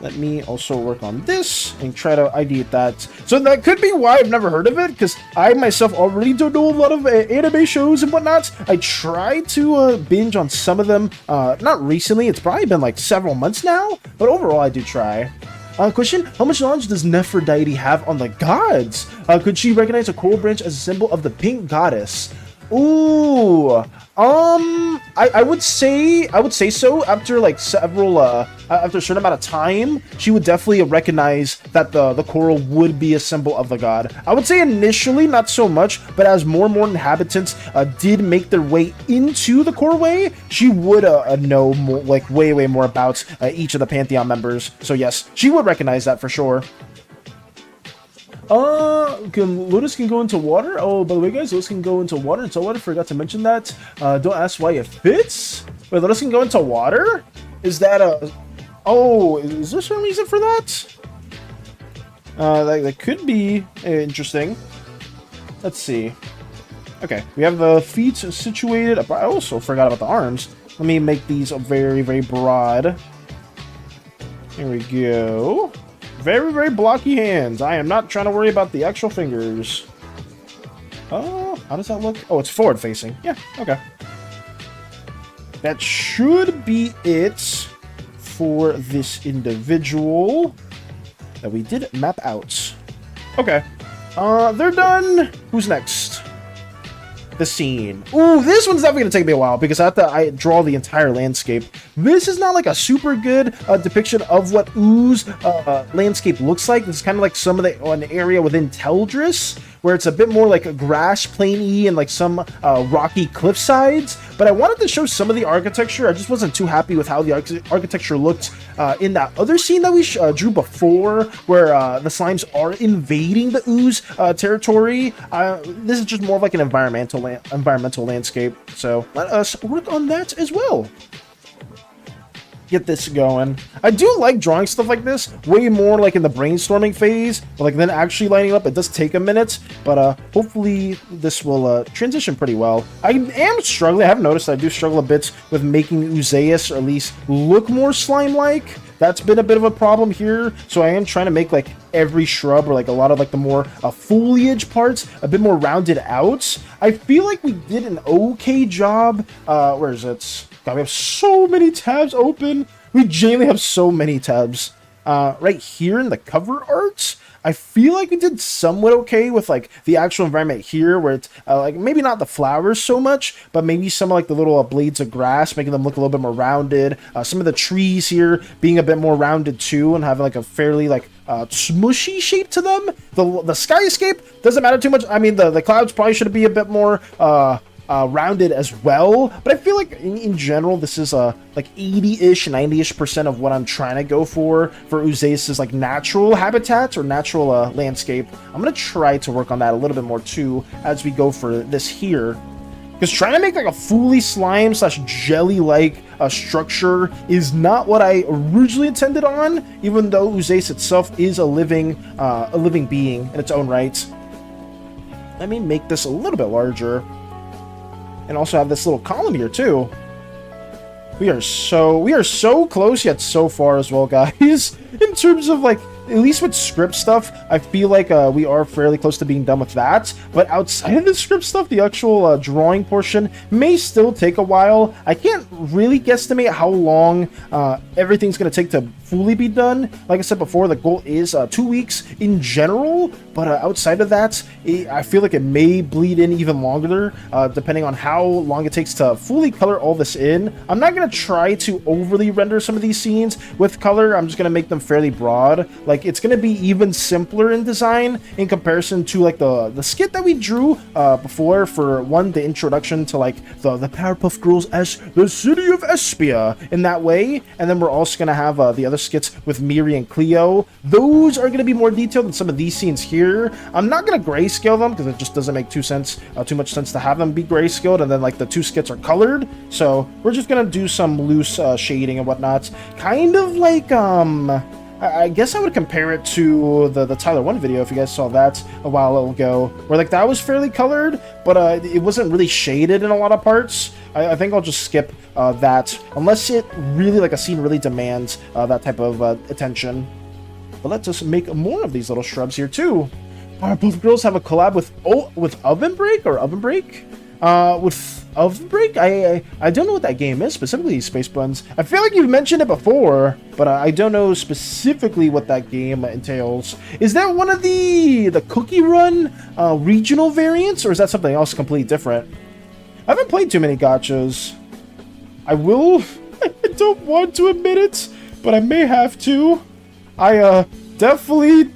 S2: Let me also work on this and try to ID that. So that could be why I've never heard of it, because I myself already don't know a lot of anime shows and whatnot. I tried to binge on some of them, not recently. It's probably been like several months now, but overall I do try. Question, how much knowledge does Nephrodite have on the gods? Could she recognize a coral branch as a symbol of the pink goddess? Ooh, I would say so. After like several, after a certain amount of time, she would definitely recognize that the coral would be a symbol of the god. I would say initially not so much, but as more and more inhabitants did make their way into the core-way, she would know more, like way more about each of the Pantheon members. So yes, she would recognize that for sure. Lotus can go into water. Oh, by the way, guys, Lotus can go into water. And so what? I forgot to mention that. Don't ask why it fits. Wait, Lotus can go into water? Is that a... Oh, is there some reason for that? That could be interesting. Let's see. Okay, we have the feet situated. I also forgot about the arms. Let me make these very broad. Here we go. Very blocky hands. I am not trying to worry about the actual fingers. Oh, how does that look? Oh, it's forward facing. Yeah, okay. That should be it for this individual that we did map out. Okay. They're done. Who's next? the scene. Ooh, this one's definitely gonna take me a while because I draw the entire landscape. This is not like a super good depiction of what Ooze landscape looks like. This is kind of like some of an area within Teldris, where it's a bit more like a grass plainy and like some rocky cliff sides. But I wanted to show some of the architecture. I just wasn't too happy with how the architecture looked in that other scene that we drew before, where the slimes are invading the Ooze territory. This is just more of like an environmental landscape. So let us work on that as well. Get this going. I do like drawing stuff like this way more like in the brainstorming phase, but like then actually lining up, it does take a minute, but hopefully this will transition pretty well. I am struggling. I have noticed I do struggle a bit with making Oozeus, or at least look more slime-like. That's been a bit of a problem here, so I am trying to make like every shrub, or like a lot of like the more foliage parts, a bit more rounded out. I feel like we did an okay job. Where is it? God, we have so many tabs open. We genuinely have so many tabs. Right here in the cover art, I feel like we did somewhat okay with like the actual environment here, where it's like maybe not the flowers so much, but maybe some of like the little blades of grass, making them look a little bit more rounded. Some of the trees here being a bit more rounded too, and having like a fairly like smushy shape to them. The skyscape doesn't matter too much. I mean, the clouds probably should be a bit more rounded as well, but I feel like in general this is like 80-ish, 90-ish% of what I'm trying to go for Oozeus' like natural habitats or natural landscape. I'm gonna try to work on that a little bit more too as we go for this here, because trying to make like a fully slime slash jelly like structure is not what I originally intended on, even though Oozeus itself is a living being in its own right. Let me make this a little bit larger. And also have this little column here too. We are so close yet so far as well, guys. In terms of like, at least with script stuff, I feel like we are fairly close to being done with that. But outside of the script stuff, the actual drawing portion may still take a while. I can't really guesstimate how long everything's going to take to fully be done. Like I said before, the goal is 2 weeks in general. But outside of that, I feel like it may bleed in even longer, depending on how long it takes to fully color all this in. I'm not going to try to overly render some of these scenes with color. I'm just going to make them fairly broad. Like, it's going to be even simpler in design in comparison to like the skit that we drew before for the introduction to like the Powerpuff Girls as the city of Espia in that way. And then we're also going to have the other skits with Miri and Cleo. Those are going to be more detailed than some of these scenes here. I'm not going to grayscale them because it just doesn't make too much sense to have them be grayscaled and then like the two skits are colored. So we're just going to do some loose shading and whatnot. Kind of like I guess I would compare it to the Tyler 1 video, if you guys saw that a while ago, where like that was fairly colored, but it wasn't really shaded in a lot of parts. I think I'll just skip that, unless it really, like a scene really demands that type of attention. But let's just make more of these little shrubs here too. Both girls have a collab with Oven Break or Oven Break? With Oven Break? I don't know what that game is, specifically Space Buns. I feel like you've mentioned it before, but I don't know specifically what that game entails. Is that one of the Cookie Run regional variants, or is that something else completely different? I haven't played too many gachas. I don't want to admit it, but I may have to. I definitely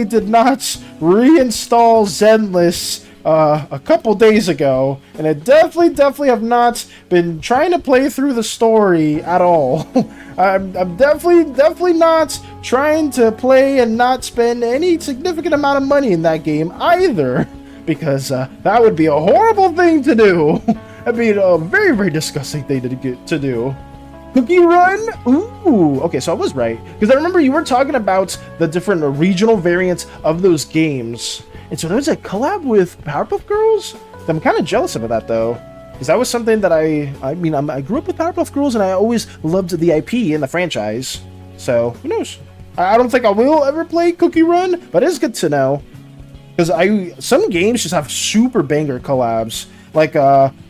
S2: did not reinstall Zenless a couple days ago, and I definitely have not been trying to play through the story at all. I'm definitely not trying to play and not spend any significant amount of money in that game either, because that would be a horrible thing to do. That'd be a very, very disgusting thing to do. Cookie Run? Ooh, okay, so I was right, because I remember you were talking about the different regional variants of those games. And so there's a collab with Powerpuff Girls? I'm kind of jealous about that, though. Because that was something that I grew up with Powerpuff Girls, and I always loved the IP and the franchise. So, who knows? I don't think I will ever play Cookie Run, but it is good to know. Because some games just have super banger collabs. Like,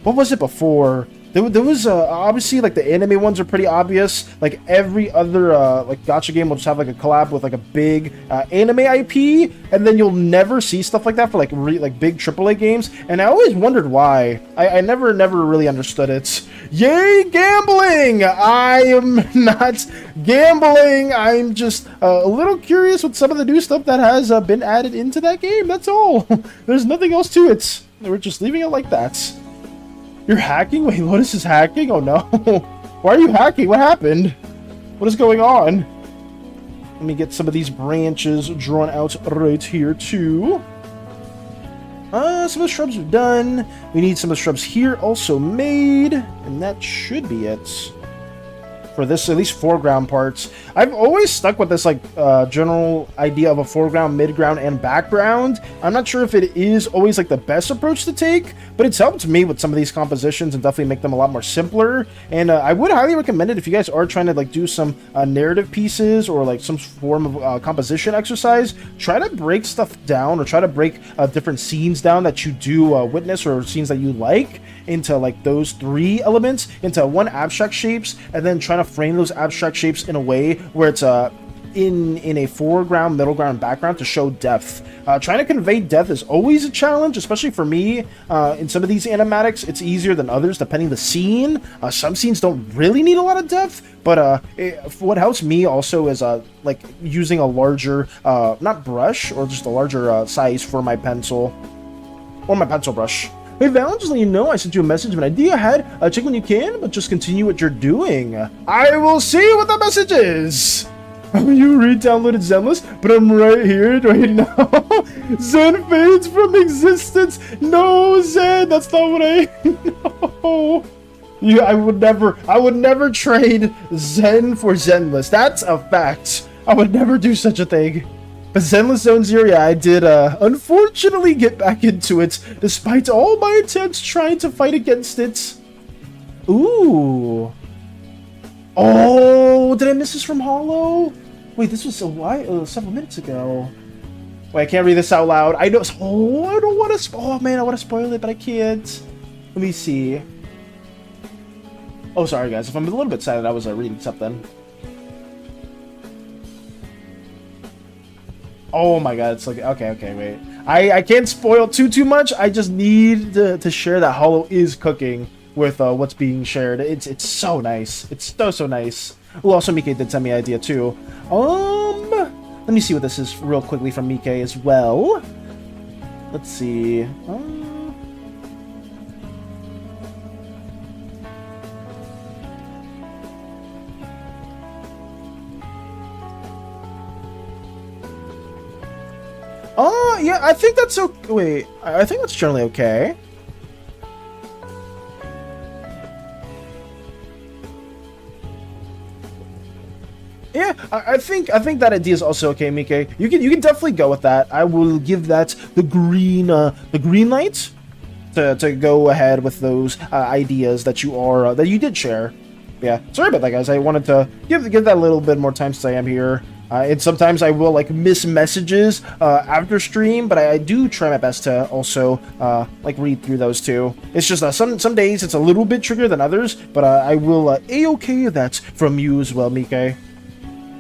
S2: what was it before? There was obviously like the anime ones are pretty obvious. Like every other like gacha game will just have like a collab with like a big anime IP, and then you'll never see stuff like that for like like big AAA games. And I always wondered why. I never really understood it. Yay, gambling! I am not gambling. I'm just a little curious with some of the new stuff that has been added into that game. That's all. There's nothing else to it. We're just leaving it like that. You're hacking? Wait, Lotus is hacking? Oh no. Why are you hacking? What happened? What is going on? Let me get some of these branches drawn out right here too. Some of the shrubs are done. We need some of the shrubs here also made. And that should be it. For this, at least foreground parts. I've always stuck with this like general idea of a foreground, midground, and background. I'm not sure if it is always like the best approach to take, but it's helped me with some of these compositions and definitely make them a lot more simpler. And I would highly recommend it if you guys are trying to like do some narrative pieces or like some form of composition exercise. Try to break stuff down or try to break different scenes down that you do witness or scenes that you like into like those 3 elements into one abstract shapes, and then trying to frame those abstract shapes in a way where it's in a foreground, middle ground, background to show depth. Trying to convey depth is always a challenge, especially for me. In some of these animatics, it's easier than others depending the scene. Some scenes don't really need a lot of depth, but what helps me also is like using a larger, not brush, or just a larger size for my pencil, or my pencil brush. Hey Val, just let you know I sent you a message of an idea ahead. Check when you can, but just continue what you're doing. I will see what the message is. You re-downloaded Zenless, but I'm right here right now. Zen fades from existence. No, Zen, that's not what I... No. Yeah, I would never trade Zen for Zenless. That's a fact. I would never do such a thing. But Zenless Zone Zero, yeah, I did unfortunately get back into it, despite all my attempts trying to fight against it. Ooh. Oh, did I miss this from Hollow? Wait, this was several minutes ago. Wait, I can't read this out loud. I know. Oh, I don't want to. Oh man, I want to spoil it, but I can't. Let me see. Oh, sorry guys. If I'm a little bit sad that I was reading something. Oh my god, it's like, okay, wait. I can't spoil too much. I just need to share that Hollow is cooking with what's being shared. It's so nice. It's so nice. Oh, also Mike did send me an idea too. Let me see what this is real quickly from Mike as well. Let's see. Oh, yeah, I think that's okay. Wait, I think that's generally okay. Yeah, I think that idea is also okay, Mike. You can definitely go with that. I will give that the green light to go ahead with those ideas that you did share. Yeah, sorry about that, guys. I wanted to give that a little bit more time since I am here. And sometimes I will like miss messages after stream, but I do try my best to also like read through those too. It's just some days it's a little bit trickier than others, but I will a-okay that from you as well, Mike.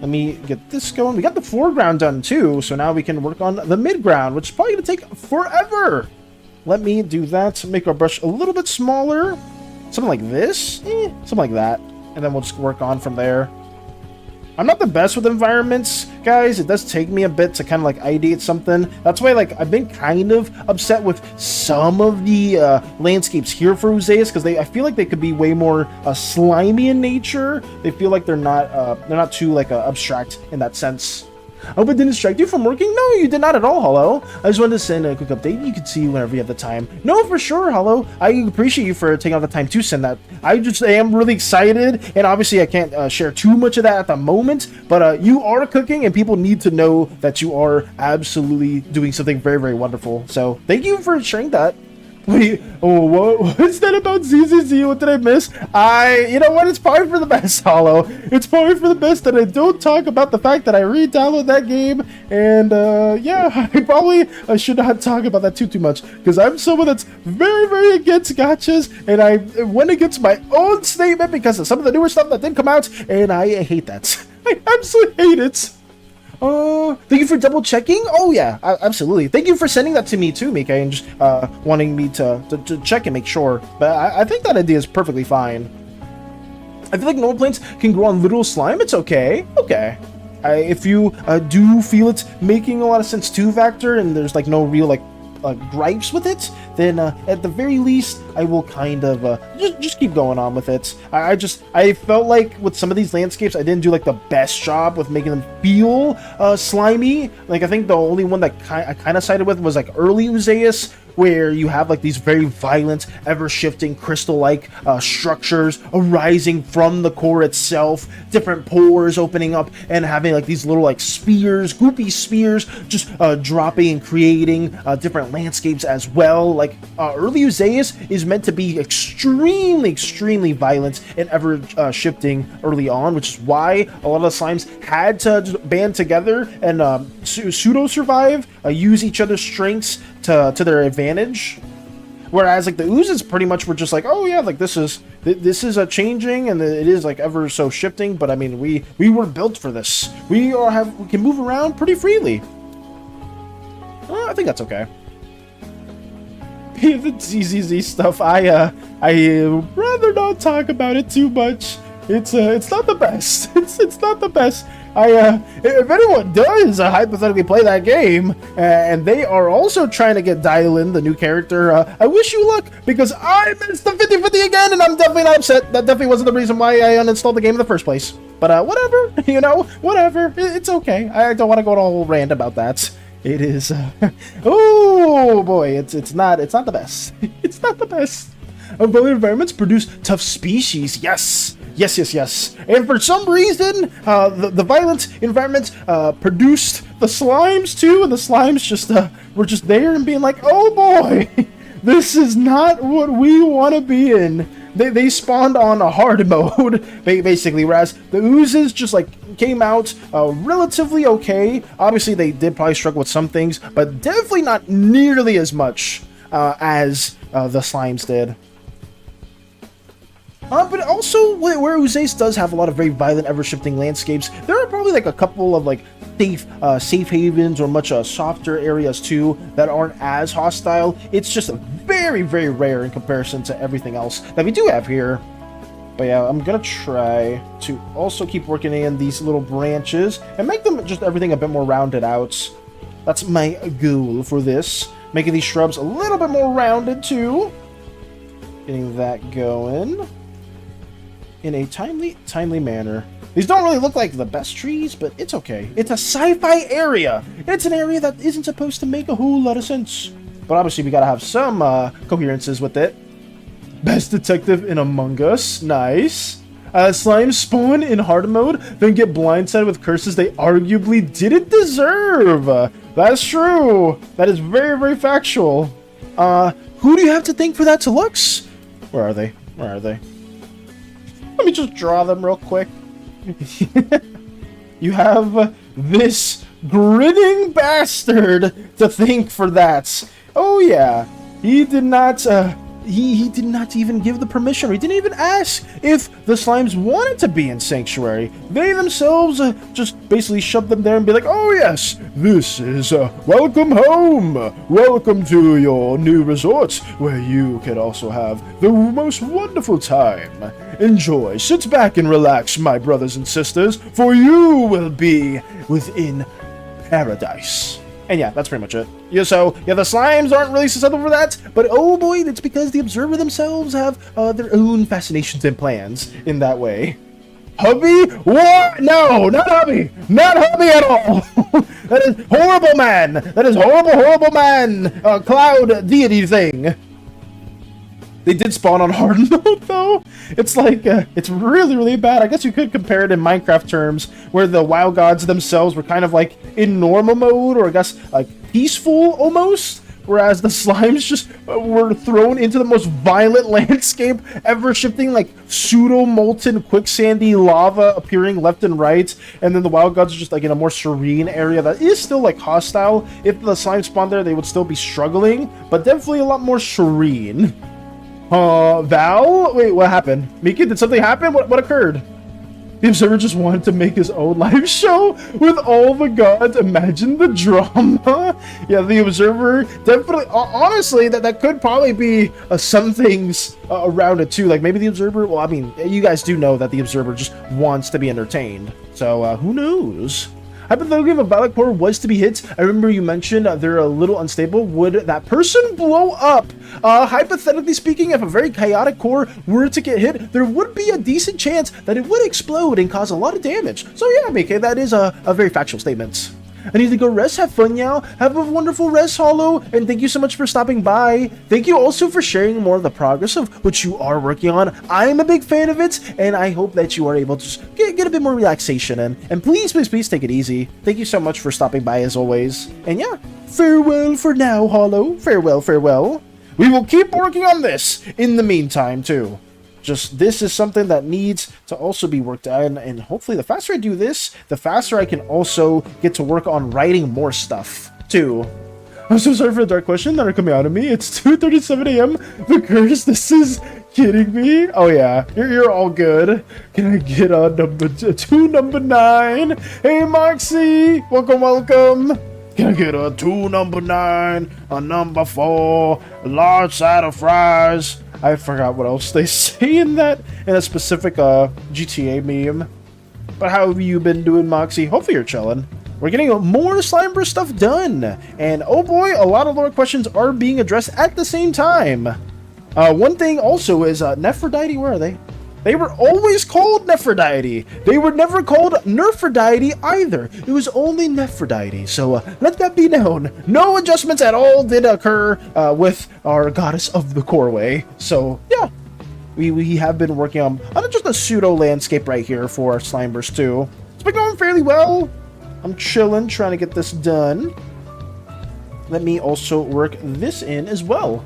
S2: Let me get this going. We got the foreground done too, so now we can work on the midground, which is probably gonna take forever. Let me do that. Make our brush a little bit smaller, something like this, something like that, and then we'll just work on from there. I'm not the best with environments, guys. It does take me a bit to kind of like ideate something. That's why like I've been kind of upset with some of the landscapes here for Ooze, because I feel like they could be way more slimy in nature. They feel like they're not too like abstract in that sense. I hope it didn't distract you from working. No, you did not at all, Hollow. I just wanted to send a quick update. You can see whenever you have the time. No, for sure, Hollow. I appreciate you for taking out the time to send that. I am really excited, and obviously I can't share too much of that at the moment, but you are cooking, and people need to know that you are absolutely doing something very, very wonderful. So thank you for sharing that. Wait, oh, what's that about ZZZ? What did I miss? You know what? It's probably for the best, Hollow. It's probably for the best that I don't talk about the fact that I re-download that game. And, yeah, I should not talk about that too much. Because I'm someone that's very, very against gachas. And I went against my own statement because of some of the newer stuff that didn't come out. And I hate that. I absolutely hate it. Thank you for double checking. Oh yeah, absolutely. Thank you for sending that to me too, Mika, and just wanting me to check and make sure. But I think that idea is perfectly fine. I feel like normal plants can grow on literal slime. It's okay. Okay. If you do feel it's making a lot of sense to Vector, and there's like no real like gripes with it, then at the very least I will kind of just keep going on with it. I felt like with some of these landscapes I didn't do like the best job with making them feel slimy. Like I think the only one that I kind of sided with was like early Ooze, where you have like these very violent, ever-shifting crystal-like structures arising from the core itself, different pores opening up and having like these little like spears, goopy spears, just dropping and creating different landscapes as well. Like early Ooze is meant to be extremely violent and ever-shifting early on, which is why a lot of the slimes had to just band together and pseudo-survive, use each other's strengths to their advantage. Whereas like the oozes pretty much were just like, oh yeah, like this is a changing and it is like ever so shifting, but I mean we were built for this. We can move around pretty freely. I think that's okay. The ZZZ stuff, I rather not talk about it too much. It's not the best. It's not the best. If anyone does hypothetically play that game, and they are also trying to get Dial-In, the new character, I wish you luck, because I missed the 50-50 again, and I'm definitely not upset. That definitely wasn't the reason why I uninstalled the game in the first place. But whatever, you know, whatever. It's okay. I don't want to go on a whole rant about that. It is, oh boy, it's not the best. It's not the best. Violent environments produce tough species. Yes. And for some reason, the violent environment produced the slimes too, and the slimes just were just there and being like, oh boy, this is not what we want to be in. They spawned on a hard mode, basically, whereas the oozes just like came out relatively okay. Obviously, they did probably struggle with some things, but definitely not nearly as much as the slimes did. But also, where Ooze does have a lot of very violent, ever-shifting landscapes, there are probably like a couple of like safe havens or much softer areas too that aren't as hostile. It's just very, very rare in comparison to everything else that we do have here. But yeah, I'm gonna try to also keep working in these little branches and make them just everything a bit more rounded out. That's my goal for this. Making these shrubs a little bit more rounded too. Getting that going in a timely manner. These don't really look like the best trees, but it's okay. It's a sci-fi area. It's an area that isn't supposed to make a whole lot of sense. But obviously we gotta have some coherences with it. Best detective in Among Us. Nice. Slimes spawn in hard mode, then get blindsided with curses they arguably didn't deserve. That's true. That is very, very factual. Who do you have to thank for that, Lux? Where are they? Where are they? Let me just draw them real quick. You have this grinning bastard to thank for that. Oh yeah, he did not. He did not even give the permission. He didn't even ask if the slimes wanted to be in Sanctuary. They themselves just basically shoved them there and be like, oh yes, this is welcome home. Welcome to your new resort where you can also have the most wonderful time. Enjoy, sit back and relax, my brothers and sisters, for you will be within paradise. And yeah, that's pretty much it. Yeah, so, yeah, the slimes aren't really susceptible for that, but oh boy, it's because the Observer themselves have their own fascinations and plans in that way. Hubby? What? No, not Hubby! Not Hubby at all! That is horrible man! That is horrible man! Cloud deity thing. They did spawn on hard mode, though. It's like, it's really bad. I guess you could compare it in Minecraft terms, where the WoW gods themselves were kind of like in normal mode, or I guess like peaceful almost. whereas the slimes just were thrown into the most violent landscape ever, shifting like pseudo molten quicksandy lava appearing left and right, and then the wild gods are just like in a more serene area that is still like hostile. If the slime spawned there, they would still be struggling, but definitely a lot more serene. Val? Wait, what happened? Miki, did something happen? What occurred? The Observer just wanted to make his own live show with all the gods. Imagine the drama. Yeah, the Observer definitely, honestly, that could probably be some things around it too. Like maybe the Observer, well, I mean, you guys do know that the Observer just wants to be entertained. So who knows? Hypothetically, if a Valak core was to be hit, I remember you mentioned they're a little unstable. Would that person blow up? Hypothetically speaking, if a very chaotic core were to get hit, there would be a decent chance that it would explode and cause a lot of damage. So yeah, Mike, that is a very factual statement. I need to go rest. Have fun now. Have a wonderful rest, Hollow. And thank you so much for stopping by. Thank you also for sharing more of the progress of what you are working on. I'm a big fan of it, and I hope that you are able to just get a bit more relaxation in. And please, please, please take it easy. Thank you so much for stopping by as always. And yeah, farewell for now, Hollow. Farewell, farewell. We will keep working on this in the meantime, too. Just this is something that needs to also be worked on, and hopefully the faster I do this, the faster I can also get to work on writing more stuff too. I'm so sorry for the dark question that are coming out of me. It's 2:37 a.m. The curse. This is kidding me. Oh yeah, you're all good. Can I get a number 9? Hey Moxie, welcome. Can I get a 2 number 9, a number 4, a large side of fries? I forgot what else they say in a specific GTA meme. But how have you been doing, Moxie? Hopefully you're chilling. We're getting more Slimeverse stuff done. And oh boy, a lot of lore questions are being addressed at the same time. One thing also is Nephrodite, where are they? They were always called Nephrodite. They were never called Nerphrodite either. It was only Nephrodite. So let that be known. No adjustments at all did occur with our goddess of the Coreway. So yeah, we have been working on just a pseudo landscape right here for our Slimeverse 2. It's been going fairly well. I'm chilling, trying to get this done. Let me also work this in as well.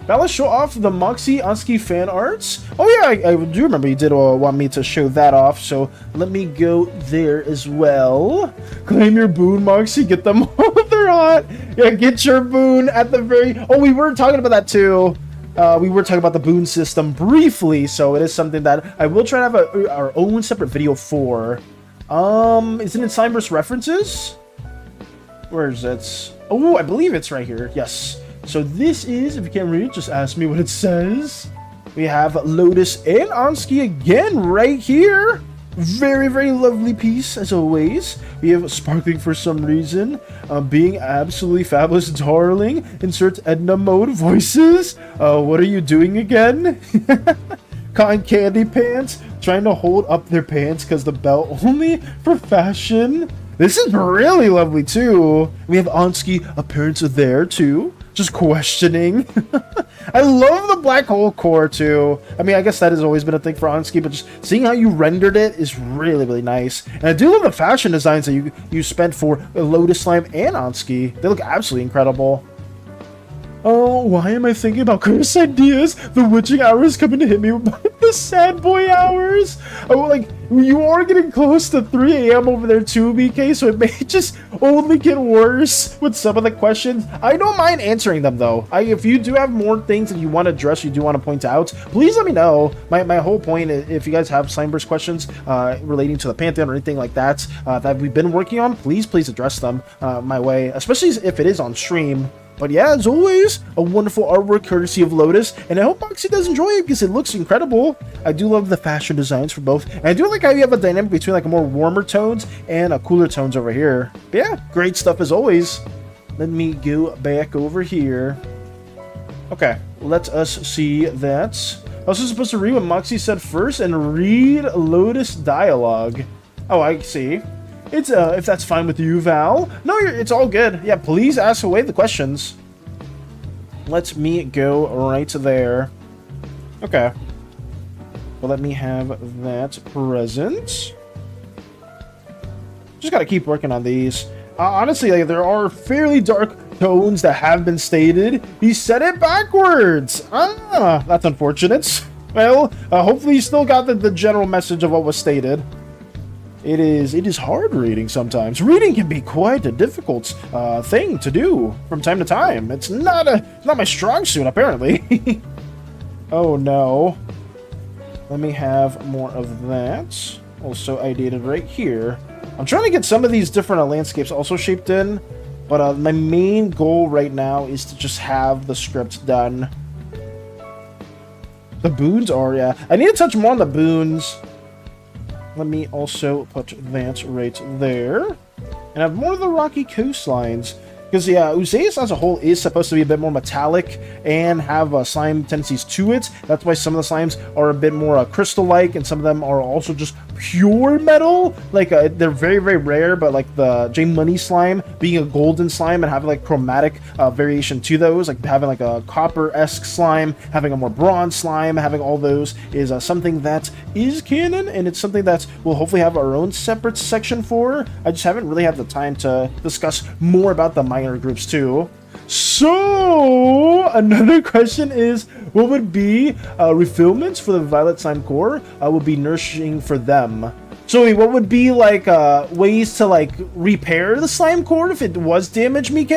S2: Now let's show off the Moxie Anski fan arts. Oh yeah, I do remember you did want me to show that off, so let me go there as well. Claim your boon, Moxie. Get them all. They're hot. Yeah, get your boon at the very... Oh, we were talking about that too. We were talking about the boon system briefly, so it is something that I will try to have our own separate video for. Is it in Slimeverse references? Where is it? Oh, I believe it's right here. Yes. So this is, if you can't read, just ask me what it says. We have Lotus and Anski again right here. Very, very lovely piece, as always. We have Sparkling for some reason. Being absolutely fabulous, darling. Insert Edna mode voices. What are you doing again? Cotton candy pants. Trying to hold up their pants because the belt only for fashion. This is really lovely, too. We have Anski appearance there, too. Just questioning. I love the black hole core too. I mean, I guess that has always been a thing for Anski, but just seeing how you rendered it is really, really nice. And I do love the fashion designs that you spent for Lotus Slime and Anski. They look absolutely incredible. Oh, why am I thinking about curse ideas? The witching hour is coming to hit me with the sad boy hours. Oh, like, you are getting close to 3 a.m. over there too, BK, so it may just only get worse with some of the questions. I don't mind answering them, though. If you do have more things that you want to address, you do want to point out, please let me know. My whole point is, if you guys have Slimeverse questions relating to the Pantheon or anything like that that we've been working on, please address them my way, especially if it is on stream. But yeah, as always, a wonderful artwork courtesy of Lotus, and I hope Moxie does enjoy it because it looks incredible. I do love the fashion designs for both, and I do like how you have a dynamic between like a more warmer tones and a cooler tones over here. But yeah, great stuff as always. Let me go back over here. Okay, let us see that. I was also supposed to read what Moxie said first and read Lotus dialogue. Oh, I see. It's if that's fine with you, Val. No, it's all good. Yeah, please ask away the questions. Let me go right there. Okay. Well, let me have that present. Just gotta keep working on these. Honestly, like, there are fairly dark tones that have been stated. He said it backwards. Ah, that's unfortunate. Well, hopefully you still got the general message of what was stated. It is hard reading sometimes. Reading can be quite a difficult thing to do from time to time. It's not my strong suit, apparently. Oh no. Let me have more of that. Also ideated right here. I'm trying to get some of these different landscapes also shaped in, but my main goal right now is to just have the script done. The boons are, yeah. I need to touch more on the boons. Let me also put that right there. And have more of the rocky coastlines. Because, yeah, Ooze as a whole is supposed to be a bit more metallic and have slime tendencies to it. That's why some of the slimes are a bit more crystal-like, and some of them are also just pure metal. Like, they're very, very rare, but like the J Money slime being a golden slime and having like chromatic variation to those, like having like a copper-esque slime, having a more bronze slime, having all those is something that is canon, and it's something that we'll hopefully have our own separate section for. I just haven't really had the time to discuss more about the minor groups too. So another question is, what would be refillments for the violet slime core would be nourishing for them? So what would be like ways to like repair the slime core if it was damaged, Mike?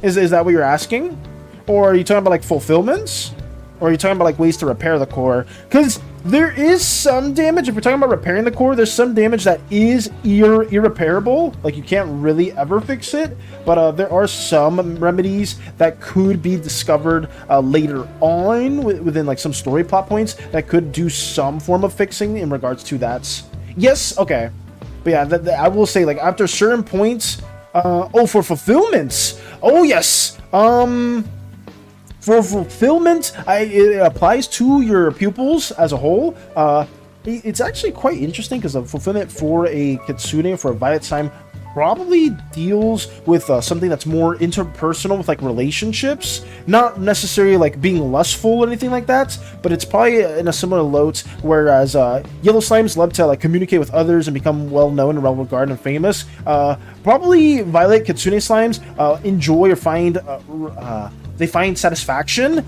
S2: Is that what you're asking? Or are you talking about like fulfillments? Or are you talking about like ways to repair the core? Because there is some damage. If we're talking about repairing the core, there's some damage that is irreparable. Like, you can't really ever fix it. But there are some remedies that could be discovered later on within like some story plot points that could do some form of fixing in regards to that. Yes, okay. But yeah, I will say, like, after certain points... oh, for fulfillments! Oh, yes! For fulfillment, it applies to your pupils as a whole. It's actually quite interesting because the fulfillment for a kitsune, for a violet slime, probably deals with something that's more interpersonal with like relationships, not necessarily like being lustful or anything like that, but it's probably in a similar note. Whereas yellow slimes love to like communicate with others and become well known and well regarded and famous. Probably violet kitsune slimes enjoy or find they find satisfaction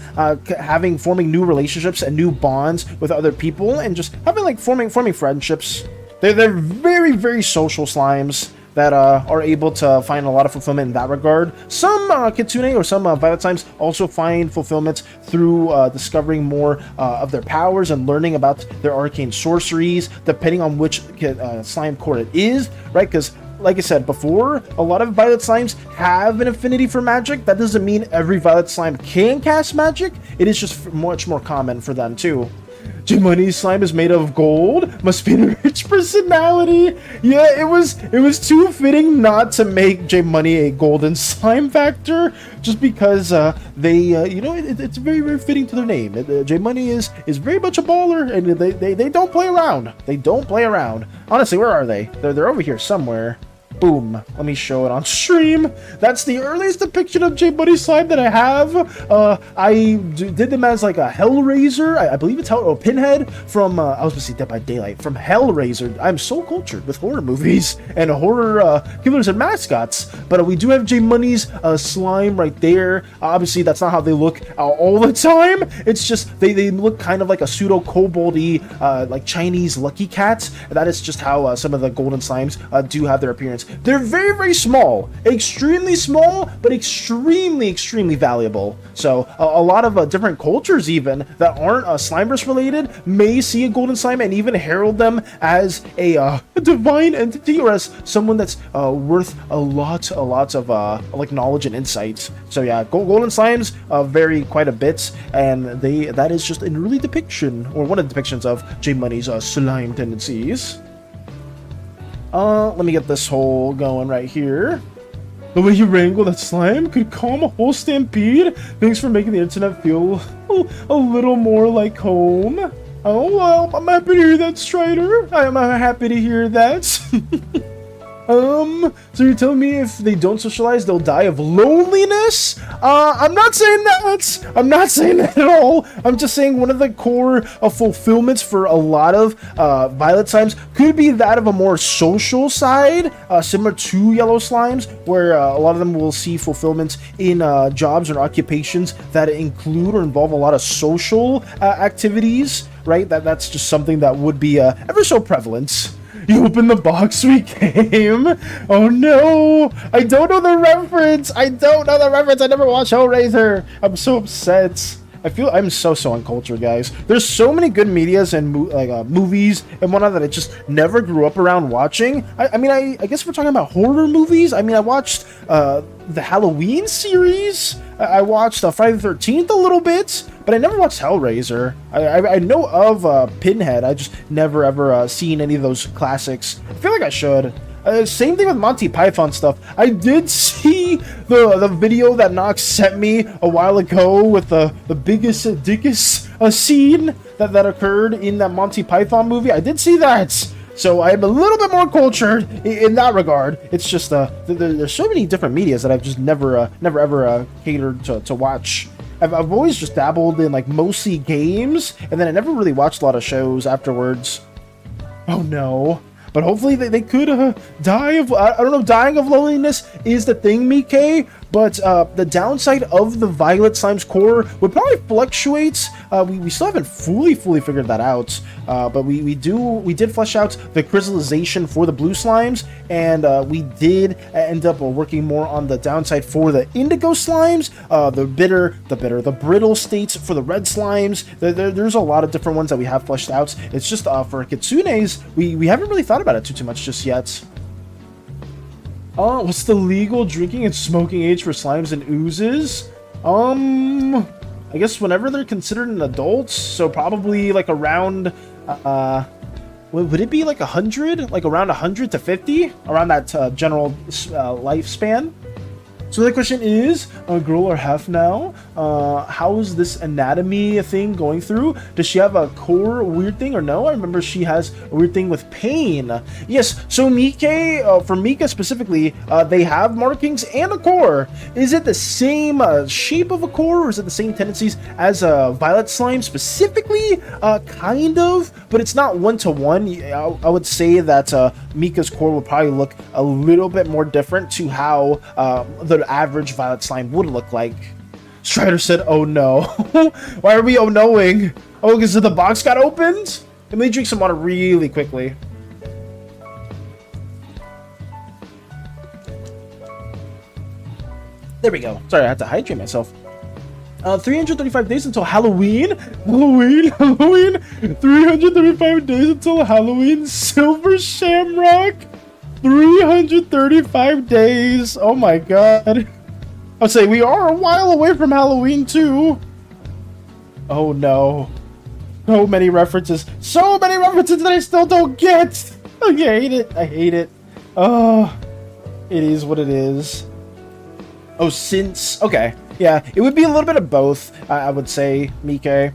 S2: forming new relationships and new bonds with other people, and just having like forming friendships. They're very, very social slimes that are able to find a lot of fulfillment in that regard. Some kitsune or some violet slimes also find fulfillment through discovering more of their powers and learning about their arcane sorceries, depending on which slime core it is, right? Because like I said before, a lot of violet slimes have an affinity for magic. That doesn't mean every violet slime can cast magic. It is just much more common for them too. J-Money's slime is made of gold. Must be a rich personality. Yeah, it was too fitting not to make J-Money a golden slime factor, just because they, you know, it's very, very fitting to their name. J-Money is very much a baller, and they don't play around. They don't play around. Honestly, where are they? They're over here somewhere. Boom. Let me show it on stream. That's the earliest depiction of J-Buddy slime that I have. I did them as like a Hellraiser. I believe it's Pinhead from, I was going to say Dead by Daylight, from Hellraiser. I'm so cultured with horror movies and horror killers and mascots. But we do have J-Money's slime right there. Obviously, that's not how they look all the time. It's just they look kind of like a pseudo-koboldy, like Chinese lucky cat. That is just how some of the golden slimes do have their appearance. They're very, very small, extremely small, but extremely, extremely valuable. So a lot of different cultures even that aren't Slimeverse related may see a golden slime and even herald them as a divine entity, or as someone that's worth a lot of like knowledge and insights. So yeah, golden slimes vary quite a bit, and that is just an early depiction, or one of the depictions of J-Money's slime tendencies. Let me get this hole going right here. The way you wrangle that slime could calm a whole stampede. Thanks for making the internet feel a little more like home. Oh, well, I'm happy to hear that, Strider. I'm happy to hear that. So you're telling me if they don't socialize, they'll die of loneliness? I'm not saying that. I'm not saying that at all. I'm just saying one of the core fulfillments for a lot of violet slimes could be that of a more social side, similar to yellow slimes, where a lot of them will see fulfillments in jobs or occupations that include or involve a lot of social activities, right? That's just something that would be ever so prevalent. You opened the box we came? Oh no! I don't know the reference! I never watched Hellraiser! I'm so upset. I'm so uncultured, guys. There's so many good medias and movies and whatnot that I just never grew up around watching. I guess we're talking about horror movies. I watched the Halloween series. I watched Friday the 13th a little bit, but I never watched Hellraiser. I know of Pinhead. I just never ever seen any of those classics. I feel like I should. Same thing with Monty Python stuff. I did see the video that Nox sent me a while ago with the biggest dickest scene that occurred in that Monty Python movie. I did see that. So I'm a little bit more cultured in that regard. It's just there's so many different medias that I've just never ever catered to watch. I've always just dabbled in like mostly games, and then I never really watched a lot of shows afterwards. Oh no. But hopefully they could die of, I don't know, dying of loneliness is the thing, Mike. But the downside of the violet slime's core would probably fluctuate. We still haven't fully figured that out. But we did flesh out the crystallization for the blue slimes, and we did end up working more on the downside for the indigo slimes, the brittle states for the red slimes. There's a lot of different ones that we have fleshed out. It's just for kitsunes, we haven't really thought about it too much just yet. What's the legal drinking and smoking age for slimes and oozes? I guess whenever they're considered an adult, so probably like around, would it be like 100? Like around 100 to 50? Around that general lifespan? So the question is, girl or half now, how is this anatomy thing going through? Does she have a core weird thing or no? I remember she has a weird thing with pain. Yes, so Mike, for Mika specifically, they have markings and a core. Is it the same shape of a core, or is it the same tendencies as a violet slime specifically? Kind of, but it's not one-to-one. I would say that Mika's core will probably look a little bit more different to how the average violet slime would look like. Strider said, oh no. Why are we oh noing? Oh, because the box got opened? Let me drink some water really quickly. There we go. Sorry, I had to hydrate myself. 335 days until Halloween. Halloween. 335 days until Halloween. Silver Shamrock. 335 days. Oh my god. I'll say we are a while away from Halloween too. Oh no. So many references. So many references that I still don't get. I hate it. I hate it. Oh, it is what it is. Oh, since... Okay. Yeah, it would be a little bit of both, I would say, Mike.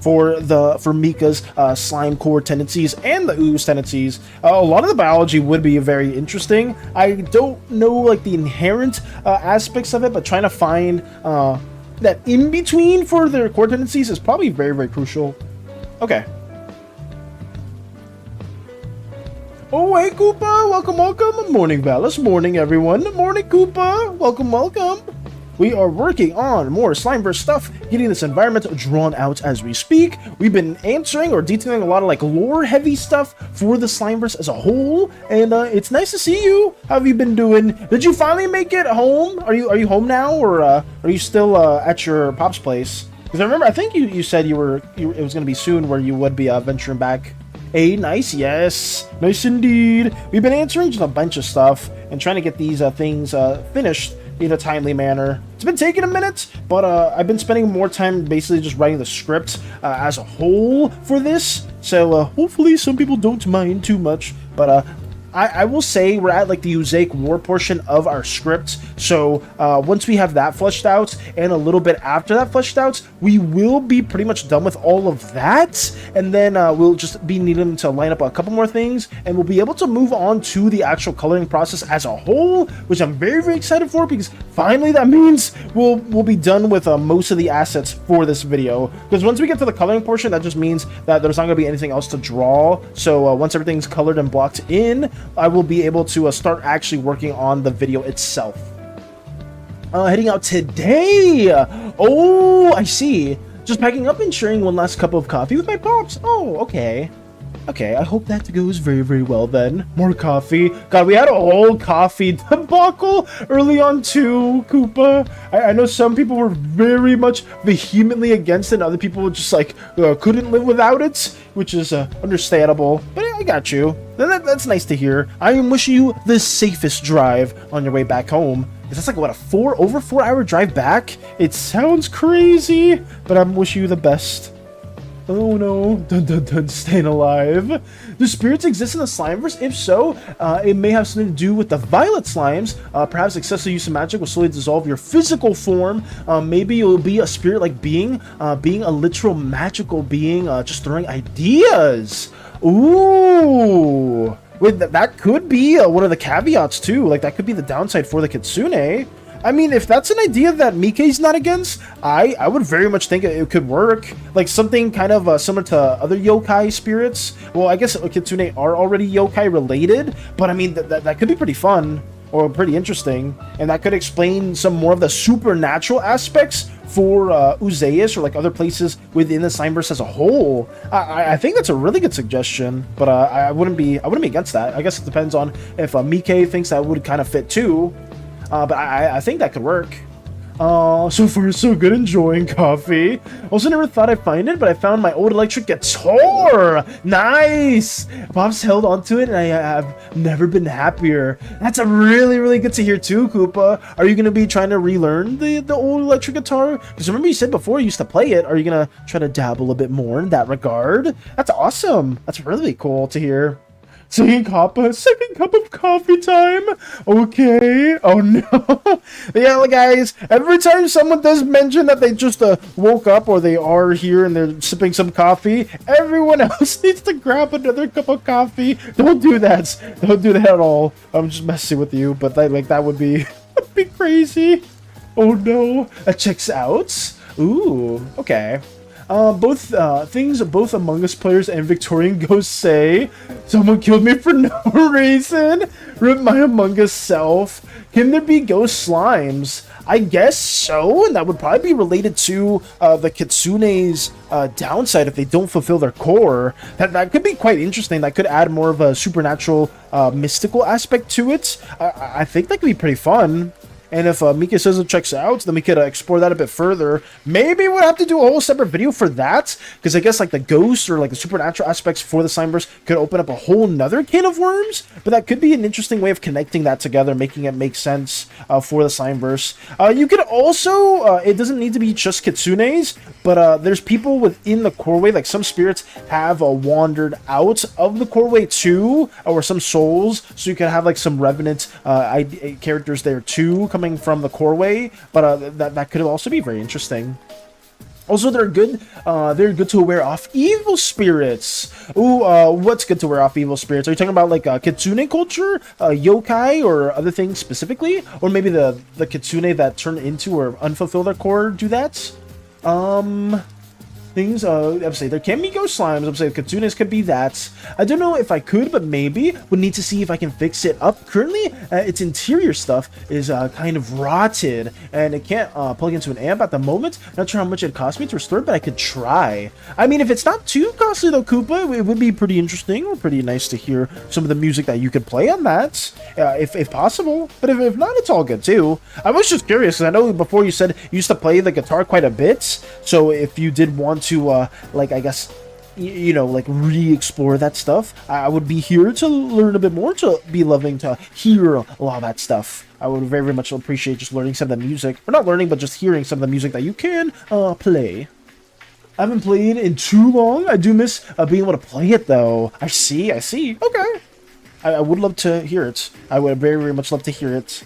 S2: For Mika's slime core tendencies and the ooze tendencies. A lot of the biology would be very interesting. I don't know like the inherent aspects of it, but trying to find that in between for their core tendencies is probably very crucial. Okay. Oh, hey Koopa, welcome. Morning, Valis. Morning, everyone. Morning, Koopa. Welcome. We are working on more Slimeverse stuff, getting this environment drawn out as we speak. We've been answering or detailing a lot of like lore-heavy stuff for the Slimeverse as a whole, and it's nice to see you. How have you been doing? Did you finally make it home? Are you home now, or are you still at your pop's place? Because I remember, I think you said it was going to be soon where you would be venturing back. Hey, nice, yes, nice indeed. We've been answering just a bunch of stuff and trying to get these things finished in a timely manner. It's been taking a minute, but I've been spending more time basically just writing the script as a whole for this, so hopefully some people don't mind too much, but I will say we're at like the Uzaic War portion of our script. So once we have that fleshed out and a little bit after that fleshed out, we will be pretty much done with all of that. And then we'll just be needing to line up a couple more things, and we'll be able to move on to the actual coloring process as a whole, which I'm very, very excited for, because finally that means we'll be done with most of the assets for this video. Because once we get to the coloring portion, that just means that there's not going to be anything else to draw. So once everything's colored and blocked in, I will be able to start actually working on the video itself. Heading out today. Oh, I see. Just packing up and sharing one last cup of coffee with my pops. Oh, okay. Okay, I hope that goes very, very well then. More coffee. God, we had a whole coffee debacle early on too, Koopa. I know some people were very much vehemently against it, and other people just like couldn't live without it, which is understandable. But I got you. That's nice to hear. I am wishing you the safest drive on your way back home. Because that's like, what, over 4 hour drive back? It sounds crazy, but I'm wishing you the best. Oh no, dun dun dun, staying alive. Do spirits exist in the Slimeverse? If so, it may have something to do with the violet slimes. Perhaps excessive use of magic will slowly dissolve your physical form. Maybe you'll be a spirit-like being, being a literal magical being, just throwing ideas. Ooh. Wait, that could be one of the caveats too. Like, that could be the downside for the Kitsune. I mean, if that's an idea that Mike's not against, I would very much think it could work. Like something kind of similar to other yokai spirits. Well, I guess Kitsune are already yokai related, but I mean, that could be pretty fun or pretty interesting. And that could explain some more of the supernatural aspects for Uzaius or like other places within the Slimeverse as a whole. I think that's a really good suggestion, but I wouldn't be against that. I guess it depends on if Mike thinks that would kind of fit too. But I think that could work. So far so good, enjoying coffee. Also never thought I'd find it, but I found my old electric guitar. Nice! Pops held onto it, and I have never been happier. That's a really good to hear too, Koopa. Are you going to be trying to relearn the old electric guitar? Because remember you said before you used to play it. Are you going to try to dabble a bit more in that regard? That's awesome. That's really cool to hear. Singing Kappa, second cup of coffee time. Okay. Oh no. Yeah, guys, every time someone does mention that they just woke up or they are here and they're sipping some coffee, everyone else needs to grab another cup of coffee. Don't do that. Don't do that at all. I'm just messing with you, but that would be, that'd be crazy. Oh no. That checks out. Ooh, okay. Both Among Us players and Victorian ghosts say, someone killed me for no reason. Rip my Among Us self. Can there be ghost slimes? I guess so, and that would probably be related to the Kitsune's downside if they don't fulfill their core. That could be quite interesting. That could add more of a supernatural, mystical aspect to it. I think that could be pretty fun. And if Mika says it checks out, then we could explore that a bit further. Maybe we'll have to do a whole separate video for that, because I guess like the ghosts or like the supernatural aspects for the Slimeverse could open up a whole nother can of worms. But that could be an interesting way of connecting that together, making it make sense for the Slimeverse. You could also, it doesn't need to be just Kitsunes, but there's people within the Coreway, like some spirits have wandered out of the Coreway too, or some souls, so you could have like some Revenant characters there too, coming from the Coreway, but that could also be very interesting. Also, they're good to wear off evil spirits. Ooh, what's good to wear off evil spirits? Are you talking about like Kitsune culture, yokai, or other things specifically? Or maybe the Kitsune that turn into or unfulfill their core do that? Things, I'm saying there can be ghost slimes. I'm saying Kitsunes could be that. I don't know if I could, but maybe. Would need to see if I can fix it up. Currently, its interior stuff is kind of rotted, and it can't plug into an amp at the moment. Not sure how much it cost me to restore it, but I could try. I mean, if it's not too costly though, Koopa, it would be pretty interesting or pretty nice to hear some of the music that you could play on that, if possible. But if not, it's all good too. I was just curious, because I know before you said you used to play the guitar quite a bit, so if you did want to like, I guess, you know, like re-explore that stuff, I would be here to learn a bit more, to be loving to hear a lot of that stuff. I would very, very much appreciate just learning some of the music, or not learning, but just hearing some of the music that you can play. I haven't played in too long. I do miss being able to play it though. I see. Okay. I would love to hear it. I would very, very much love to hear it.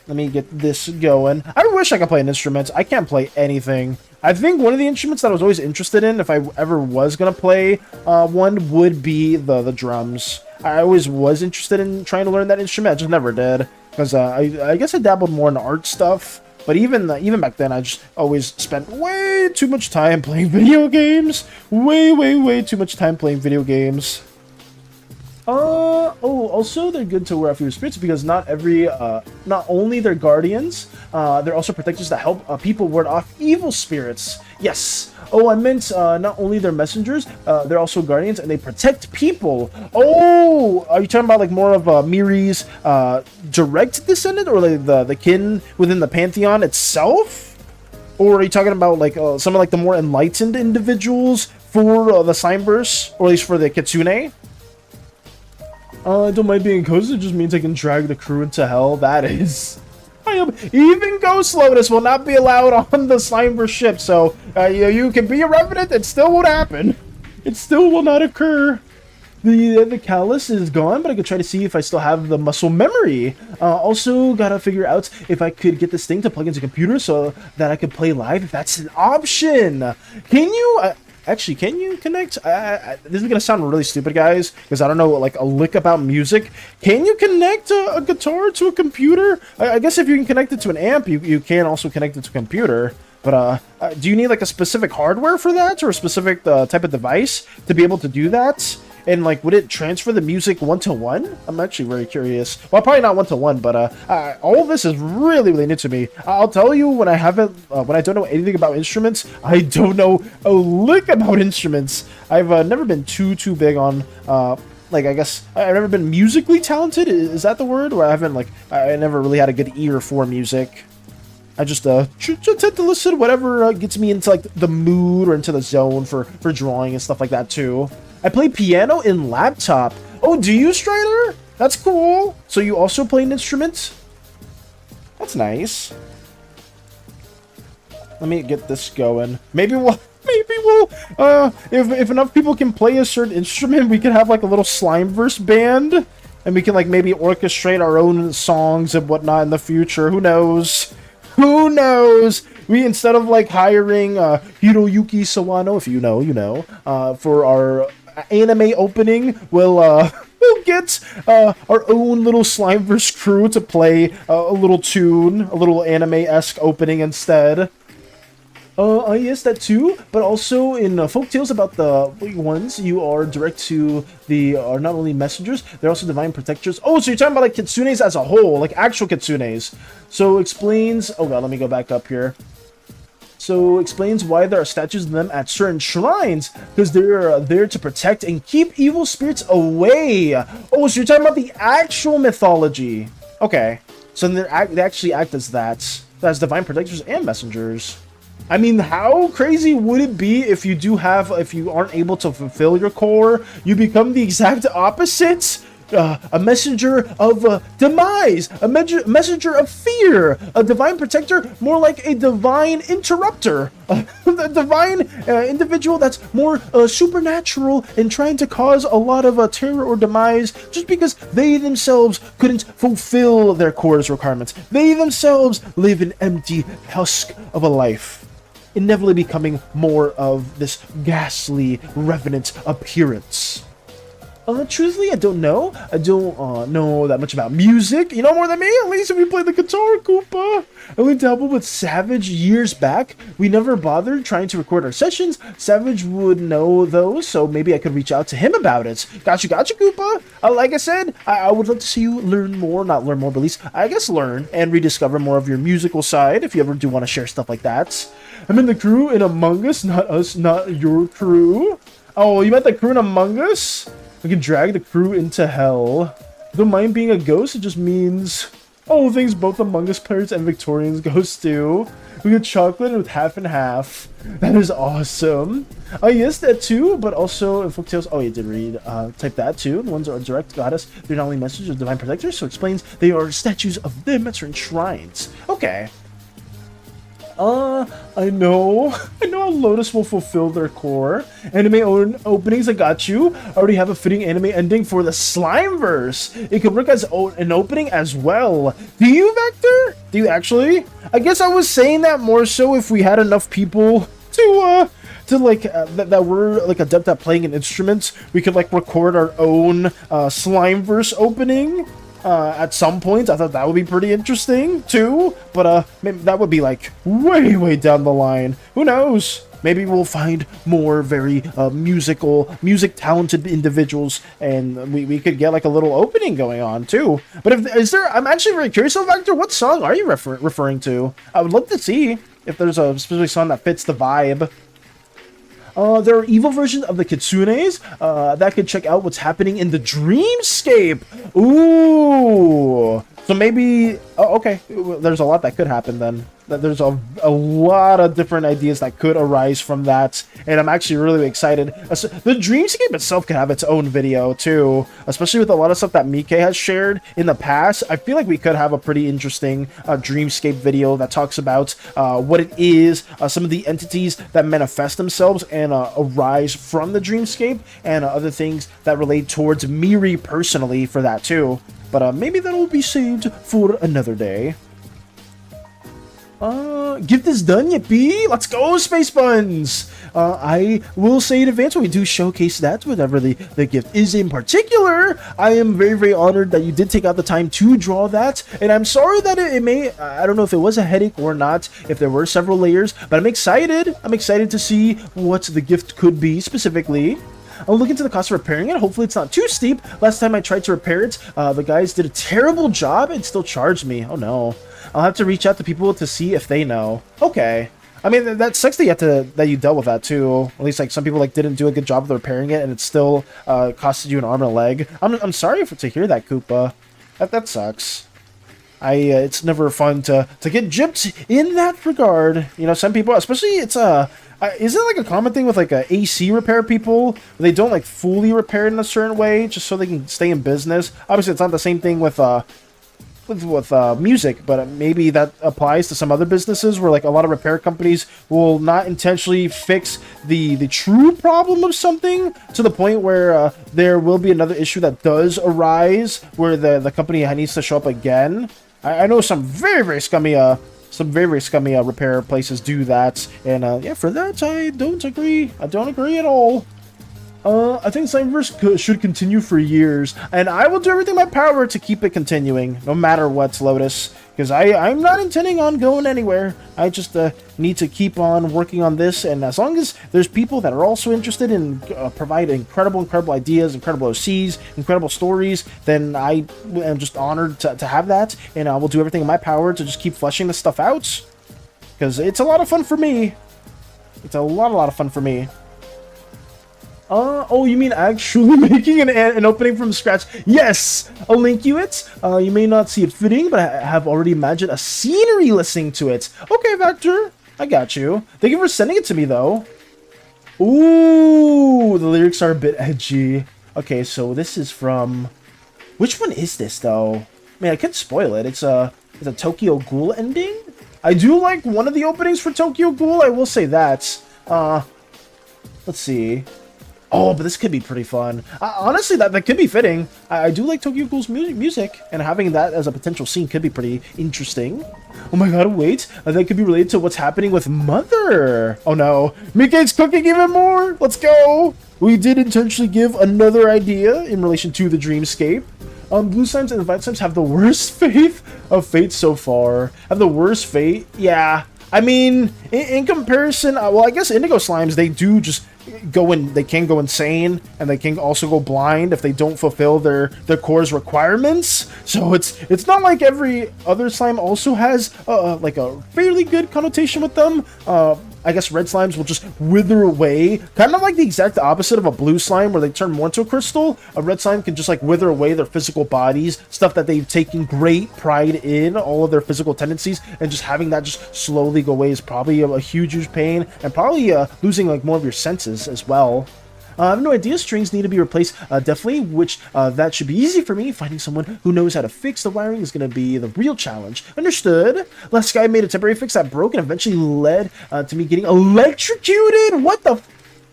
S2: Let me get this going. I wish I could play an instrument. I can't play anything. I think one of the instruments that I was always interested in, if I ever was going to play one, would be the drums. I always was interested in trying to learn that instrument. I just never did. Because I guess I dabbled more in art stuff. But even back then, I just always spent way too much time playing video games. Way too much time playing video games. Also they're good to wear off your spirits because not only they're guardians, they're also protectors that help people ward off evil spirits. Yes. Oh, I meant not only they're messengers, they're also guardians and they protect people. Oh, are you talking about like more of Miri's direct descendant or like the kin within the pantheon itself? Or are you talking about like some of like the more enlightened individuals for the Slimeverse, or at least for the Kitsune? Don't mind being cozy, it just means I can drag the crew into hell. That is... Even Ghost Lotus will not be allowed on the Slimeverse ship, so you can be a revenant, it still won't happen. It still will not occur. The callus is gone, but I could try to see if I still have the muscle memory. Also, gotta figure out if I could get this thing to plug into a computer so that I could play live, if that's an option. Can you... Actually, can you connect? This is gonna sound really stupid, guys, because I don't know like a lick about music. Can you connect a guitar to a computer? I guess if you can connect it to an amp, you can also connect it to a computer. But do you need like a specific hardware for that, or a specific type of device to be able to do that? And like, would it transfer the music one-to-one? I'm actually very curious. Well, probably not one-to-one, but all of this is really new to me. I'll tell you when I don't know anything about instruments. I don't know a lick about instruments. I've never been too big on like, I guess I've never been musically talented. Is that the word? Or I never really had a good ear for music. I just tend to listen to whatever gets me into like the mood or into the zone for drawing and stuff like that too. I play piano in laptop. Oh, do you, Strider? That's cool. So you also play an instrument? That's nice. Let me get this going. Maybe we'll if enough people can play a certain instrument, we could have like a little Slimeverse band, and we can like maybe orchestrate our own songs and whatnot in the future. Who knows? Who knows? We, instead of like hiring Hiroyuki Sawano, if you know, you know, for our anime opening, we'll get our own little Slimeverse crew to play a little tune, a little anime-esque opening instead. Yes, that too, but also in folktales about the ones, you are direct to are not only messengers, they're also divine protectors. Oh, so you're talking about like kitsunes as a whole, like actual kitsunes. So explains, oh god, let me go back up here. So explains why there are statues of them at certain shrines, because they're there to protect and keep evil spirits away. Oh, so you're talking about the actual mythology. Okay, so they actually act as that, as divine protectors and messengers. I mean, how crazy would it be if you aren't able to fulfill your core, you become the exact opposite? A messenger of demise, a messenger of fear, a divine protector, more like a divine interrupter, a divine individual that's more supernatural and trying to cause a lot of terror or demise just because they themselves couldn't fulfill their core's requirements. They themselves live an empty husk of a life, inevitably becoming more of this ghastly revenant appearance. Truthfully, I don't know. I don't know that much about music. You know more than me? At least if you play the guitar, Koopa. I only dabbled with Savage years back. We never bothered trying to record our sessions. Savage would know those, so maybe I could reach out to him about it. Gotcha, Koopa. Like I said, I would love to see you learn more. Not learn more, but at least, I guess, learn and rediscover more of your musical side if you ever do want to share stuff like that. I'm in the crew in Among Us, not us, not your crew. Oh, you meant the crew in Among Us? We can drag the crew into hell. Don't mind being a ghost, it just means... Oh, things both Among Us players and Victorians ghosts do. We get chocolate with half and half. That is awesome. Yes, that too, but also in folktales... Oh, you did read. Type that too. The ones that are direct goddess. They're not only messengers of divine protectors, so explains they are statues of them at certain shrines. Okay. I know. I know how Lotus will fulfill their core. Anime openings, I got you. I already have a fitting anime ending for the Slimeverse. It could work as an opening as well. Do you, Vector? Do you actually? I guess I was saying that more so if we had enough people to like that were like adept at playing an instrument, we could like record our own Slimeverse opening. At some point, I thought that would be pretty interesting too, but maybe that would be like way down the line. Who knows? Maybe we'll find more very music talented individuals, and we could get like a little opening going on too. But is there? I'm actually very curious, though, Vector. What song are you referring to? I would love to see if there's a specific song that fits the vibe. There are evil versions of the Kitsunes that could check out what's happening in the dreamscape. Ooh. So maybe... Oh, okay. There's a lot that could happen then. There's a lot of different ideas that could arise from that. And I'm actually really excited. The dreamscape itself can have its own video too. Especially with a lot of stuff that Mike has shared in the past. I feel like we could have a pretty interesting dreamscape video that talks about what it is, some of the entities that manifest themselves and arise from the dreamscape, and other things that relate towards Miri personally for that too. But maybe that'll be saved for another day. Gift is done, yippee! Let's go, Space Buns! I will say in advance when we do showcase that, whatever the gift is in particular, I am very honored that you did take out the time to draw that, and I'm sorry that it may, I don't know if it was a headache or not, if there were several layers, but I'm excited to see what the gift could be specifically. I'll look into the cost of repairing it. Hopefully it's not too steep. Last time I tried to repair it, the guys did a terrible job and still charged me. Oh no. I'll have to reach out to people to see if they know. Okay. I mean, that sucks that you dealt with that too. At least like some people like didn't do a good job of repairing it, and it still costed you an arm and a leg. I'm sorry to hear that, Koopa. That sucks. It's never fun to get gypped in that regard. You know, some people, especially it's isn't it like a common thing with like AC repair people? They don't like fully repair it in a certain way just so they can stay in business. Obviously, it's not the same thing with music, but maybe that applies to some other businesses where like a lot of repair companies will not intentionally fix the true problem of something to the point where there will be another issue that does arise where the company needs to show up again. I know some very scummy repair places do that, and yeah, for that I don't agree. I don't agree at all. I think Slimeverse should continue for years, and I will do everything in my power to keep it continuing, no matter what, Lotus, because I'm not intending on going anywhere. I just need to keep on working on this, and as long as there's people that are also interested in providing incredible ideas, incredible OCs, incredible stories, then I am just honored to have that, and I will do everything in my power to just keep fleshing this stuff out, because it's a lot of fun for me. It's a lot of fun for me. Oh, you mean actually making an opening from scratch? Yes! I'll link you it. You may not see it fitting, but I have already imagined a scenery listening to it. Okay, Vector. I got you. Thank you for sending it to me, though. Ooh, the lyrics are a bit edgy. Okay, so this is from... Which one is this, though? I mean, I could spoil it. It's a Tokyo Ghoul ending? I do like one of the openings for Tokyo Ghoul, I will say that. Let's see. Oh, but this could be pretty fun. Honestly, that could be fitting. I do like Tokyo Ghoul's music, and having that as a potential scene could be pretty interesting. Oh my god, wait. That could be related to what's happening with Mother. Oh no. Mike's cooking even more. Let's go. We did intentionally give another idea in relation to the dreamscape. Blue Slimes and White Slimes have the worst fate of fate so far. Have the worst fate? Yeah. I mean, in comparison, well, I guess Indigo Slimes, they do just they can go insane, and they can also go blind if they don't fulfill their core's requirements. So it's not like every other slime also has like a fairly good connotation with them. I guess red slimes will just wither away, kind of like the exact opposite of a blue slime where they turn more into a crystal. A red slime can just like wither away their physical bodies, stuff that they've taken great pride in, all of their physical tendencies, and just having that just slowly go away is probably a huge pain, and probably losing like more of your senses as well. I have no idea. Strings need to be replaced, definitely, which that should be easy for me. Finding someone who knows how to fix the wiring is going to be the real challenge. Understood. Last guy made a temporary fix that broke and eventually led to me getting electrocuted. What the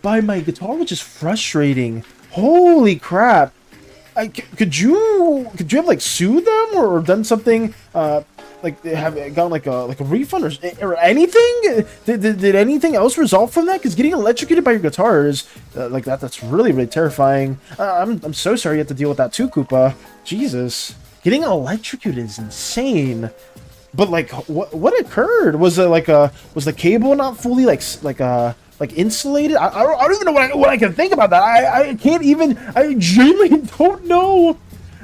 S2: by my guitar, which is frustrating. Holy crap. Could you have like sued them or done something like have gotten like a refund or anything? Did anything else resolve from that? Because getting electrocuted by your guitars like that's really terrifying. I'm so sorry you have to deal with that too, Koopa. Jesus, getting electrocuted is insane. But like, what occurred? Was it like was the cable not fully like insulated? I don't even know what I can think about that. I can't even. I genuinely don't know.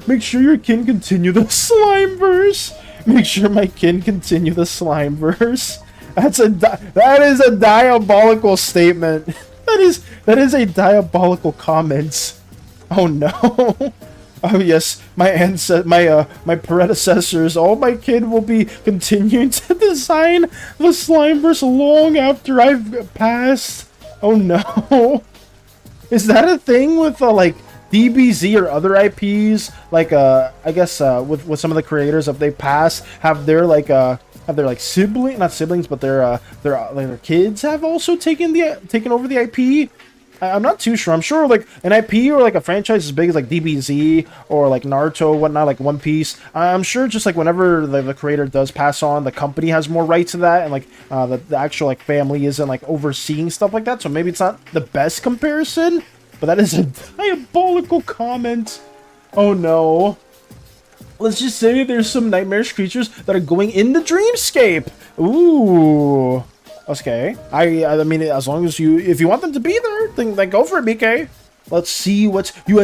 S2: Make sure your kin continue the Slimeverse. Make sure my kin continue the Slimeverse. That is a diabolical statement. That is a diabolical comment. Oh no. Oh yes, my predecessors, all my kin will be continuing to design the Slimeverse long after I've passed. Oh no. Is that a thing with like DBZ or other IPs? Like I guess with some of the creators, if they pass, have their like sibling, not siblings, but their kids have also taken over the IP. I'm not too sure. I'm sure like an IP or like a franchise as big as like DBZ or like Naruto, whatnot, like One Piece. I'm sure just like whenever the creator does pass on, the company has more rights to that, and like the actual like family isn't like overseeing stuff like that. So maybe it's not the best comparison, but that is a diabolical comment. Oh no. Let's just say there's some nightmarish creatures that are going in the dreamscape. Ooh. Okay, I mean, as long as if you want them to be there, then go for it, BK. Let's see what you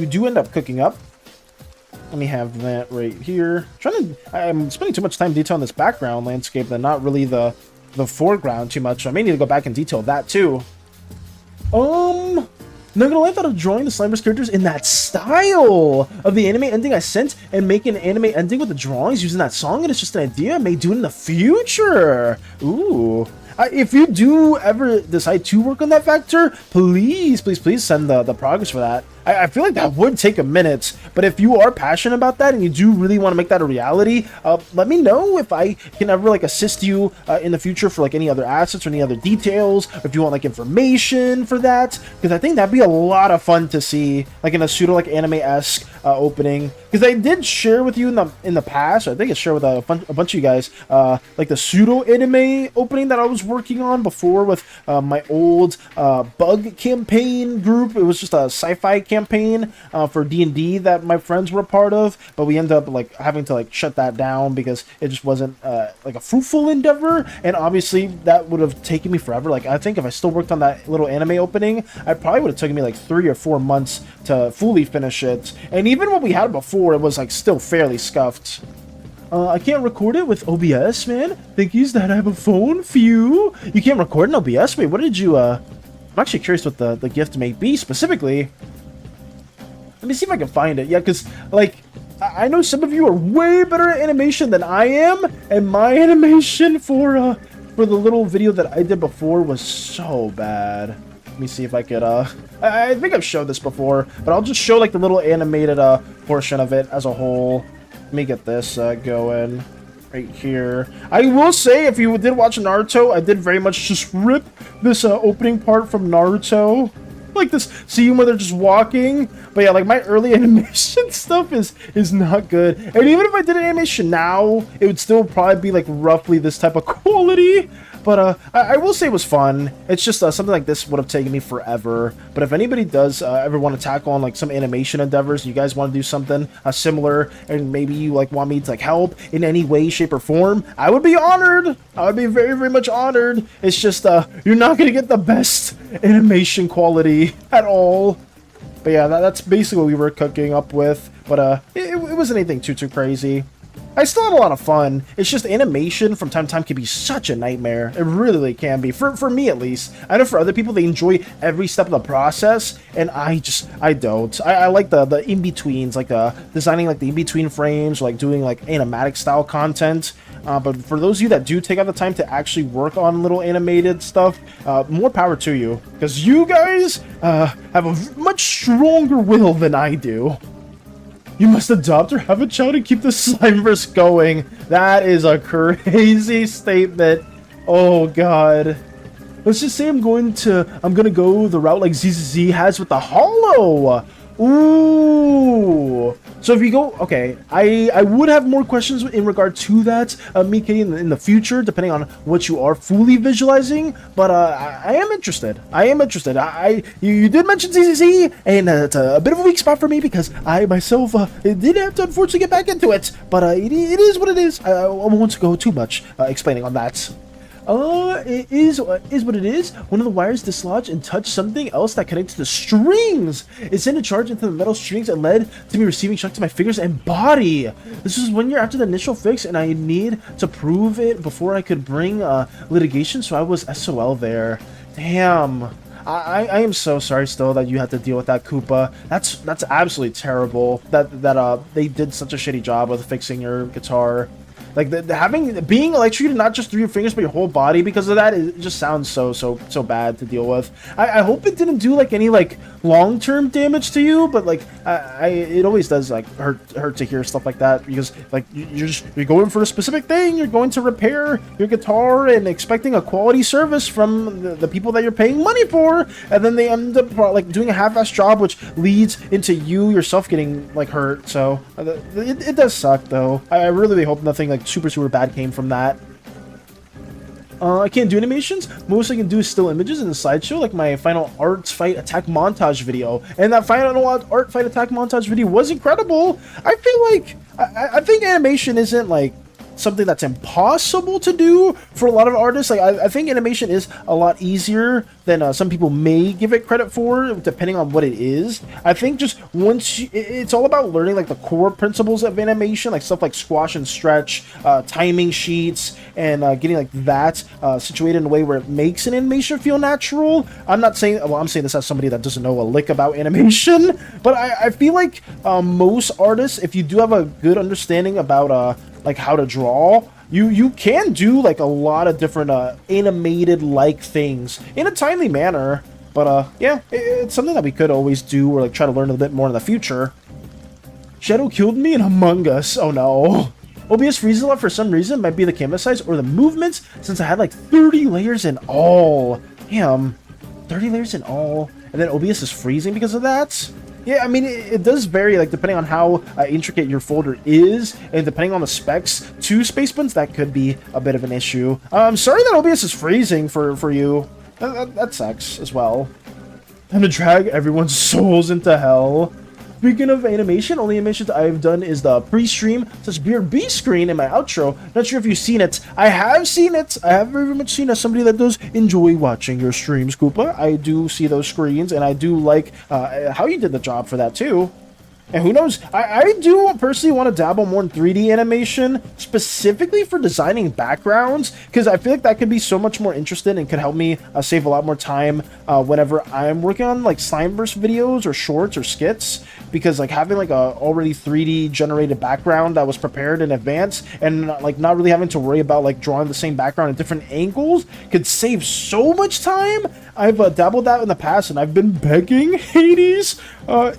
S2: do end up cooking up. Let me have that right here. I'm spending too much time detailing this background landscape than not really the foreground too much. So I may need to go back and detail that too. Not gonna lie, I thought of drawing the Slimeverse characters in that style of the anime ending I sent and making an anime ending with the drawings using that song, and it's just an idea I may do in the future. Ooh. If you do ever decide to work on that factor, please send the progress for that. I feel like that would take a minute, but if you are passionate about that and you do really want to make that a reality, let me know if I can ever like assist you in the future for like any other assets or any other details, or if you want like information for that, because I think that'd be a lot of fun to see, like in a pseudo like anime-esque opening. Because I did share with you in the past, or I think I shared with a bunch of you guys, like the pseudo anime opening that I was working on before with my old bug campaign group. It was just a sci-fi campaign for D&D that my friends were a part of, but we ended up like having to like shut that down because it just wasn't like a fruitful endeavor, and obviously that would have taken me forever. Like I think if I still worked on that little anime opening, I probably would have taken me like 3 or 4 months to fully finish it, and even what we had before, it was like still fairly scuffed. I can't record it with OBS, man. Thank yous that I have a phone. Phew. You can't record in OBS? Wait, what did you, I'm actually curious what the gift may be specifically. Let me see if I can find it. Yeah, because, like, I know some of you are way better at animation than I am, and my animation for the little video that I did before was so bad. Let me see if I could, I think I've showed this before, but I'll just show, like, the little animated, portion of it as a whole. Let me get this, going right here. I will say, if you did watch Naruto, I did very much just rip this, opening part from Naruto. Like this scene where they're just walking, but yeah, like my early animation stuff is not good, and even if I did an animation now, it would still probably be like roughly this type of quality. But I will say it was fun. It's just something like this would have taken me forever. But if anybody does ever want to tackle on like some animation endeavors, you guys want to do something similar, and maybe you like want me to like help in any way, shape, or form, I would be honored. I would be very much honored. It's just you're not gonna get the best animation quality at all. But yeah, that's basically what we were cooking up with. But it wasn't anything too crazy. I still had a lot of fun. It's just animation from time to time can be such a nightmare. It really can be, for me at least. I know for other people, they enjoy every step of the process, and I don't. I like the in-betweens, like designing like the in-between frames, or like doing like animatic style content. But for those of you that do take out the time to actually work on little animated stuff, more power to you, because you guys have a much stronger will than I do. You must adopt or have a child and keep the Slimeverse going. That is a crazy statement. Oh god. Let's just say I'm gonna go the route like ZZZ has with the Hollow. Ooh. So if you go, okay, I would have more questions in regard to that, Miki, in the future, depending on what you are fully visualizing. But I am interested. You did mention ZZZ, and it's a bit of a weak spot for me because I myself did have to unfortunately get back into it. But it is what it is. I won't go too much explaining on that. It is what it is. One of the wires dislodged and touched something else that connected to the strings. It sent a charge into the metal strings and led to me receiving shock to my fingers and body. This was 1 year after the initial fix, and I need to prove it before I could bring litigation, so I was SOL there. Damn. I am so sorry still that you had to deal with that, Koopa. That's absolutely terrible that they did such a shitty job with fixing your guitar. Like being electrocuted not just through your fingers but your whole body because of that, it just sounds so bad to deal with. I hope it didn't do like any like long-term damage to you, but like it always does like hurt to hear stuff like that, because like you're going for a specific thing, you're going to repair your guitar and expecting a quality service from the people that you're paying money for, and then they end up like doing a half-assed job, which leads into you yourself getting like hurt. So it does suck though. I really hope nothing like super bad came from that. I can't do animations. Most I can do is still images in the slideshow, like my final art fight attack montage video. And that final art fight attack montage video was incredible. I feel like I think animation isn't like something that's impossible to do for a lot of artists. Like I think animation is a lot easier than some people may give it credit for, depending on what it is. I think just once it's all about learning like the core principles of animation, like stuff like squash and stretch, timing sheets, and getting like that situated in a way where it makes an animation feel natural. I'm not saying, well, I'm saying this as somebody that doesn't know a lick about animation, but I feel like most artists, if you do have a good understanding about like how to draw, you can do like a lot of different animated like things in a timely manner. But yeah, it's something that we could always do, or like try to learn a little bit more in the future. Shadow killed me in Among Us. Oh no. OBS freezes a lot for some reason. Might be the canvas size or the movements, since I had like 30 layers in all. Damn, 30 layers in all, and then OBS is freezing because of that. Yeah, I mean, it does vary, like, depending on how intricate your folder is, and depending on the specs to Spacebuns, that could be a bit of an issue. I'm sorry that OBS is freezing for you. That sucks as well. Time to drag everyone's souls into hell. Speaking of animation, only animations I've done is the pre-stream such BRB screen in my outro. Not sure if you've seen it. I have seen it. I have very much seen, as somebody that does enjoy watching your streams, Koopa. I do see those screens, and I do like how you did the job for that too. And who knows, I do personally want to dabble more in 3D animation, specifically for designing backgrounds, because I feel like that could be so much more interesting and could help me save a lot more time whenever I'm working on like Slimeverse videos or shorts or skits, because like having like a already 3D generated background that was prepared in advance, and like not really having to worry about like drawing the same background at different angles could save so much time. I've dabbled that in the past, and I've been begging Hades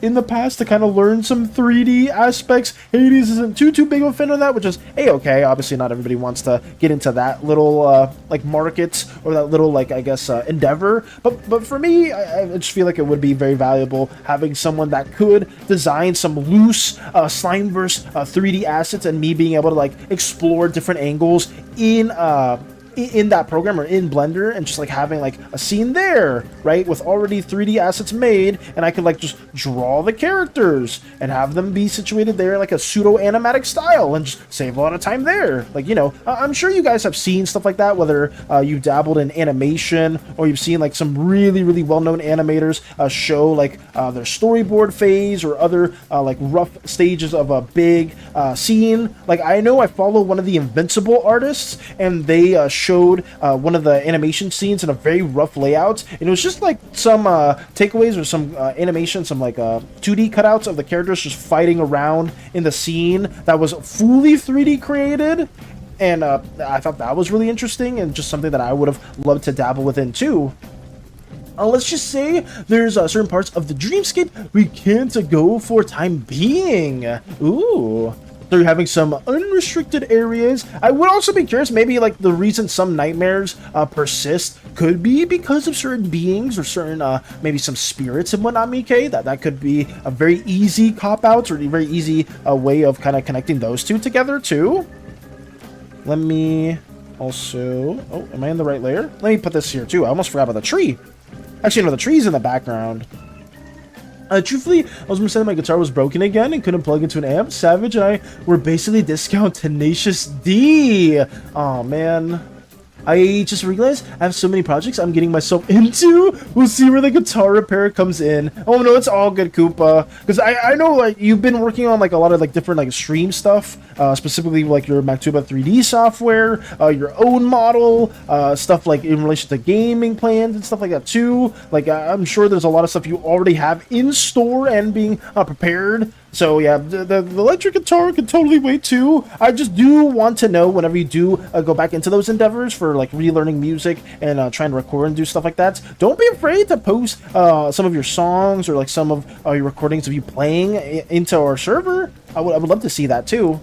S2: in the past to kind of learn some 3D aspects. Hades isn't too big of a fan of that, which is a-okay. Obviously, not everybody wants to get into that little like market, or that little like, I guess, endeavor. But for me, I just feel like it would be very valuable having someone that could design some loose Slimeverse 3D assets, and me being able to like explore different angles in in that program or in Blender, and just like having like a scene there, right, with already 3D assets made, and I could like just draw the characters and have them be situated there like a pseudo animatic style and just save a lot of time there. Like, you know, I'm sure you guys have seen stuff like that, whether you dabbled in animation or you've seen like some really well-known animators show like their storyboard phase or other like rough stages of a big scene. Like, I know I follow one of the Invincible artists, and they showed one of the animation scenes in a very rough layout, and it was just like some takeaways or some animation, some like 2D cutouts of the characters just fighting around in the scene that was fully 3D created. And I thought that was really interesting and just something that I would have loved to dabble within too. Let's just say there's certain parts of the dreamscape we can't go for time being. Ooh. They're having some unrestricted areas. I would also be curious, maybe like the reason some nightmares persist could be because of certain beings or certain maybe some spirits and whatnot, Mike. That could be a very easy cop-out or a very easy way of kind of connecting those two together too. Let me also... Oh, am I in the right layer? Let me put this here too. I almost forgot about the tree. Actually, no, the tree's in the background. Truthfully, I was gonna say my guitar was broken again and couldn't plug into an amp. Savage and I were basically discount Tenacious D. Oh man. I just realized I have so many projects I'm getting myself into. We'll see where the guitar repair comes in. Oh no, it's all good, Koopa. Because I know like you've been working on like a lot of like different like stream stuff, specifically like your Mactuba 3D software, your own model, stuff like in relation to gaming plans and stuff like that too. Like I'm sure there's a lot of stuff you already have in store and being prepared. So yeah, the electric guitar can totally wait too. I just do want to know whenever you do go back into those endeavors for like relearning music and trying to record and do stuff like that. Don't be afraid to post some of your songs or like some of your recordings of you playing into our server. I would love to see that too.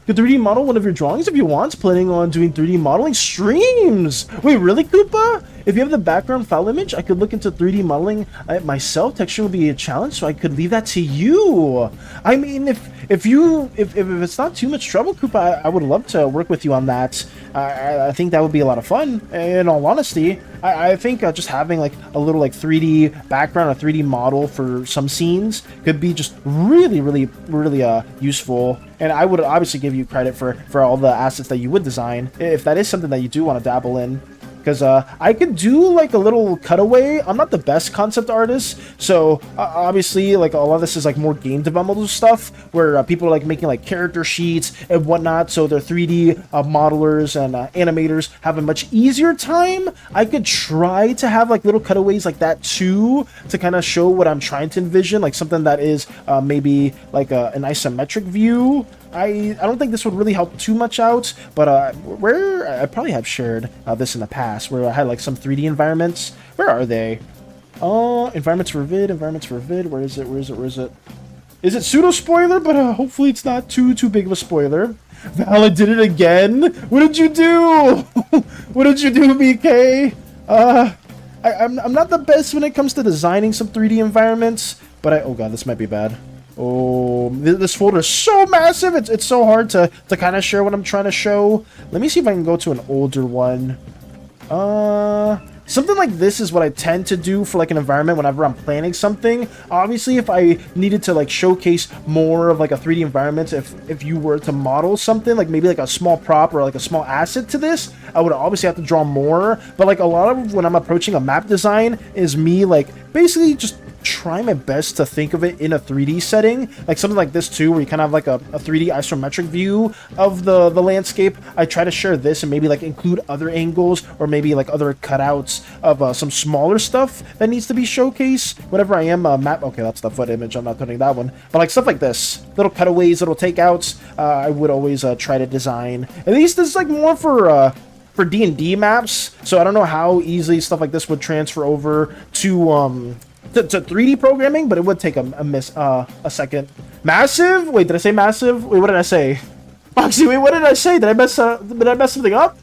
S2: You can 3D model one of your drawings if you want. Planning on doing 3D modeling streams. Wait, really, Koopa? If you have the background file image, I could look into 3D modeling myself. Texture will be a challenge, so I could leave that to you. I mean, if it's not too much trouble, Koopa, I would love to work with you on that. I think that would be a lot of fun. In all honesty, I think just having like a little like 3D background, a 3D model for some scenes could be just really useful. And I would obviously give you credit for all the assets that you would design if that is something that you do want to dabble in. Because I could do like a little cutaway. I'm not the best concept artist, so obviously like a lot of this is like more game developmental stuff where people are like making like character sheets and whatnot, so their 3D modelers and animators have a much easier time. I could try to have like little cutaways like that too, to kind of show what I'm trying to envision, like something that is maybe like an isometric view. I don't think this would really help too much out, but where I probably have shared this in the past, where I had like some 3D environments. Where are they? Environments for vid, where is it? Is it pseudo spoiler? But hopefully it's not too big of a spoiler. Val did it again. What did you do? What did you do, BK? I'm not the best when it comes to designing some 3D environments, but oh god, this might be bad. Oh, this folder is so massive. It's so hard to kind of share what I'm trying to show. Let me see if I can go to an older one. Something like this is what I tend to do for like an environment whenever I'm planning something. Obviously, if I needed to like showcase more of like a 3D environment, if you were to model something like maybe like a small prop or like a small asset to this, I would obviously have to draw more. But like a lot of when I'm approaching a map design is me like basically just try my best to think of it in a 3D setting, like something like this too, where you kind of have like a 3D isometric view of the landscape. I try to share this and maybe like include other angles or maybe like other cutouts of some smaller stuff that needs to be showcased whenever I am map. Okay, that's the foot image. I'm not putting that one, but like stuff like this, little cutaways, little takeouts. I would always try to design. At least this is like more for D&D maps, so I don't know how easily stuff like this would transfer over to 3D programming, but it would take a second. Massive? Wait, did I say massive? Wait, what did I say? Foxy, wait, what did I say? Did I mess something up?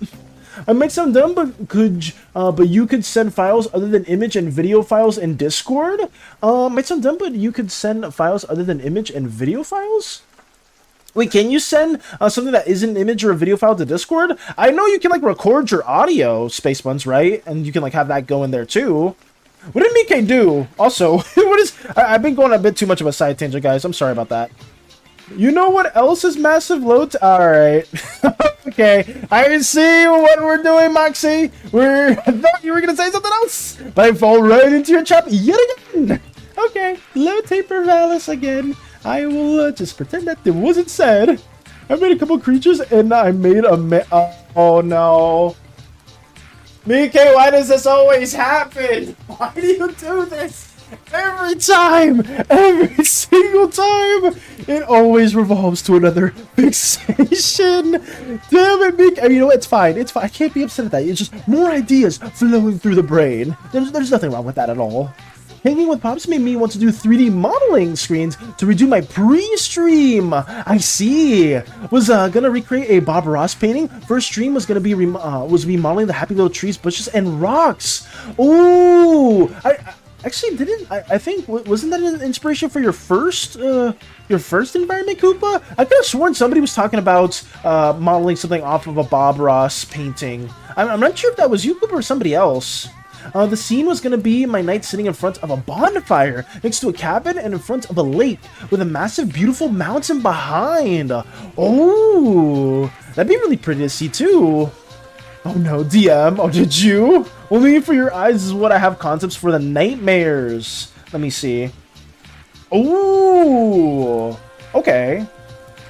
S2: I might sound dumb, but you could send files other than image and video files in Discord. Might sound dumb, but you could send files other than image and video files. Wait, can you send something that isn't an image or a video file to Discord? I know you can like record your audio, Space Buns, right? And you can like have that go in there too. What did Mike do? Also, what is... I've been going a bit too much of a side tangent, guys. I'm sorry about that. You know what else is massive load? Alright. Okay. I see what we're doing, Moxie. I thought you were going to say something else. But I fall right into your trap yet again. Okay. Low taper Valis again. I will just pretend that it wasn't said. I made a couple creatures and I made a... oh no. Mike, why does this always happen? Why do you do this? Every time! Every single time! It always revolves to another fixation! Damn it, Mike! I mean, you know, it's fine. It's fine. I can't be upset at that. It's just more ideas flowing through the brain. There's nothing wrong with that at all. Hanging with Pops made me want to do 3D modeling screens to redo my pre-stream. I see. Was gonna recreate a Bob Ross painting. First stream was gonna be remodeling the happy little trees, bushes, and rocks. Ooh, I actually didn't. I think wasn't that an inspiration for your first environment, Koopa? I could have sworn somebody was talking about modeling something off of a Bob Ross painting. I'm not sure if that was you, Koopa, or somebody else. The scene was going to be my night sitting in front of a bonfire next to a cabin and in front of a lake with a massive, beautiful mountain behind. Oh, that'd be really pretty to see too. Oh no, DM. Oh, did you? Only for your eyes is what I have concepts for the nightmares. Let me see. Oh, okay.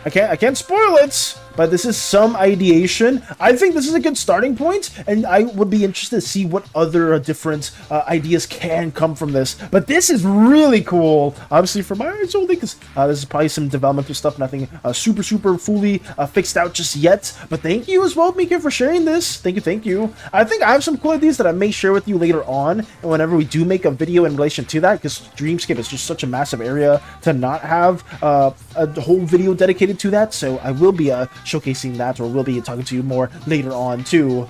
S2: I can't spoil it, but this is some ideation. I think this is a good starting point, and I would be interested to see what other different ideas can come from this. But this is really cool, obviously for my eyes only, because this is probably some developmental stuff, nothing super fully fixed out just yet. But thank you as well, Mika, for sharing this. Thank you. I think I have some cool ideas that I may share with you later on, and whenever we do make a video in relation to that, because Dreamscape is just such a massive area to not have a whole video dedicated to that. So I will be showcasing that, or will be talking to you more later on too.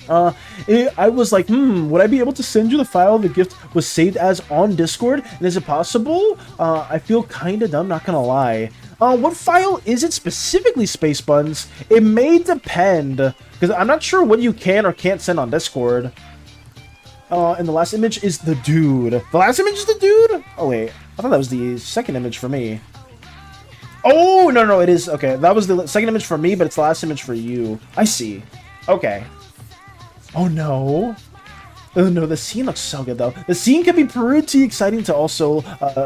S2: I was like, would I be able to send you the file the gift was saved as on Discord? And is it possible? I feel kind of dumb, not gonna lie. What file is it specifically, Space Buns? It may depend, because I'm not sure what you can or can't send on Discord. And the last image is the dude. The last image is the dude? Oh wait, I thought that was the second image for me. Oh, no, it is. Okay, that was the second image for me, but it's the last image for you. I see. Okay. Oh, no. Oh, no, the scene looks so good, though. The scene can be pretty exciting to also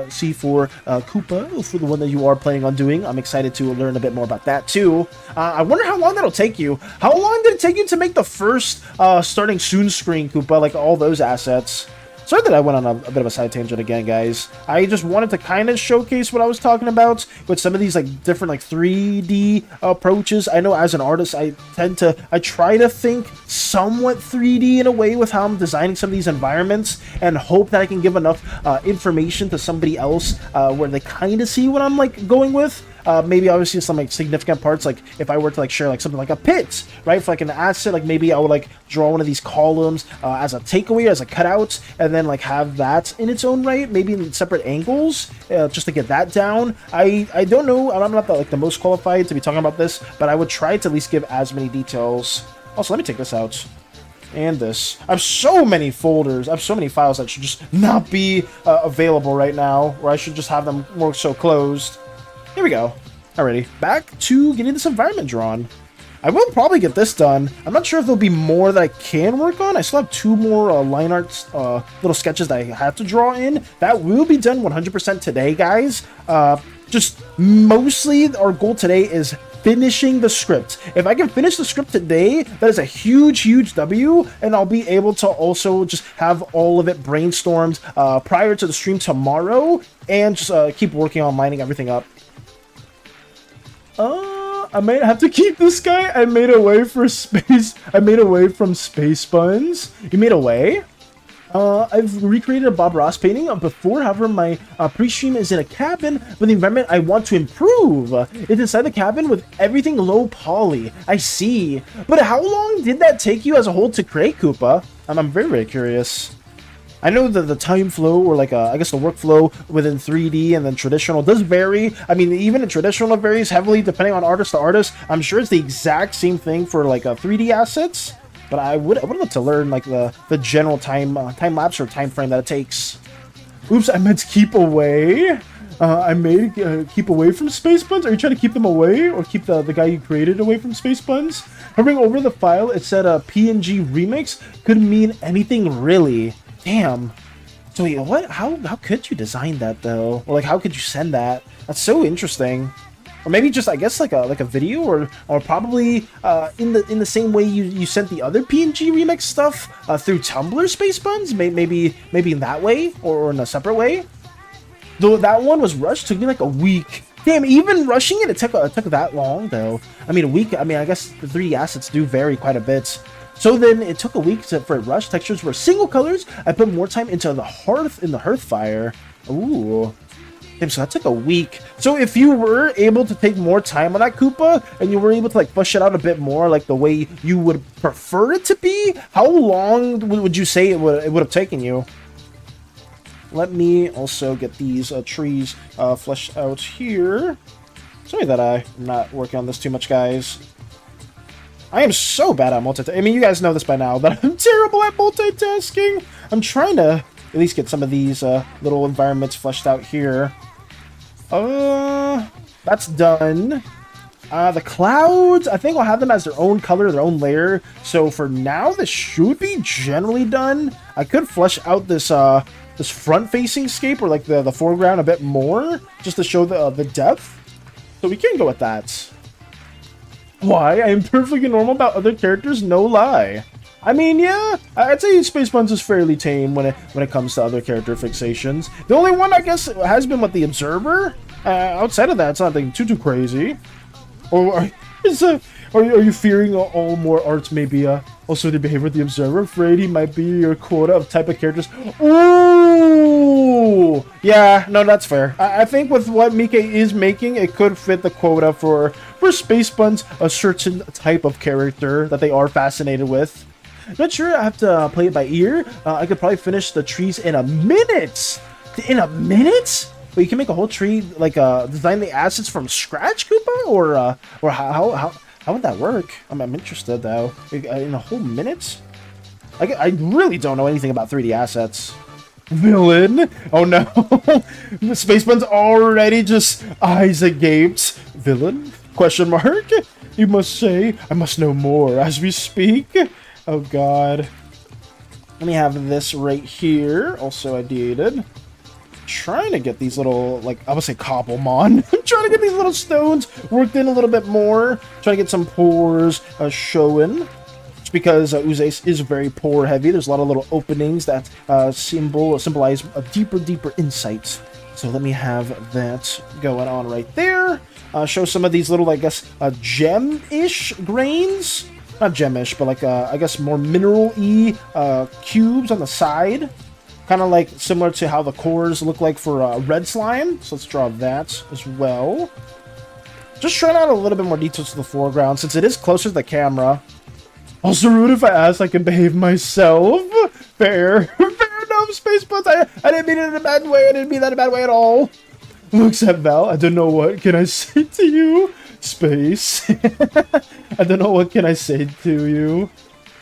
S2: see for Koopa, for the one that you are planning on doing. I'm excited to learn a bit more about that, too. I wonder how long that'll take you. How long did it take you to make the first starting soon screen, Koopa, like all those assets? Sorry that I went on a bit of a side tangent again, guys. I just wanted to kind of showcase what I was talking about with some of these like different like 3D approaches. I know as an artist, I try to think somewhat 3D in a way with how I'm designing some of these environments, and hope that I can give enough information to somebody else where they kind of see what I'm like going with. Maybe obviously some like significant parts, like if I were to like share like something like a pit, right, for like an asset, like maybe I would like draw one of these columns as a takeaway, as a cutout, and then like have that in its own right, maybe in separate angles, just to get that down. I don't know, I'm not the most qualified to be talking about this, but I would try to at least give as many details. Also, let me take this out. And this. I have so many folders, I have so many files that should just not be available right now, or I should just have them more so closed. Here we go. Alrighty, back to getting this environment drawn. I will probably get this done. I'm not sure if there'll be more that I can work on. I still have 2 more line arts, little sketches that I have to draw in. That will be done 100% today, guys. Just mostly our goal today is finishing the script. If I can finish the script today, that is a huge W, and I'll be able to also just have all of it brainstormed prior to the stream tomorrow, and just keep working on lining everything up. I might have to keep this guy. I made away for space. I made away from Space Buns. You made away? I've recreated a Bob Ross painting before. However, my pre-stream is in a cabin with the environment I want to improve. It's inside the cabin with everything low poly. I see. But how long did that take you as a whole to create, Koopa? I'm very curious. I know that the time flow, or like I guess the workflow within 3D and then traditional does vary. I mean, even in traditional it varies heavily depending on artist to artist. I'm sure it's the exact same thing for like 3D assets, but I would love to learn like the general time lapse or time frame that it takes. Oops, I meant keep away. I made keep away from space buns. Are you trying to keep them away, or keep the guy you created away from space buns? Hovering over the file, it said PNG remix. Could mean anything really. Damn. So wait, what? How could you design that though? Or like how could you send that? That's so interesting. Or maybe just I guess like a video, or probably in the same way you sent the other PNG remix stuff through Tumblr space buns. Maybe in that way, or in a separate way. Though that one was rushed, took me like a week. Damn, even rushing it took that long though. I mean a week. I mean I guess the 3D assets do vary quite a bit. So then it took a week for it rush. Textures were single colors. I put more time into the hearth fire. Ooh. Damn, so that took a week. So if you were able to take more time on that Koopa, and you were able to like flesh it out a bit more like the way you would prefer it to be, how long would you say it would have taken you? Let me also get these trees fleshed out here. Sorry that I'm not working on this too much, guys. I am so bad at multitasking. I mean, you guys know this by now, that I'm terrible at multitasking. I'm trying to at least get some of these little environments fleshed out here. That's done. The clouds, I think I'll have them as their own color, their own layer. So for now, this should be generally done. I could flesh out this this front-facing scape, or like the foreground a bit more, just to show the depth. So we can go with that. Why? I am perfectly normal about other characters, no lie. I mean, yeah, I'd say Space Buns is fairly tame when it comes to other character fixations. The only one, I guess, has been with the Observer. Outside of that, it's nothing too crazy. Or are you fearing all more arts maybe also to behave with the Observer? Afraid he might be your quota of type of characters? Ooh! Yeah, no, that's fair. I think with what Mike is making, it could fit the quota for Space Buns, a certain type of character that they are fascinated with. Not sure, I have to play it by ear. I could probably finish the trees in a minute! In a minute? But you can make a whole tree, like, design the assets from scratch, Koopa? Or how would that work? I'm interested, though. In a whole minute? I really don't know anything about 3D assets. Villain? Oh no. Space Bun's already just eyes agaped. Villain? Question mark? You must say, I must know more as we speak. Oh god. Let me have this right here. Also ideated. Trying to get these little, like, I would say cobblemon. I'm trying to get these little stones worked in a little bit more. Trying to get some pores showing. It's because Ooze is very pore heavy. There's a lot of little openings that symbolize a deeper insight. So let me have that going on right there. Show some of these little, I guess, gem-ish grains. Not gem-ish, but like, I guess more mineral-y cubes on the side. Kind of like similar to how the cores look like for red slime. So let's draw that as well. Just trying out a little bit more details to the foreground since it is closer to the camera. Also rude if I ask I can behave myself. Fair. Fair enough, Space Buns. I didn't mean it in a bad way. I didn't mean that in a bad way at all. Looks at Val. I don't know what can I say to you. Space. I don't know what can I say to you.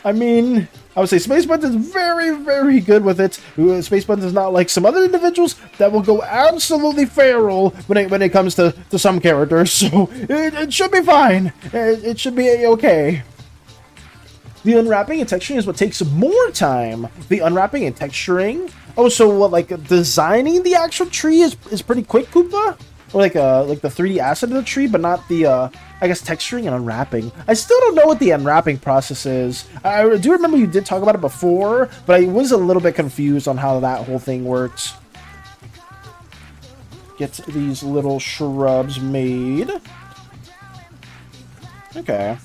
S2: I mean, I would say Space Buns is very good with it. Space Buns is not like some other individuals that will go absolutely feral when it comes to some characters. So it should be fine. It should be okay. The unwrapping and texturing is what takes more time. The unwrapping and texturing. Oh, so what, like designing the actual tree is pretty quick, Koopa? Or like the 3D asset of the tree, but not the I guess texturing and unwrapping. I still don't know what the unwrapping process is. I do remember you did talk about it before, but I was a little bit confused on how that whole thing works. Get these little shrubs made. Okay.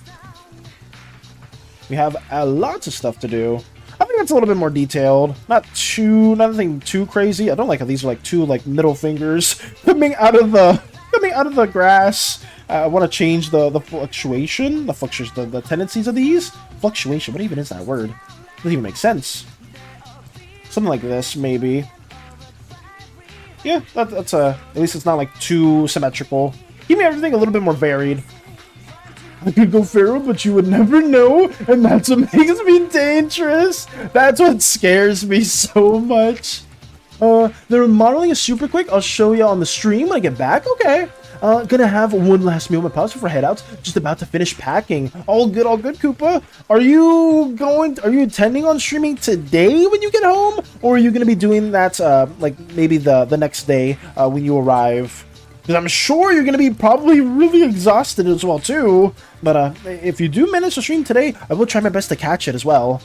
S2: We have lots of stuff to do. I think that's a little bit more detailed. Nothing too crazy. I don't like how these are like two like middle fingers coming out of the grass. I want to change the tendencies of these. Fluctuation. What even is that word? Doesn't even make sense. Something like this, maybe. Yeah, that's at least it's not like too symmetrical. Give me everything a little bit more varied. I could go feral, but you would never know, and that's what makes me dangerous. That's what scares me so much. The remodeling is super quick. I'll show you on the stream when I get back. Okay. Gonna have one last meal in my pause before head out. Just about to finish packing. All good, Koopa. Are you intending on streaming today when you get home? Or are you gonna be doing that, like, maybe the next day, when you arrive? Because I'm sure you're gonna be probably really exhausted as well, too. But, if you do manage to stream today, I will try my best to catch it as well.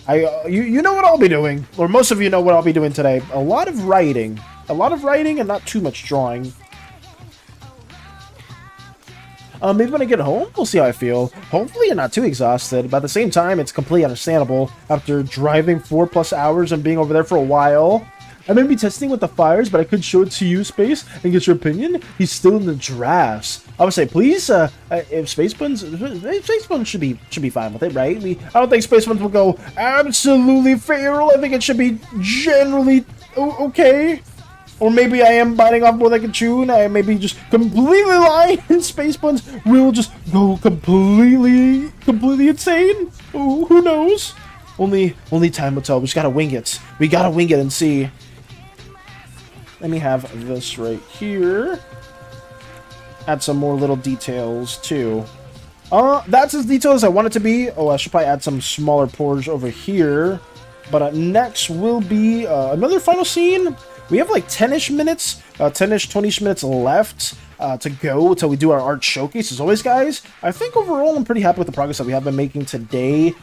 S2: You know what I'll be doing. Or most of you know what I'll be doing today. A lot of writing. A lot of writing and not too much drawing. Maybe when I get home, we'll see how I feel. Hopefully you're not too exhausted, but at the same time, it's completely understandable after driving 4+ hours and being over there for a while. I may be testing with the fires, but I could show it to you, Space, and get your opinion. He's still in the drafts. I would say, please, if Space Buns should be fine with it, right? I don't think Space Buns will go absolutely feral. I think it should be generally okay. Or maybe I am biting off more like a chew, and I may be just completely lying, and Space Buns will just go completely insane. Ooh, who knows? Only time will tell. We just gotta wing it. We gotta wing it and see. Let me have this right here. Add some more little details, too. That's as detailed as I want it to be. Oh, I should probably add some smaller pores over here. But next will be another final scene. We have like 10-ish minutes, 10-ish, 20-ish minutes left to go until we do our art showcase. As always, guys, I think overall I'm pretty happy with the progress that we have been making today.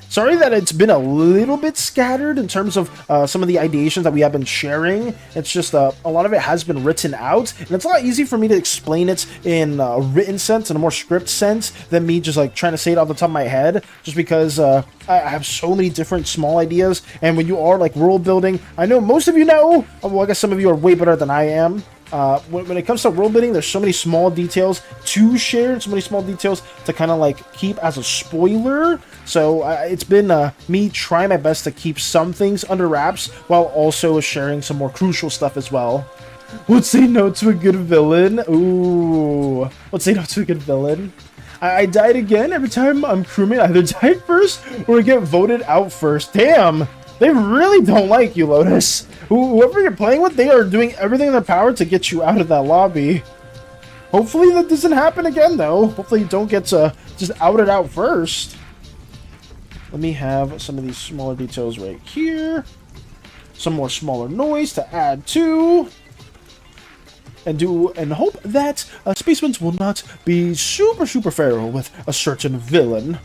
S2: Sorry that it's been a little bit scattered in terms of some of the ideations that we have been sharing. It's just a lot of it has been written out, and it's a lot easier for me to explain it in a written sense, in a more script sense, than me just like trying to say it off the top of my head, just because I have so many different small ideas. And when you are like world building, I know most of you know, well, I guess some of you are way better than I am. When it comes to world building, there's so many small details to share, so many small details to kind of like keep as a spoiler. So it's been me trying my best to keep some things under wraps while also sharing some more crucial stuff as well. Let's say no to a good villain. Ooh, let's say no to a good villain. I died again. Every time I'm crewmate, I either die first or I get voted out first. Damn, they really don't like you, Lotus. Whoever you're playing with, they are doing everything in their power to get you out of that lobby. Hopefully that doesn't happen again, though. Hopefully you don't get just outed out first. Let me have some of these smaller details right here. Some more smaller noise to add to. And hope that Spaceman's will not be super feral with a certain villain.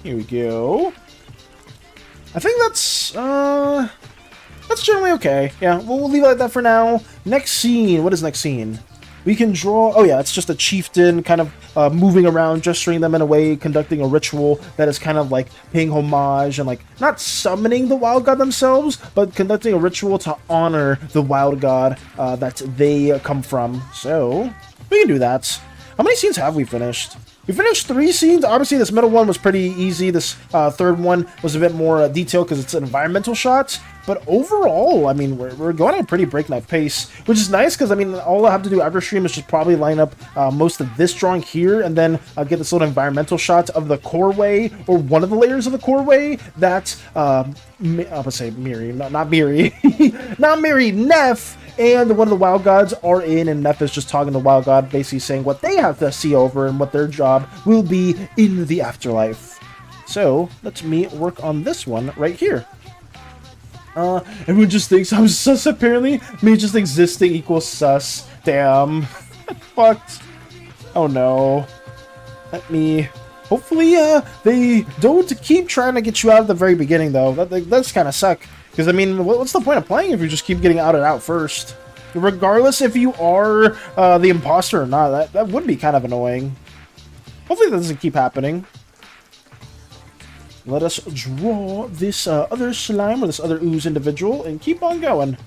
S2: Here we go. I think that's generally okay. Yeah, we'll leave it like that for now. Next scene. What is next scene? We can draw... Oh, yeah, it's just a chieftain kind of moving around, gesturing them in a way, conducting a ritual that is kind of like paying homage and like not summoning the wild god themselves, but conducting a ritual to honor the wild god that they come from. So, we can do that. How many scenes have we finished? We finished 3 scenes. Obviously, this middle one was pretty easy. This third one was a bit more detailed because it's an environmental shot. But overall, I mean, we're going at a pretty breakneck pace, which is nice because, I mean, all I have to do after stream is just probably line up most of this drawing here and then get this little environmental shot of the coreway or one of the layers of the coreway that, I would say Miri, not Miri, not Miri, Neff, and one of the wild gods are in, and Neff is just talking to the wild god, basically saying what they have to see over and what their job will be in the afterlife. So, let me work on this one right here. Everyone just thinks I'm sus, apparently. Me just existing equals sus. Damn. Fucked. Oh no. Let me... Hopefully, they don't keep trying to get you out at the very beginning, though. That's kind of suck. Because, I mean, what's the point of playing if you just keep getting outed out first? Regardless if you are the imposter or not, that would be kind of annoying. Hopefully that doesn't keep happening. Let us draw this other slime or this other ooze individual and keep on going.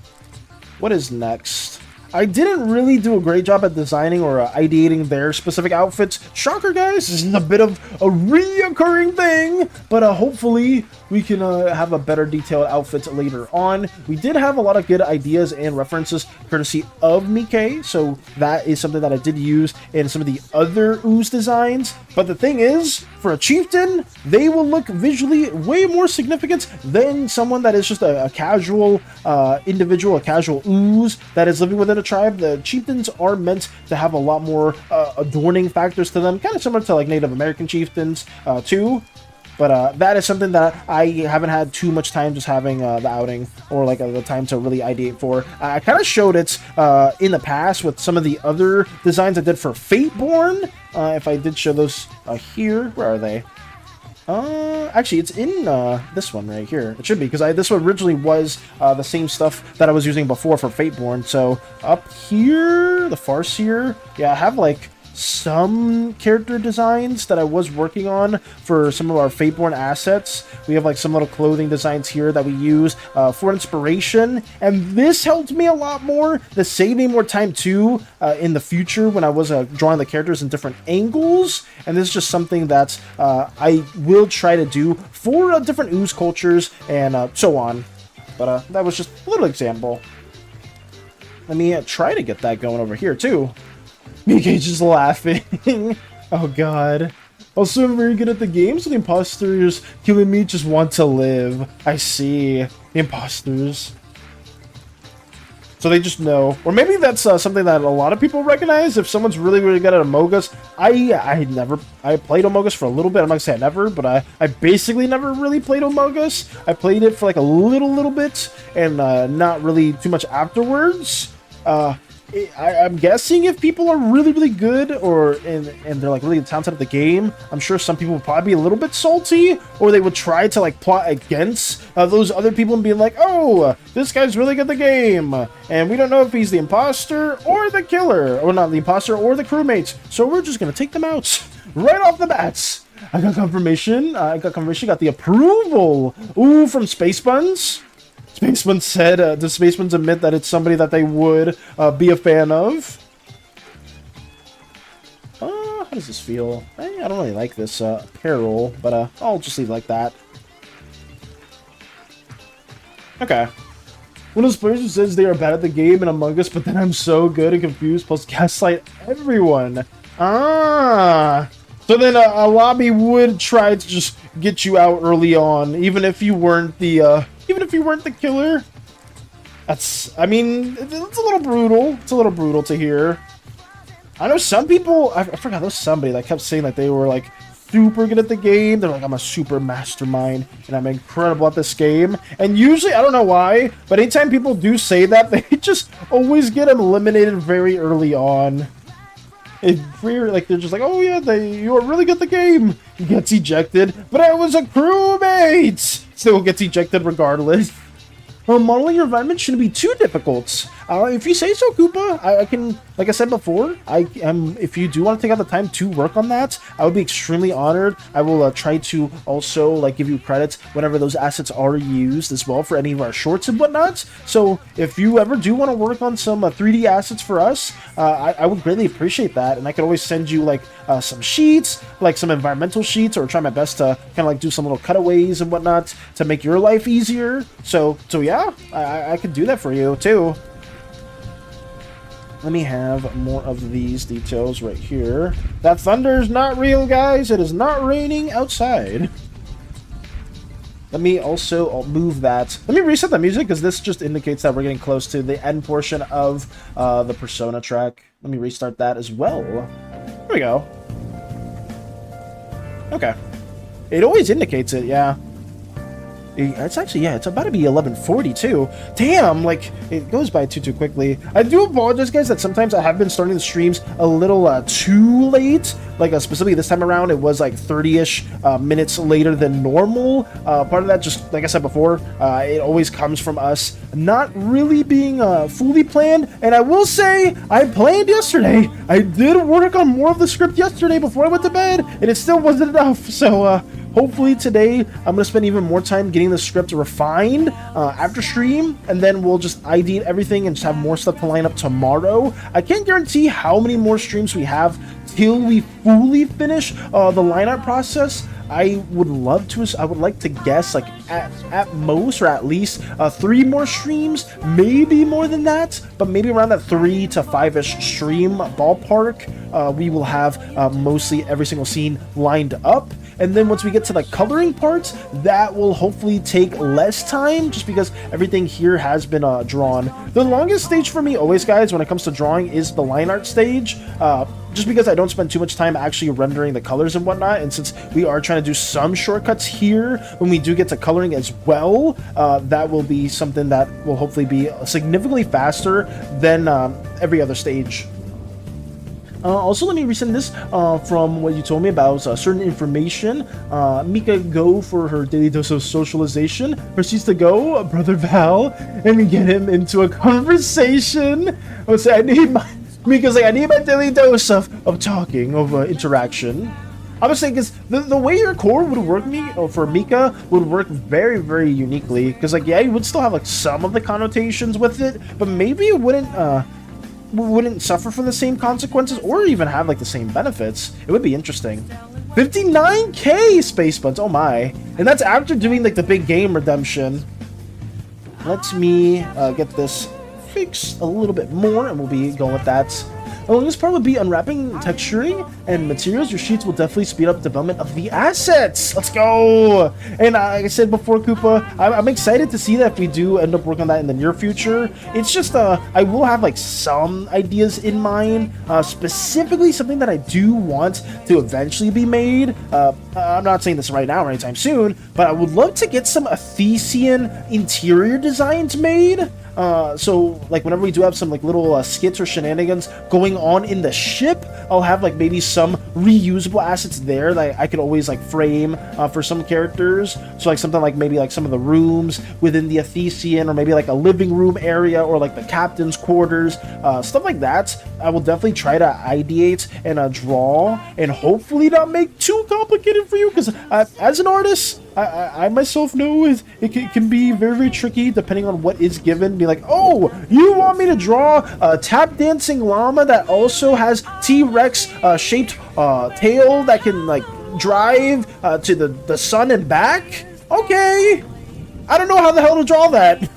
S2: What is next? I didn't really do a great job at designing or ideating their specific outfits. Shocker, guys, this is a bit of a reoccurring thing, but hopefully we can have a better detailed outfit later on. We did have a lot of good ideas and references courtesy of Mike, so that is something that I did use in some of the other Ooze designs. But the thing is, for a chieftain, they will look visually way more significant than someone that is just a casual individual, a casual Ooze that is living within a tribe. The chieftains are meant to have a lot more adorning factors to them, kind of similar to like Native American chieftains too. But that is something that I haven't had too much time just having the outing or like the time to really ideate for. I kind of showed it in the past with some of the other designs I did for Fateborn. If I did show those here, where are they? Actually, it's in this one right here. It should be, because this one originally was the same stuff that I was using before for Fateborn. So up here, the Farseer, yeah, I have like some character designs that I was working on for some of our Fateborn assets. We have like some little clothing designs here that we use for inspiration, and this helped me a lot more. This saved me more time too in the future when I was drawing the characters in different angles, and this is just something that I will try to do for different Ooze cultures and so on. But that was just a little example. Let me try to get that going over here too. Mika's just laughing. Oh god. Also, I'm very good at the game, so the imposters killing me just want to live. I see. The imposters. So they just know. Or maybe that's something that a lot of people recognize. If someone's really, really good at Amogus. I played Amogus for a little bit. I'm not gonna say I never, but I basically never really played Amogus. I played it for like a little bit, and not really too much afterwards. I'm guessing if people are really, really good and they're like really talented at the game, I'm sure some people would probably be a little bit salty, or they would try to like plot against those other people and be like, oh, this guy's really good at the game, and we don't know if he's the imposter or the killer, or not the imposter or the crewmates, so we're just gonna take them out right off the bats. I got confirmation. Got the approval. Ooh, from Space Buns. Spaceman said, does Spaceman's admit that it's somebody that they would be a fan of? How does this feel? I don't really like this apparel, but I'll just leave it like that. Okay. One of those players who says they are bad at the game and Among Us, but then I'm so good and confused, plus gaslight everyone. So then a lobby would try to just get you out early on, even if you weren't the killer. I mean, it's a little brutal. It's a little brutal to hear. I know some people, I forgot, there was somebody that kept saying that they were like super good at the game. They're like, I'm a super mastermind and I'm incredible at this game. And usually, I don't know why, but anytime people do say that, they just always get eliminated very early on. Like they're just like, oh yeah, you are really good at the game. He gets ejected, but I was a crewmate. Still gets ejected regardless. Modeling your environment shouldn't be too difficult. If you say so, Koopa, I can, like I said before, if you do want to take out the time to work on that, I would be extremely honored. I will try to also like give you credits whenever those assets are used as well for any of our shorts and whatnot. So if you ever do want to work on some 3D assets for us, I would greatly appreciate that, and I could always send you like some sheets, like some environmental sheets, or try my best to kind of like do some little cutaways and whatnot to make your life easier. So yeah, I could do that for you too. Let me have more of these details right here. That thunder is not real, guys. It is not raining outside. Let me also, I'll move that. Let me reset the music, because this just indicates that we're getting close to the end portion of the Persona track. Let me restart that as well. There we go. Okay. It always indicates it, yeah. It's actually, yeah, it's about to be 11:40 too. Damn, like, it goes by too quickly. I do apologize, guys, that sometimes I have been starting the streams a little too late. Like, specifically this time around, it was like 30-ish minutes later than normal. Part of that, just like I said before, it always comes from us not really being fully planned. And I will say, I planned yesterday. I did work on more of the script yesterday before I went to bed, and it still wasn't enough. So, hopefully today I'm gonna spend even more time getting the script refined after stream, and then we'll just ID everything and just have more stuff to line up tomorrow. I can't guarantee how many more streams we have till we fully finish the line art process. I would like to guess like at most or at least 3 more streams, maybe more than that, but maybe around that 3 to 5-ish stream ballpark. We will have mostly every single scene lined up, and then once we get to the coloring parts, that will hopefully take less time just because everything here has been drawn. The longest stage for me always, guys, when it comes to drawing is the line art stage, just because I don't spend too much time actually rendering the colors and whatnot, and since we are trying to do some shortcuts here when we do get to coloring as well, that will be something that will hopefully be significantly faster than every other stage. Also, let me resend this from what you told me about certain information. Mika go for her daily dose of socialization. Proceeds to go, Brother Val, and get him into a conversation. I would say, Mika's like, I need my daily dose of talking, of interaction. I was saying, because the way your core would work for Mika would work very, very uniquely. Because, like, yeah, you would still have, like, some of the connotations with it, but maybe it wouldn't suffer from the same consequences or even have, like, the same benefits. It would be interesting. 59k space buds, oh my. And that's after doing, like, the big game redemption. Let me get this fixed a little bit more, and we'll be going with that. Along this part will be unwrapping, texturing, and materials. Your sheets will definitely speed up development of the assets. Let's go! And like I said before, Koopa, I'm excited to see that if we do end up working on that in the near future. It's just, I will have like some ideas in mind, specifically something that I do want to eventually be made. I'm not saying this right now or anytime soon, but I would love to get some Athesian interior designs made. So like whenever we do have some like little skits or shenanigans going on in the ship, I'll have like maybe some reusable assets there that I could always like frame for some characters. So like something like maybe like some of the rooms within the Athesian, or maybe like a living room area, or like the captain's quarters, stuff like that. I will definitely try to ideate and draw, and hopefully not make too complicated for you, because as an artist, I myself know it can be very, very tricky depending on what is given. Be like, oh, you want me to draw a tap dancing llama that also has T-Rex shaped tail that can like drive to the sun and back? Okay, I don't know how the hell to draw that.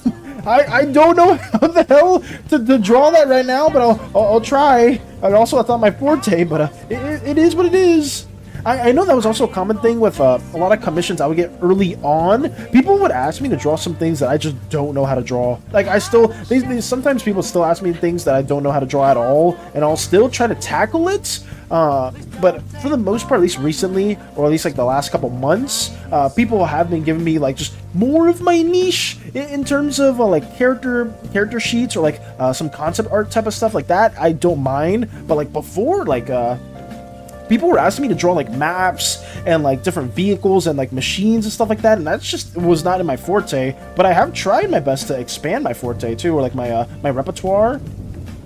S2: I don't know how the hell to draw that right now, but I'll try. And also, that's not my forte, but it is what it is. I know that was also a common thing with a lot of commissions I would get early on. People would ask me to draw some things that I just don't know how to draw. Like sometimes people still ask me things that I don't know how to draw at all, and I'll still try to tackle it. But for the most part, at least recently, or at least like the last couple months, people have been giving me like just more of my niche in terms of like character sheets, or like some concept art type of stuff like that. I don't mind, but like before, like people were asking me to draw like maps and like different vehicles and like machines and stuff like that, and that's just was not in my forte. But I have tried my best to expand my forte too, or like my my repertoire.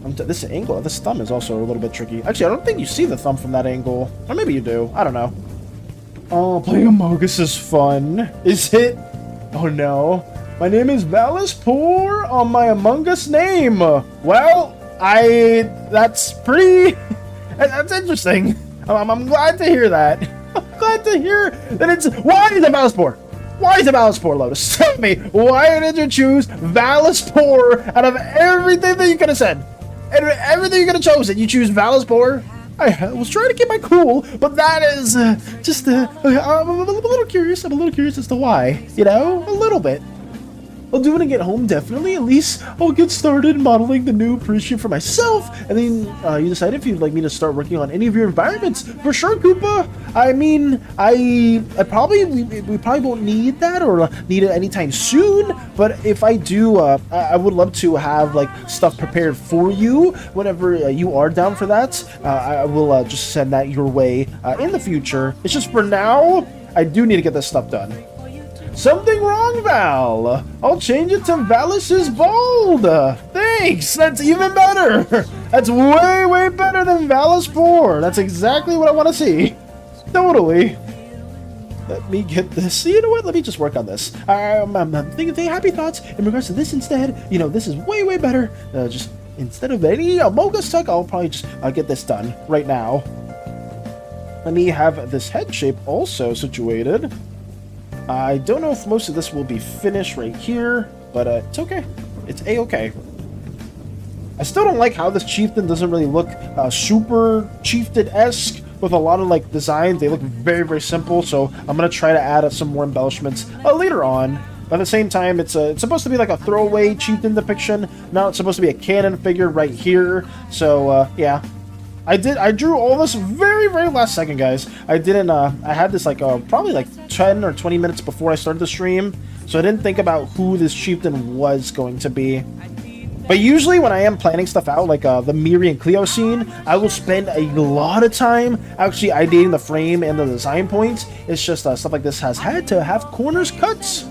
S2: This angle, this thumb is also a little bit tricky. Actually, I don't think you see the thumb from that angle, or maybe you do. I don't know. Oh, playing Among Us is fun. Is it? Oh no. My name is Valispoor on my Among Us name. Well, that's pretty. That's interesting. I'm glad to hear that. I'm glad to hear that it's... Why is it Valispoor? Why is it Valispoor, Lotus? Tell me, why did you choose Valispoor out of everything that you could have said? And everything you could have chosen, you choose Valispoor? I was trying to keep my cool, but that is just... I'm a little curious. I'm a little curious as to why. You know? A little bit. I'll do when I get home, definitely. At least I'll get started modeling the new pre-shoot for myself, and then you decide if you'd like me to start working on any of your environments. For sure, Koopa. I mean, we probably won't need that or need it anytime soon, but if I do, I would love to have like stuff prepared for you whenever you are down for that. I will just send that your way in the future. It's just for now, I do need to get this stuff done. Something wrong, Val. I'll change it to Valis is bald. Thanks. That's even better. That's way, way better than Valispoor. That's exactly what I want to see. Totally. Let me get this. You know what? Let me just work on this. I'm thinking happy thoughts in regards to this instead. You know, this is way, way better. Just instead of any Among Us tech, I'll probably just get this done right now. Let me have this head shape also situated. I don't know if most of this will be finished right here, but it's okay. It's a-okay. I still don't like how this chieftain doesn't really look super chieftain-esque with a lot of like designs. They look very, very simple, so I'm gonna try to add some more embellishments later on. But at the same time, it's supposed to be like a throwaway chieftain depiction. Now it's supposed to be a canon figure right here. So yeah, I drew all this very, very last second, guys. I didn't. I had this like probably like 10 or 20 minutes before I started the stream, so I didn't think about who this chieftain was going to be. But usually when I am planning stuff out, like the Miri and Cleo scene, I will spend a lot of time actually ideating the frame and the design points. It's just stuff like this has had to have corners cuts.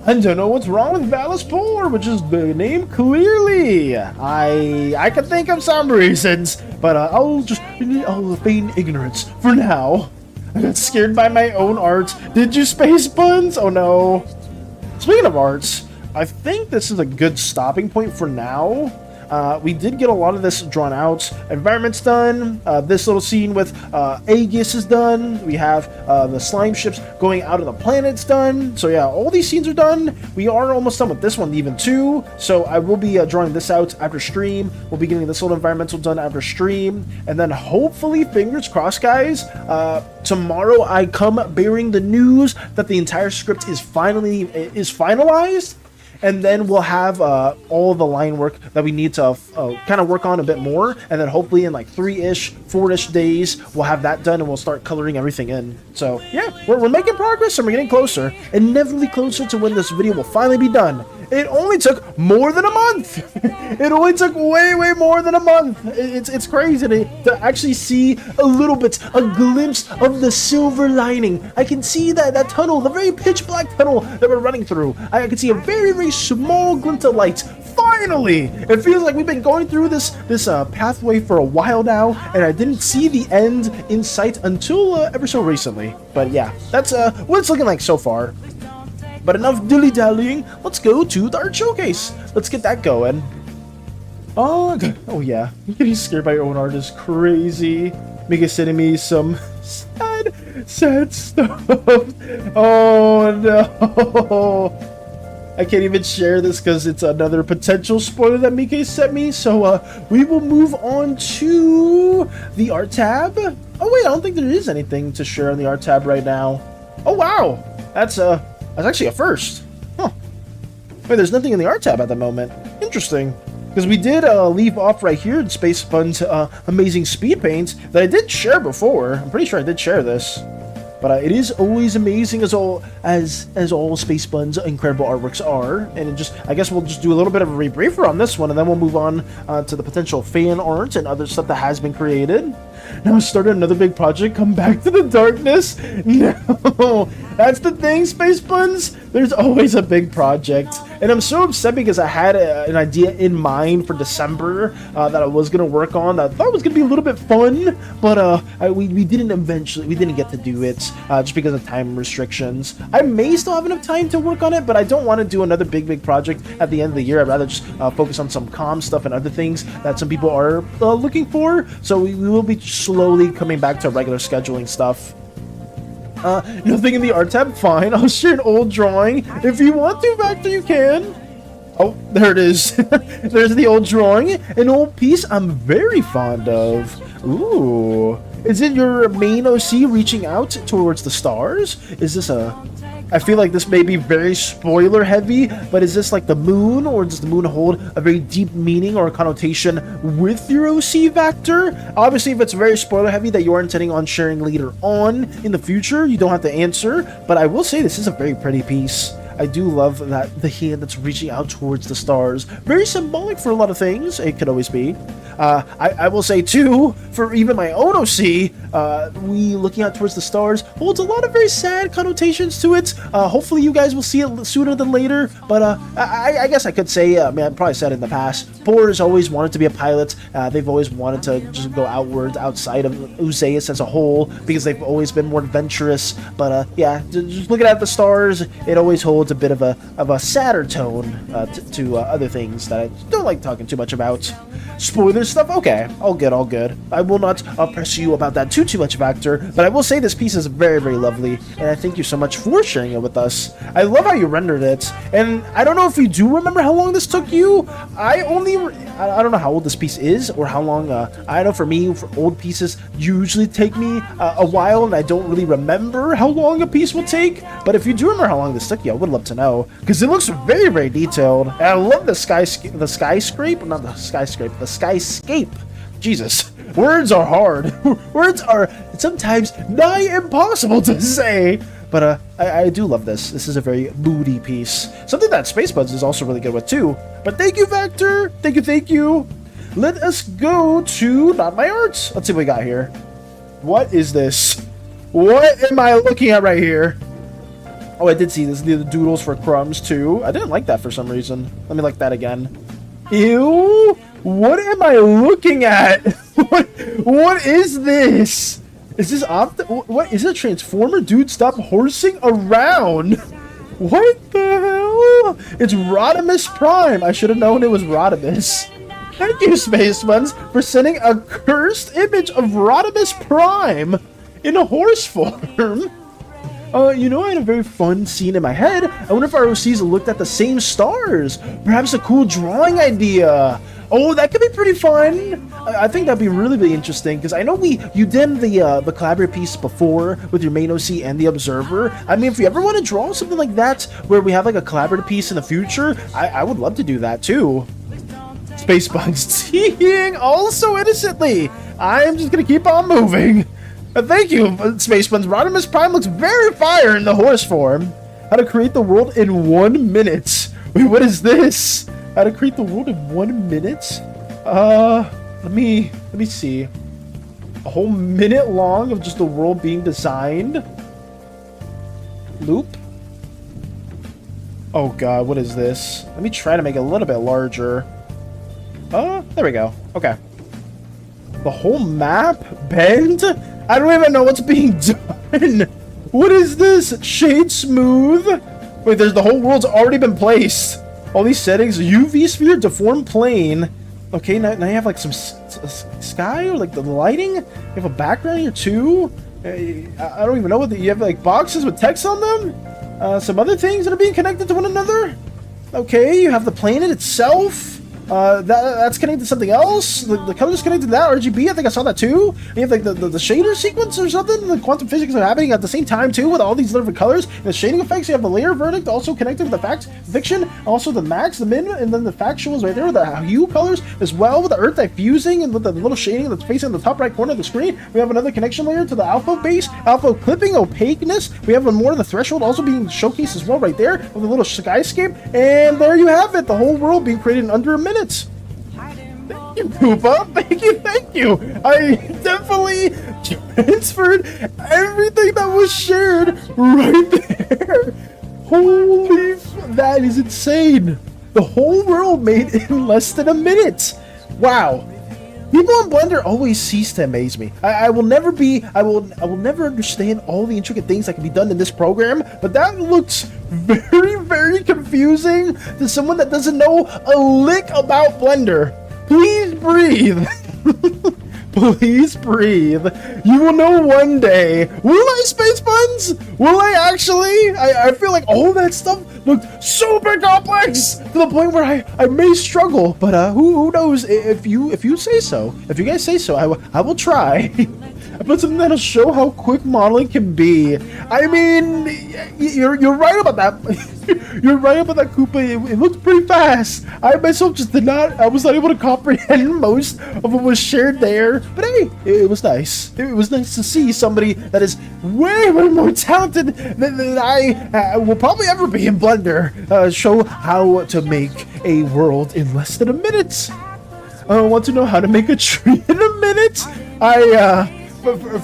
S2: I don't know what's wrong with Valis Polar, which is the name clearly. I can think of some reasons, but I'll feign ignorance for now. I got scared by my own art. Did you, Space Buns? Oh no. Speaking of arts, I think this is a good stopping point for now. We did get a lot of this drawn out. Environment's done. This little scene with Aegis is done. We have the slime ships going out of the planet's done. So yeah, all these scenes are done. We are almost done with this one even too. So I will be drawing this out after stream. We'll be getting this little environmental done after stream. And then hopefully, fingers crossed, guys, tomorrow I come bearing the news that the entire script is finalized. And then we'll have all the line work that we need to kind of work on a bit more. And then hopefully in like 3-ish, 4-ish days, we'll have that done and we'll start coloring everything in. So yeah, we're making progress and we're getting closer. Inevitably closer to when this video will finally be done. It only took more than a month. It only took way, way more than a month. It's crazy to actually see a little bit, a glimpse of the silver lining. I can see that tunnel, the very pitch black tunnel that we're running through. I can see a very, very small glint of light. Finally! It feels like we've been going through this pathway for a while now, and I didn't see the end in sight until ever so recently. But yeah, that's what it's looking like so far. But enough dilly-dallying, let's go to the art showcase. Let's get that going. Oh yeah, getting scared by your own art is crazy. Mika sending me some sad stuff. Oh no. I can't even share this because it's another potential spoiler that Mika sent me. So we will move on to the art tab. Oh wait, I don't think there is anything to share on the art tab right now. Oh wow, that's actually a first. Huh. Wait, there's nothing in the art tab at the moment. Interesting. Because we did leave off right here in Space Fun's amazing speed paints that I did share before. I'm pretty sure I did share this. But it is always amazing as all Space Bun's incredible artworks are. And I guess we'll just do a little bit of a rebriefer on this one, and then we'll move on to the potential fan art and other stuff that has been created. Now start another big project, come back to the darkness? No, that's the thing, Space Buns. There's always a big project. And I'm so upset because I had an idea in mind for December that I was going to work on that I thought was going to be a little bit fun, but we didn't get to do it just because of time restrictions. I may still have enough time to work on it, but I don't want to do another big project at the end of the year. I'd rather just focus on some calm stuff and other things that some people are looking for. So we will be slowly coming back to regular scheduling stuff. Nothing in the art tab? Fine, I'll share an old drawing. If you want to, Vector, you can. Oh, there it is. There's the old drawing. An old piece I'm very fond of. Ooh. Is it your main OC reaching out towards the stars? Is this I feel like this may be very spoiler heavy, but is this like the moon, or does the moon hold a very deep meaning or connotation with your OC Vector? Obviously, if it's very spoiler heavy that you are intending on sharing later on in the future, you don't have to answer, but I will say this is a very pretty piece. I do love that the hand that's reaching out towards the stars. Very symbolic for a lot of things. It could always be. I will say too, for even my own OC, we looking out towards the stars holds a lot of very sad connotations to it. Hopefully you guys will see it sooner than later, but I guess I could say, I probably said it in the past, Boar has always wanted to be a pilot. They've always wanted to just go outwards, outside of Ooze as a whole, because they've always been more adventurous. But yeah, just looking at the stars, it always holds a bit of a sadder tone to other things that I don't like talking too much about. Spoiler stuff? Okay, all good. I will not press you about that too much, Vector, but I will say this piece is very, very lovely, and I thank you so much for sharing it with us. I love how you rendered it, and I don't know if you do remember how long this took you. I don't know how old this piece is, or how long, I know for me, for old pieces, usually take me a while, and I don't really remember how long a piece will take, but if you do remember how long this took you, I would love to know, because it looks very, very detailed, and I love the skyscape. Jesus, words are hard. Words are sometimes nigh impossible to say. But I do love this. This is a very moody piece. Something that Space Buds is also really good with too. But thank you, Vector. Thank you. Let us go to Not My Arts. Let's see what we got here. What is this? What am I looking at right here? Oh, I did see this. The doodles for crumbs too. I didn't like that for some reason. Let me like that again. Ew. What am I looking at? What is this? Is this what is a transformer? Dude, stop horsing around. What the hell? It's Rodimus Prime. I should have known it was Rodimus. Thank you, Space Buns, for sending a cursed image of Rodimus Prime in a horse form. You know, I had a very fun scene in my head. I wonder if our OCs looked at the same stars. Perhaps a cool drawing idea. Oh, that could be pretty fun. I think that'd be really, really interesting, because I know you did the collaborative piece before with your main OC and the Observer. I mean, if you ever want to draw something like that, where we have like a collaborative piece in the future, I would love to do that too. Space Bugs teeing also innocently. I am just gonna keep on moving. Thank you, Space Buns. Rodimus Prime looks very fire in the horse form. How to create the world in 1 minute. Wait, what is this? How to create the world in 1 minute? Let me see. A whole minute long of just the world being designed. Loop. Oh god, what is this? Let me try to make it a little bit larger. There we go. Okay. The whole map bend? I don't even know what's being done. What is this? Shade smooth? Wait, the whole world's already been placed. All these settings, UV sphere, deform plane. Okay, now you have like some sky or like the lighting. You have a background here too. I don't even know what you have, like boxes with text on them. Some other things that are being connected to one another. Okay, you have the planet itself. That's connected to something else. The colors connected to that RGB. I think I saw that too. And you have like the shader sequence or something. The quantum physics are happening at the same time too, with all these different colors. And the shading effects. You have the layer verdict also connected with the fact fiction. Also the max, the min, and then the factuals right there with the hue colors as well, with the earth diffusing and with the little shading that's facing the top right corner of the screen. We have another connection layer to the alpha base, alpha clipping, opaqueness. We have more of the threshold also being showcased as well right there with a little skyscape. And there you have it. The whole world being created in under a minute. Thank you, Koopa. Thank you. I definitely transferred everything that was shared right there. Holy, that is insane. The whole world made in less than a minute. Wow. People in Blender always cease to amaze me. I will never understand all the intricate things that can be done in this program, but that looks very, very confusing to someone that doesn't know a lick about Blender. Please breathe. Please breathe. You will know one day. Will I, Space Buns? Will I actually? I feel like all that stuff looked super complex to the point where I may struggle. But who knows if you say so. If you guys say so, I will try. I put something that'll show how quick modeling can be. I mean, you're right about that. You're right about that, Koopa. It looked pretty fast. I myself just I was not able to comprehend most of what was shared there. But hey, it was nice. It was nice to see somebody that is way more talented than I will probably ever be in Blender show how to make a world in less than a minute. I want to know how to make a tree in a minute.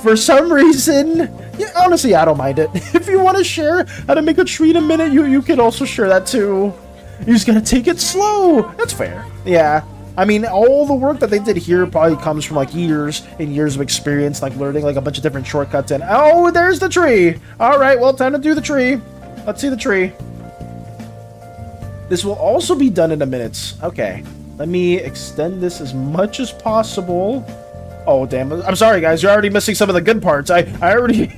S2: For some reason, yeah, honestly, I don't mind it. If you want to share how to make a tree in a minute, you can also share that too. You just gotta take it slow. That's fair. Yeah. I mean, all the work that they did here probably comes from like years and years of experience, like learning like a bunch of different shortcuts. And oh, there's the tree. All right, well, time to do the tree. Let's see the tree. This will also be done in a minute. Okay. Let me extend this as much as possible. Oh, damn. I'm sorry, guys. You're already missing some of the good parts. I already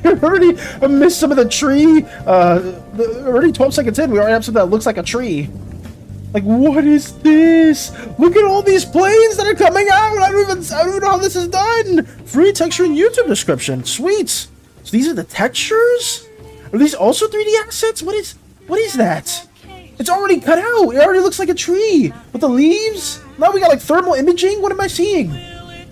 S2: missed some of the tree. Already 12 seconds in, we already have something that looks like a tree. Like, what is this? Look at all these planes that are coming out. I don't even know how this is done. Free texture in YouTube description. Sweet. So these are the textures? Are these also 3D assets? What is that? It's already cut out. It already looks like a tree with the leaves. Now we got like thermal imaging. What am I seeing?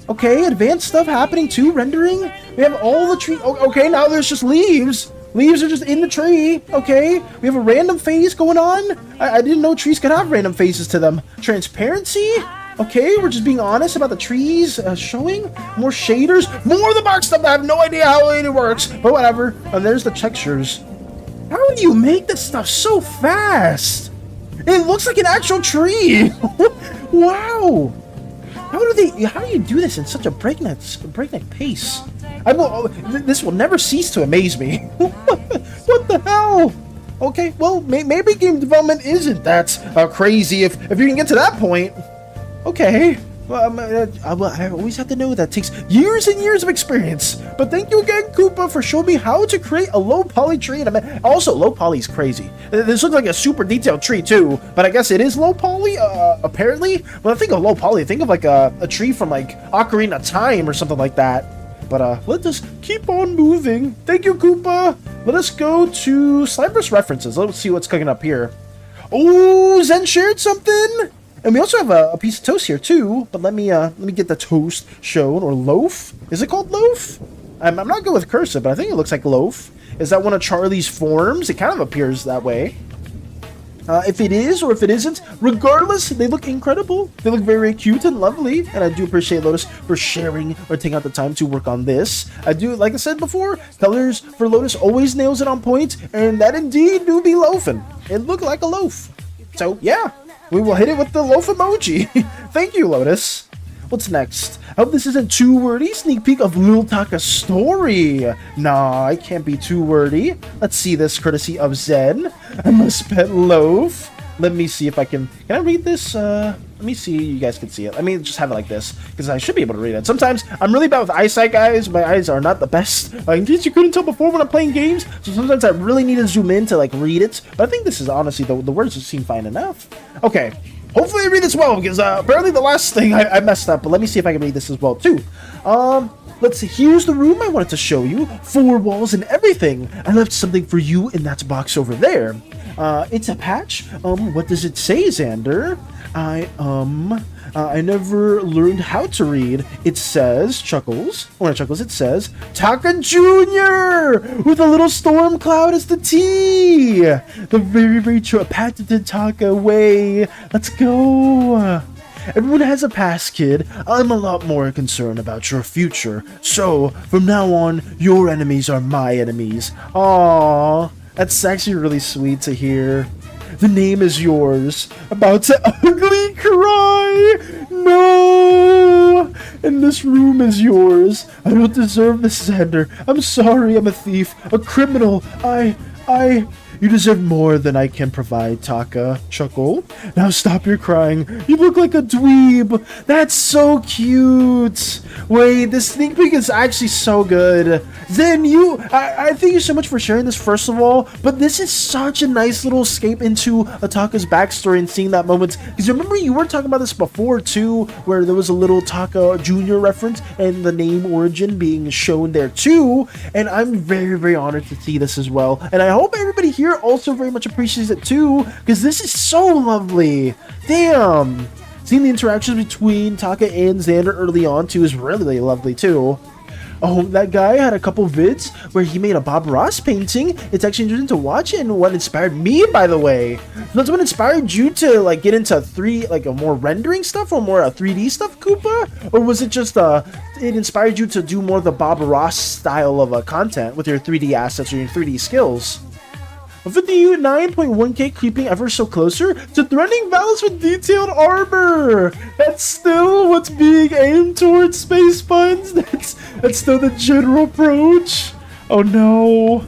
S2: Okay, advanced stuff happening too. Rendering. We have all the tree. Okay, now there's just leaves. Leaves are just in the tree. Okay, we have a random phase going on. I didn't know trees could have random phases to them. Transparency. Okay, we're just being honest about the trees showing. More shaders. More of the box stuff. I have no idea how it works, but whatever. And there's the textures. How do you make this stuff so fast? It looks like an actual tree. Wow. How do you do this in such a breakneck pace? This will never cease to amaze me. What the hell? Okay, well, maybe game development isn't that crazy if you can get to that point. Okay. Well, I always have to know that takes years and years of experience. But thank you again, Koopa, for showing me how to create a low poly tree. And also, low poly is crazy. This looks like a super detailed tree too, but I guess it is low poly, apparently. When I think of low poly, I think of like a tree from like Ocarina of Time or something like that. But let us keep on moving. Thank you, Koopa. Let us go to Slimeverse references. Let's see what's cooking up here. Oh, Zen shared something. And we also have a piece of toast here too, but let me get the toast shown, or loaf. Is it called loaf? I'm not good with cursive, but I think it looks like loaf. Is that one of Charlie's forms? It kind of appears that way. If it is or if it isn't, regardless, they look incredible. They look very cute and lovely, and I do appreciate Lotus for sharing or taking out the time to work on this. I do, like I said before, colors for Lotus always nails it on point, and that indeed do be loafing. It looked like a loaf. So yeah. We will hit it with the loaf emoji. Thank you, Lotus. What's next? I hope this isn't too wordy. Sneak peek of Lil Taka's story. Nah, it can't be too wordy. Let's see this courtesy of Zen. I must pet loaf. Let me see if I can I read this? Let me see. You guys can see it. Let me just have it like this, because I should be able to read it. Sometimes I'm really bad with eyesight, guys. My eyes are not the best. In case you couldn't tell before when I'm playing games, so sometimes I really need to zoom in to like read it. But I think this is honestly, the words just seem fine enough. Okay. Hopefully I read this well, because apparently the last thing I messed up. But let me see if I can read this as well too. Let's see. Here's the room I wanted to show you. 4 walls and everything. I left something for you in that box over there. It's a patch. What does it say, Xander? I never learned how to read. It says, Chuckles. When it Chuckles, it says, Taka Jr. with a little storm cloud as the T. The very true patented Taka way. Let's go. Everyone has a past, kid. I'm a lot more concerned about your future. So, from now on, your enemies are my enemies. Aww. That's actually really sweet to hear. The name is yours. About to ugly cry. No. And this room is yours. I don't deserve this, Xander. I'm sorry. I'm a thief. A criminal. You deserve more than I can provide, Taka. Chuckle. Now stop your crying. You look like a dweeb. That's so cute. Wait, this sneak peek is actually so good. Zen, I thank you so much for sharing this, first of all, but this is such a nice little escape into Taka's backstory and seeing that moment. Because remember, you were talking about this before, too, where there was a little Taka Jr. reference and the name origin being shown there, too. And I'm very, very honored to see this as well. And I hope everybody here also very much appreciates it, too, because this is so lovely. Damn. Seeing the interactions between Taka and Xander early on, too, is really lovely, too. Oh, that guy had a couple vids where he made a Bob Ross painting. It's actually interesting to watch and what inspired me, by the way. That's what inspired you to like get into a more rendering stuff or more 3D stuff, Koopa? Or was it just it inspired you to do more of the Bob Ross style of content with your 3D assets or your 3D skills? 59.1k creeping ever so closer to threatening battles with detailed armor. That's still what's being aimed towards, Space Buns. That's still the general approach. Oh no.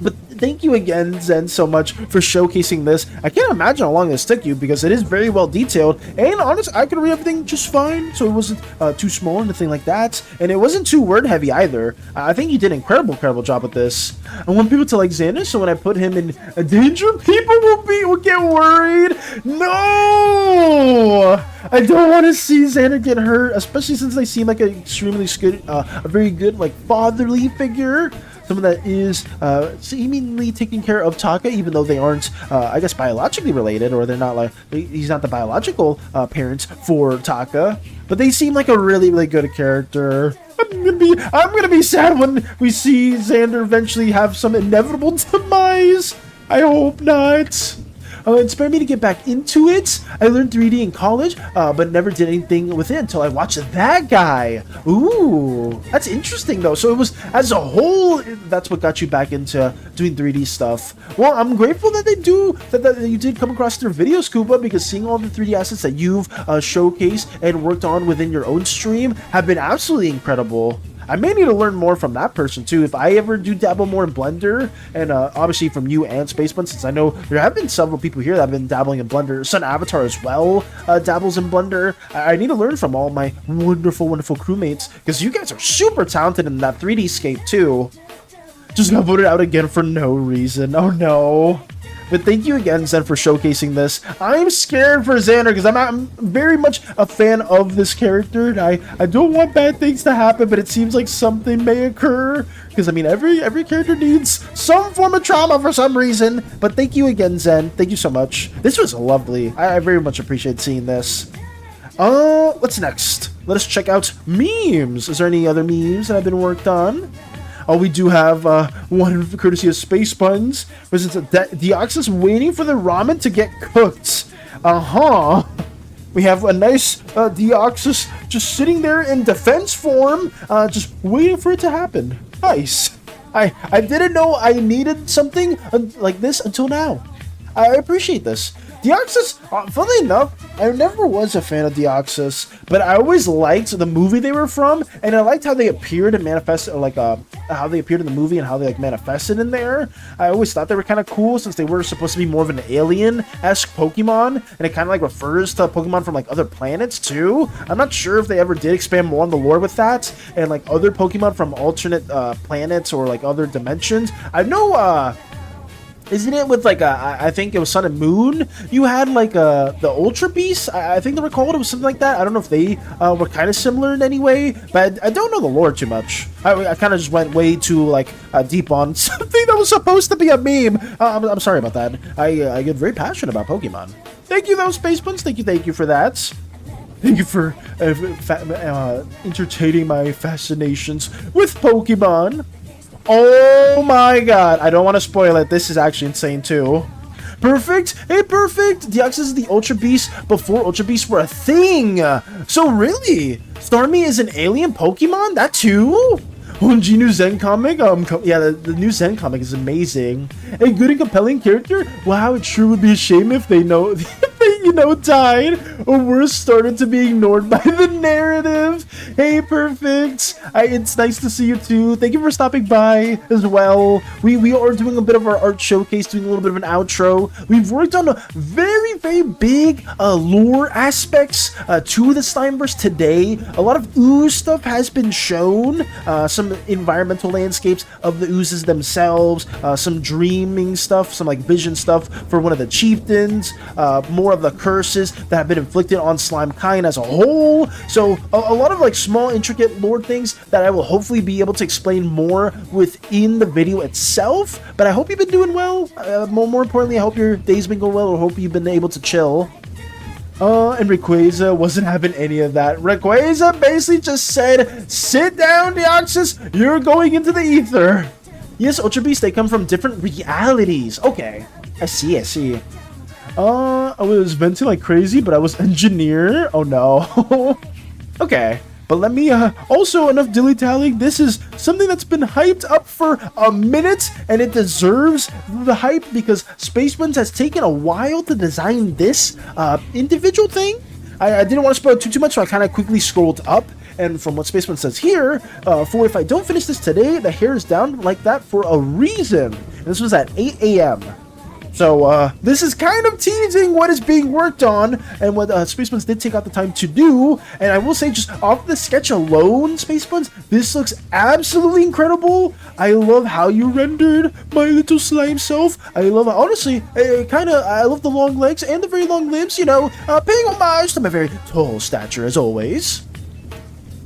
S2: But thank you again, Zen, so much for showcasing this. I can't imagine how long this took you because it is very well detailed. And honestly, I could read everything just fine, so it wasn't too small or anything like that. And it wasn't too word heavy either. I think you did an incredible job with this. I want people to like Xander, so when I put him in danger, people will get worried. No! I don't want to see Xander get hurt, especially since they seem like an extremely good, a very good like fatherly figure. Someone that is seemingly taking care of Taka, even though they aren't, I guess, biologically related, or they're not like, he's not the biological parent for Taka, but they seem like a really good character. I'm gonna be sad when we see Xander eventually have some inevitable demise. I hope not. Inspired me to get back into it. I learned 3D in college, but never did anything with it until I watched that guy. Ooh, that's interesting though. So it was, as a whole, that's what got you back into doing 3D stuff. Well, I'm grateful that that you did come across their videos, Koopa, because seeing all the 3D assets that you've showcased and worked on within your own stream have been absolutely incredible. I may need to learn more from that person too if I ever do dabble more in Blender, and obviously from you and Spaceman, since I know there have been several people here that have been dabbling in Blender. Sun Avatar as well dabbles in Blender. I need to learn from all my wonderful crewmates, because you guys are super talented in that 3D scape too. Just got voted out again for no reason. Oh no. But thank you again, Zen, for showcasing this. I'm scared for Xander because I'm very much a fan of this character. And I don't want bad things to happen, but it seems like something may occur. Because, I mean, every character needs some form of trauma for some reason. But thank you again, Zen. Thank you so much. This was lovely. I very much appreciate seeing this. What's next? Let us check out memes. Is there any other memes that have been worked on? Oh, we do have one courtesy of Space Buns. Was it Deoxys waiting for the ramen to get cooked? We have a nice Deoxys just sitting there in defense form, just waiting for it to happen. Nice. I didn't know I needed something like this until now. I appreciate this. Deoxys, funnily enough, I never was a fan of Deoxys, but I always liked the movie they were from, and I liked how they appeared and manifested, like how they appeared in the movie and how they like manifested in there. I always thought they were kind of cool since they were supposed to be more of an alien-esque Pokemon, and it kind of like refers to Pokemon from like other planets too. I'm not sure if they ever did expand more on the lore with that, and like other Pokemon from alternate planets or like other dimensions. I know, isn't it with like I think it was Sun and Moon? You had like the Ultra Beasts. I think they were called. It was something like that. I don't know if they were kind of similar in any way, but I don't know the lore too much. I kind of just went way too like deep on something that was supposed to be a meme. I'm sorry about that. I get very passionate about Pokemon. Thank you, though, Space Buns. Thank you for that. Thank you for entertaining my fascinations with Pokemon. Oh my god, I don't want to spoil it. This is actually insane too. Perfect. Hey, perfect. Deoxys is the Ultra Beast before Ultra Beasts were a thing. So really, Starmie is an alien Pokemon? That too? OMG new Zen comic? Yeah, the new Zen comic is amazing. A good and compelling character? Wow, it sure would be a shame if they know... died, or we're starting to be ignored by the narrative. Hey, perfect. It's nice to see you too. Thank you for stopping by as well. We are doing a bit of our art showcase, doing a little bit of an outro. We've worked on a very, very big lore aspects to the Slimeverse today. A lot of Ooze stuff has been shown. Some environmental landscapes of the Oozes themselves. Some dreaming stuff, some like vision stuff for one of the chieftains. More of the curses that have been inflicted on Slimekind as a whole. So a lot of like small intricate lore things that I will hopefully be able to explain more within the video itself. But I hope you've been doing well. More importantly, I hope your day's been going well, or hope you've been able to chill. And Rayquaza wasn't having any of that. Rayquaza basically just said, sit down, Deoxys, you're going into the ether. Yes, Ultra Beast, they come from different realities. Okay, I see. I was venting like crazy, but I was engineer. Oh no. Okay, but let me also, enough dilly-dallying. This is something that's been hyped up for a minute, and it deserves the hype because Spacebuns has taken a while to design this individual thing. I didn't want to spoil too much, so I kind of quickly scrolled up. And from what Spaceman says here, for if I don't finish this today, the hair is down like that for a reason. And this was at 8 a.m. So this is kind of teasing what is being worked on and what Spacebuns did take out the time to do. And I will say, just off the sketch alone, Spacebuns, this looks absolutely incredible. I love how you rendered my little slime self. I love, honestly, I love the long legs and the very long limbs, you know, paying homage to my very tall stature as always.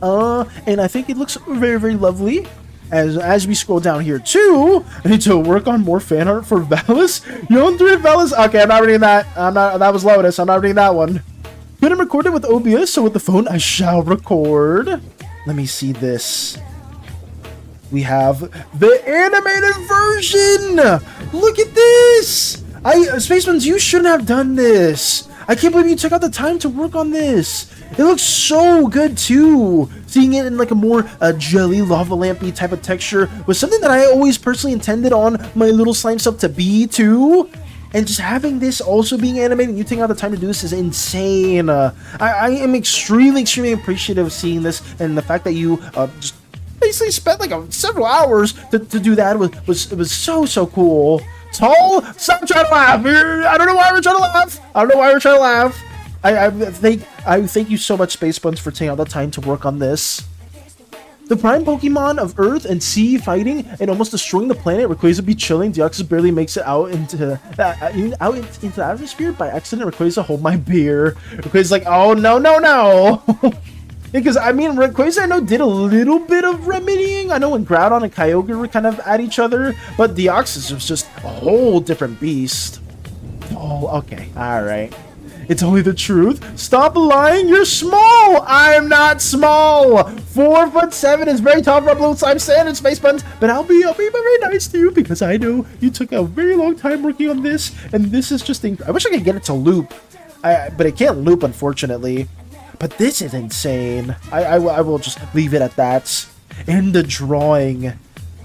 S2: And I think it looks very, very lovely. As we scroll down here too, I need to work on more fan art for Valis. Yondre Valis. Okay, I'm not reading that. That was Lotus. I'm not reading that one. Couldn't record it with OBS, so with the phone I shall record. Let me see this. We have the animated version. Look at this. Spacebuns, you shouldn't have done this. I can't believe you took out the time to work on this. It looks so good too. Seeing it in like a more jelly lava lampy type of texture was something that I always personally intended on my little slime self to be too. And just having this also being animated and you taking out the time to do this is insane. I am extremely appreciative of seeing this, and the fact that you just basically spent like several hours to do that was so cool. Tall, stop trying to laugh. I don't know why we're trying to laugh. I thank you so much, Spacebuns, for taking out the time to work on this. The prime Pokemon of Earth and Sea fighting and almost destroying the planet. Rayquaza be chilling. Deoxys barely makes it out into the atmosphere by accident. Rayquaza, hold my beer. Rayquaza's like, oh no. Because I mean, Rayquaza I know did a little bit of remedying. I know when Groudon and Kyogre were kind of at each other, but Deoxys was just a whole different beast. Oh, okay, all right. It's only the truth. Stop lying. You're small. I'm not small. 4'7" is very tall for a blue slime standard, Spacebuns. But I'll be very nice to you because I know you took a very long time working on this, and this is just I wish I could get it to loop, but it can't loop, unfortunately. But this is insane. I will just leave it at that. And the drawing.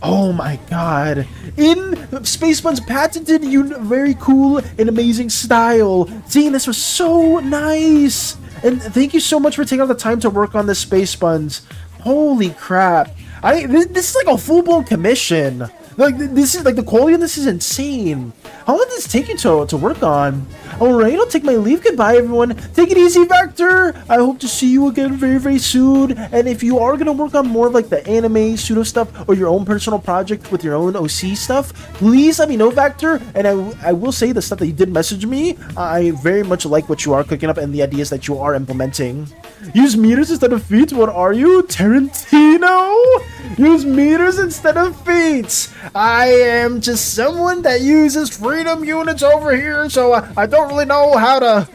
S2: Oh my god. In Spacebuns' patented, very cool and amazing style. Seeing this was so nice. And thank you so much for taking out the time to work on this, Spacebuns. Holy crap. This is like a full-blown commission. Like, this is like the quality of this is insane. How long did this take you to work on? Alright, I'll take my leave. Goodbye, everyone. Take it easy, Vector. I hope to see you again very soon. And if you are going to work on more of like the anime pseudo stuff or your own personal project with your own OC stuff, please let me know, Vector. And I will say the stuff that you did message me, I very much like what you are cooking up and the ideas that you are implementing. Use meters instead of feet. What are you, Tarantino? Use meters instead of feet. I am just someone that uses freedom units over here, so I don't really know how to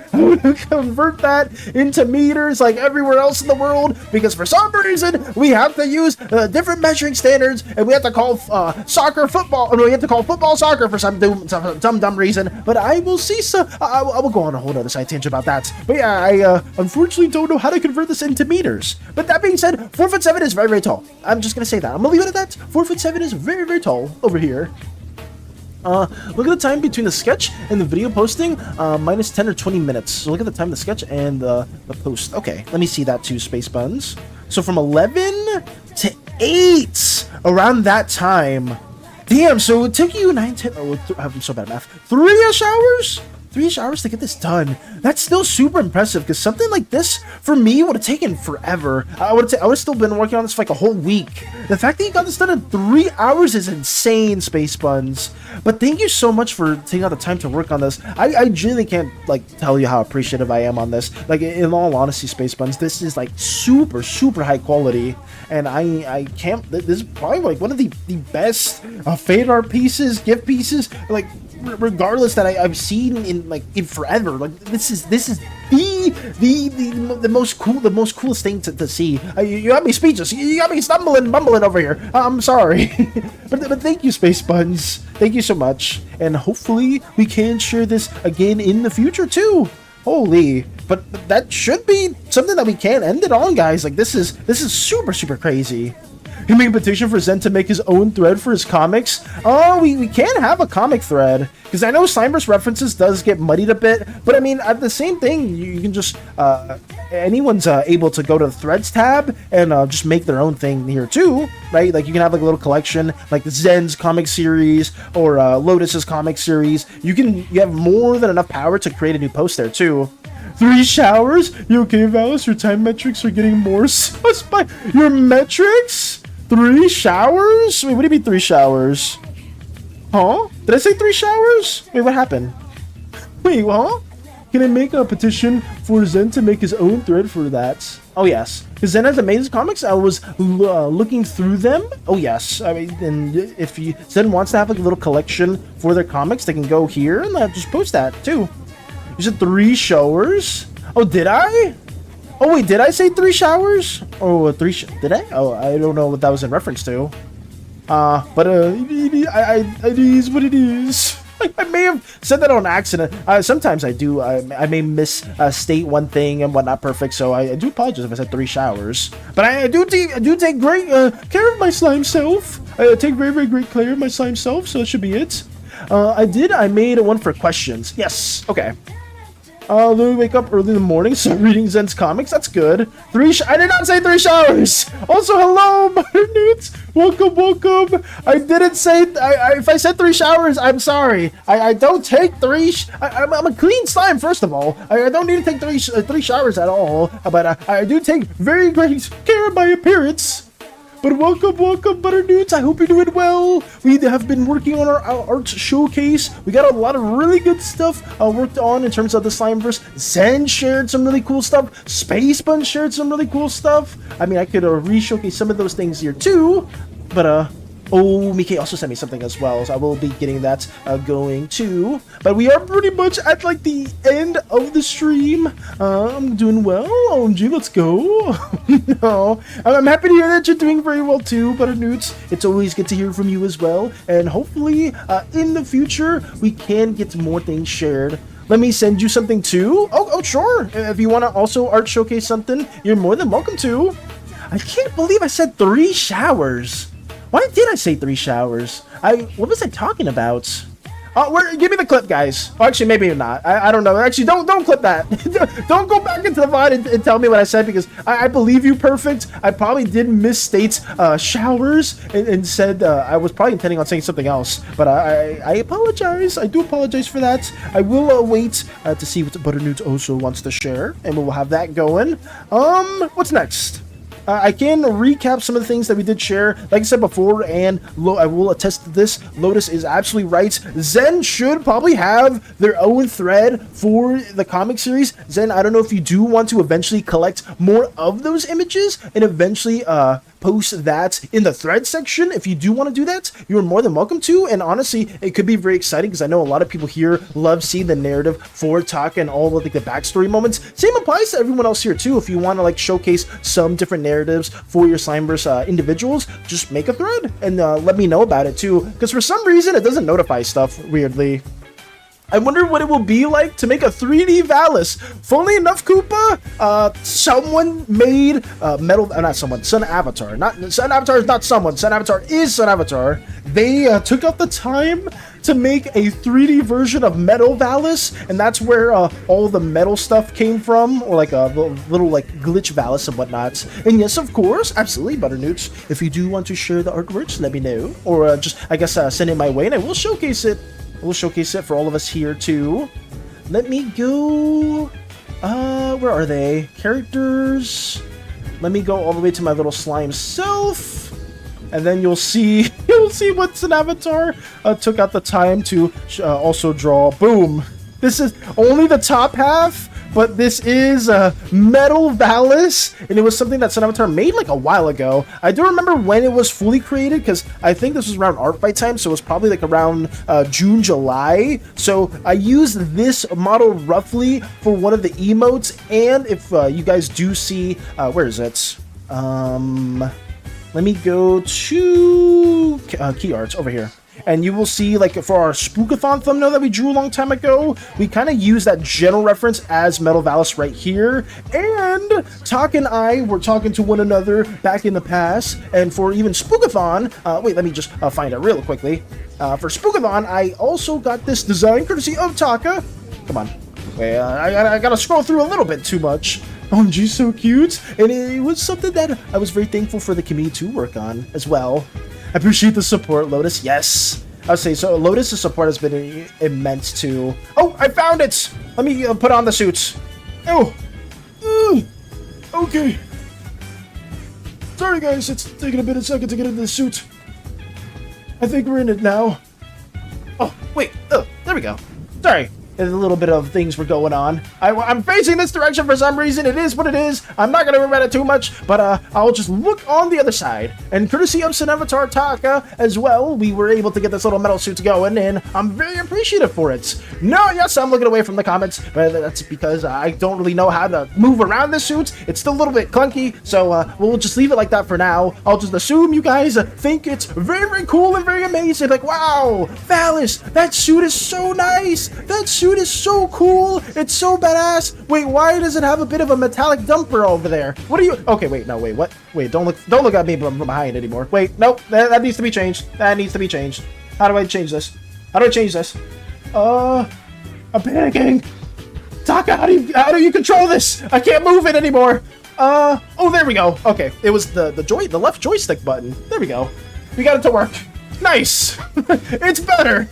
S2: convert that into meters like everywhere else in the world, because for some reason we have to use different measuring standards, and we have to call soccer football, or we have to call football soccer for some dumb reason. But I will see. I will go on a whole other side tangent about that. But yeah, I unfortunately don't know how to convert this into meters. But that being said, 4'7" is very tall. I'm just gonna say that. I'm gonna leave it at that. 4'7" is very tall over here. Look at the time between the sketch and the video posting, minus 10 or 20 minutes. So look at the time of the sketch and the post. Okay, let me see that too, Space Buns. So from 11 to 8, around that time. Damn, so it took you 9, 10, I'm so bad at math. 3-ish hours? 3-ish hours to get this done. That's still super impressive, because something like this, for me, would have taken forever. I would have still been working on this for like a whole week. The fact that you got this done in 3 hours is insane, Space Buns. But thank you so much for taking out the time to work on this. I genuinely can't, like, tell you how appreciative I am on this. Like, in all honesty, Space Buns, this is, like, super, super high quality. And I can't, this is probably, like, one of the best fade art pieces, gift pieces, like, regardless that I've seen in forever. Like this is the most coolest thing to see. You got me speechless. You got me bumbling over here. I'm sorry, but thank you, Space Buns. Thank you so much, and hopefully we can share this again in the future too. Holy, but that should be something that we can end it on, guys. Like this is super crazy. He made a petition for Zen to make his own thread for his comics. Oh, we can have a comic thread, because I know Slimeverse references does get muddied a bit, but I mean, at the same thing, you can just, anyone's able to go to the threads tab and just make their own thing here too, right? Like you can have like a little collection, like the Zen's comic series or Lotus's comic series. You have more than enough power to create a new post there too. 3 showers? You okay, Valis? Your time metrics are getting more sus by your metrics? 3 showers? Wait, what do you mean 3 showers? Huh? Did I say 3 showers? Wait, what happened? Wait, huh? Can I make a petition for Zen to make his own thread for that? Oh, yes. Because Zen has amazing comics. I was looking through them. Oh, yes. I mean, and if Zen wants to have like a little collection for their comics, they can go here and just post that too. You said 3 showers? Oh, did I? Oh wait, did I say 3 showers? Oh, did I? Oh, I don't know what that was in reference to. But it is what it is. I may have said that on accident. Sometimes I do. I may misstate one thing and whatnot. Perfect. So I do apologize if I said 3 showers. But I do take great care of my slime self. I take very great care of my slime self. So it should be it. I made one for questions. Yes. Okay. Let me wake up early in the morning, start reading Zen's comics. That's good. I did not say 3 showers. Also, hello, Butternoots. Welcome. I didn't say. If I said 3 showers, I'm sorry. I don't take 3. I'm a clean slime. First of all, I don't need to take 3 showers at all. But I do take very great care of my appearance. But welcome, Butternoots. I hope you're doing well. We have been working on our art showcase. We got a lot of really good stuff worked on in terms of the Slimeverse. Zen shared some really cool stuff. Space Bun shared some really cool stuff. I mean, I could re-showcase some of those things here too. But, oh, Mickey also sent me something as well, so I will be getting that going too. But we are pretty much at like the end of the stream. I'm doing well. OMG, let's go. No, I'm happy to hear that you're doing very well too, Butternoots. It's always good to hear from you as well. And hopefully, in the future, we can get more things shared. Let me send you something too. Oh, sure. If you want to also art showcase something, you're more than welcome to. I can't believe I said 3 showers. Why did I say 3 showers? What was I talking about? Give me the clip, guys. Oh, actually, maybe not. I don't know. Actually, don't clip that. Don't go back into the VOD and tell me what I said, because I believe you perfect. I probably did misstate showers and said I was probably intending on saying something else. But I apologize. I do apologize for that. I will wait to see what Butternoots also wants to share, and we'll have that going. What's next? I can recap some of the things that we did share. Like I said before, and I will attest to this, Lotus is absolutely right. Zen should probably have their own thread for the comic series. Zen, I don't know if you do want to eventually collect more of those images and eventually post that in the thread section. If you do want to do that, you're more than welcome to. And honestly, it could be very exciting, because I know a lot of people here love seeing the narrative for Taka and all of like the backstory moments. Same applies to everyone else here too. If you want to like showcase some different narratives for your Slimeverse individuals, just make a thread and let me know about it too, because for some reason it doesn't notify stuff weirdly. I wonder what it will be like to make a 3D Valis. Funnily enough, Koopa, someone made Sun Avatar. Not Sun Avatar is not someone. Sun Avatar is Sun Avatar. they took out the time to make a 3D version of Metal Valis, and that's where all the metal stuff came from, or like a little like glitch Valis and whatnot. And yes, of course, absolutely, Butternoots. If you do want to share the artworks, let me know, or just I guess send it my way, and I will showcase it. We'll showcase it for all of us here too. Let me go. Where are they? Characters. Let me go all the way to my little slime self, and then you'll see what's an avatar took out the time to also draw. Boom. This is only the top half, but this is Metal Valis, and it was something that SANI made like a while ago. I do remember when it was fully created, because I think this was around art fight time, so it was probably like around June, July. So I used this model roughly for one of the emotes, and if you guys do see, where is it? Let me go to key arts over here. And you will see, like, for our Spookathon thumbnail that we drew a long time ago, we kind of use that general reference as Metal Valis right here. And Talk and I were talking to one another back in the past. And for even Spookathon, wait, let me just find it real quickly. For Spookathon, I also got this design courtesy of Taka. Come on. Wait, I gotta scroll through a little bit too much. OMG, so cute. And it was something that I was very thankful for the community to work on as well. I appreciate the support, Lotus. Yes. I would say so. Lotus's support has been immense too. Oh, I found it. Let me put on the suits. Oh. Okay. Sorry, guys. It's taking a second to get into the suit. I think we're in it now. Oh, wait. Oh, there we go. Sorry. There's a little bit of things were going on. I'm facing this direction for some reason. It is what it is. I'm not going to regret it too much, but I'll just look on the other side. And courtesy of SANI Taka as well, we were able to get this little metal suit going, and I'm very appreciative for it. No, yes, I'm looking away from the comments, but that's because I don't really know how to move around this suit. It's still a little bit clunky, so we'll just leave it like that for now. I'll just assume you guys think it's very, very cool and very amazing. Like, wow, Valis, that suit is so nice. That suit is so cool. It's so badass. Wait, why does it have a bit of a metallic dumper over there? What are you? Okay, wait, no, wait, what? Wait, don't look at me from behind anymore. Wait, nope, that needs to be changed. That needs to be changed. How do I change this? How do I change this? I'm panicking. Taka, how do you control this? I can't move it anymore. Oh, there we go. Okay, it was the left joystick button. There we go. We got it to work. Nice. It's better.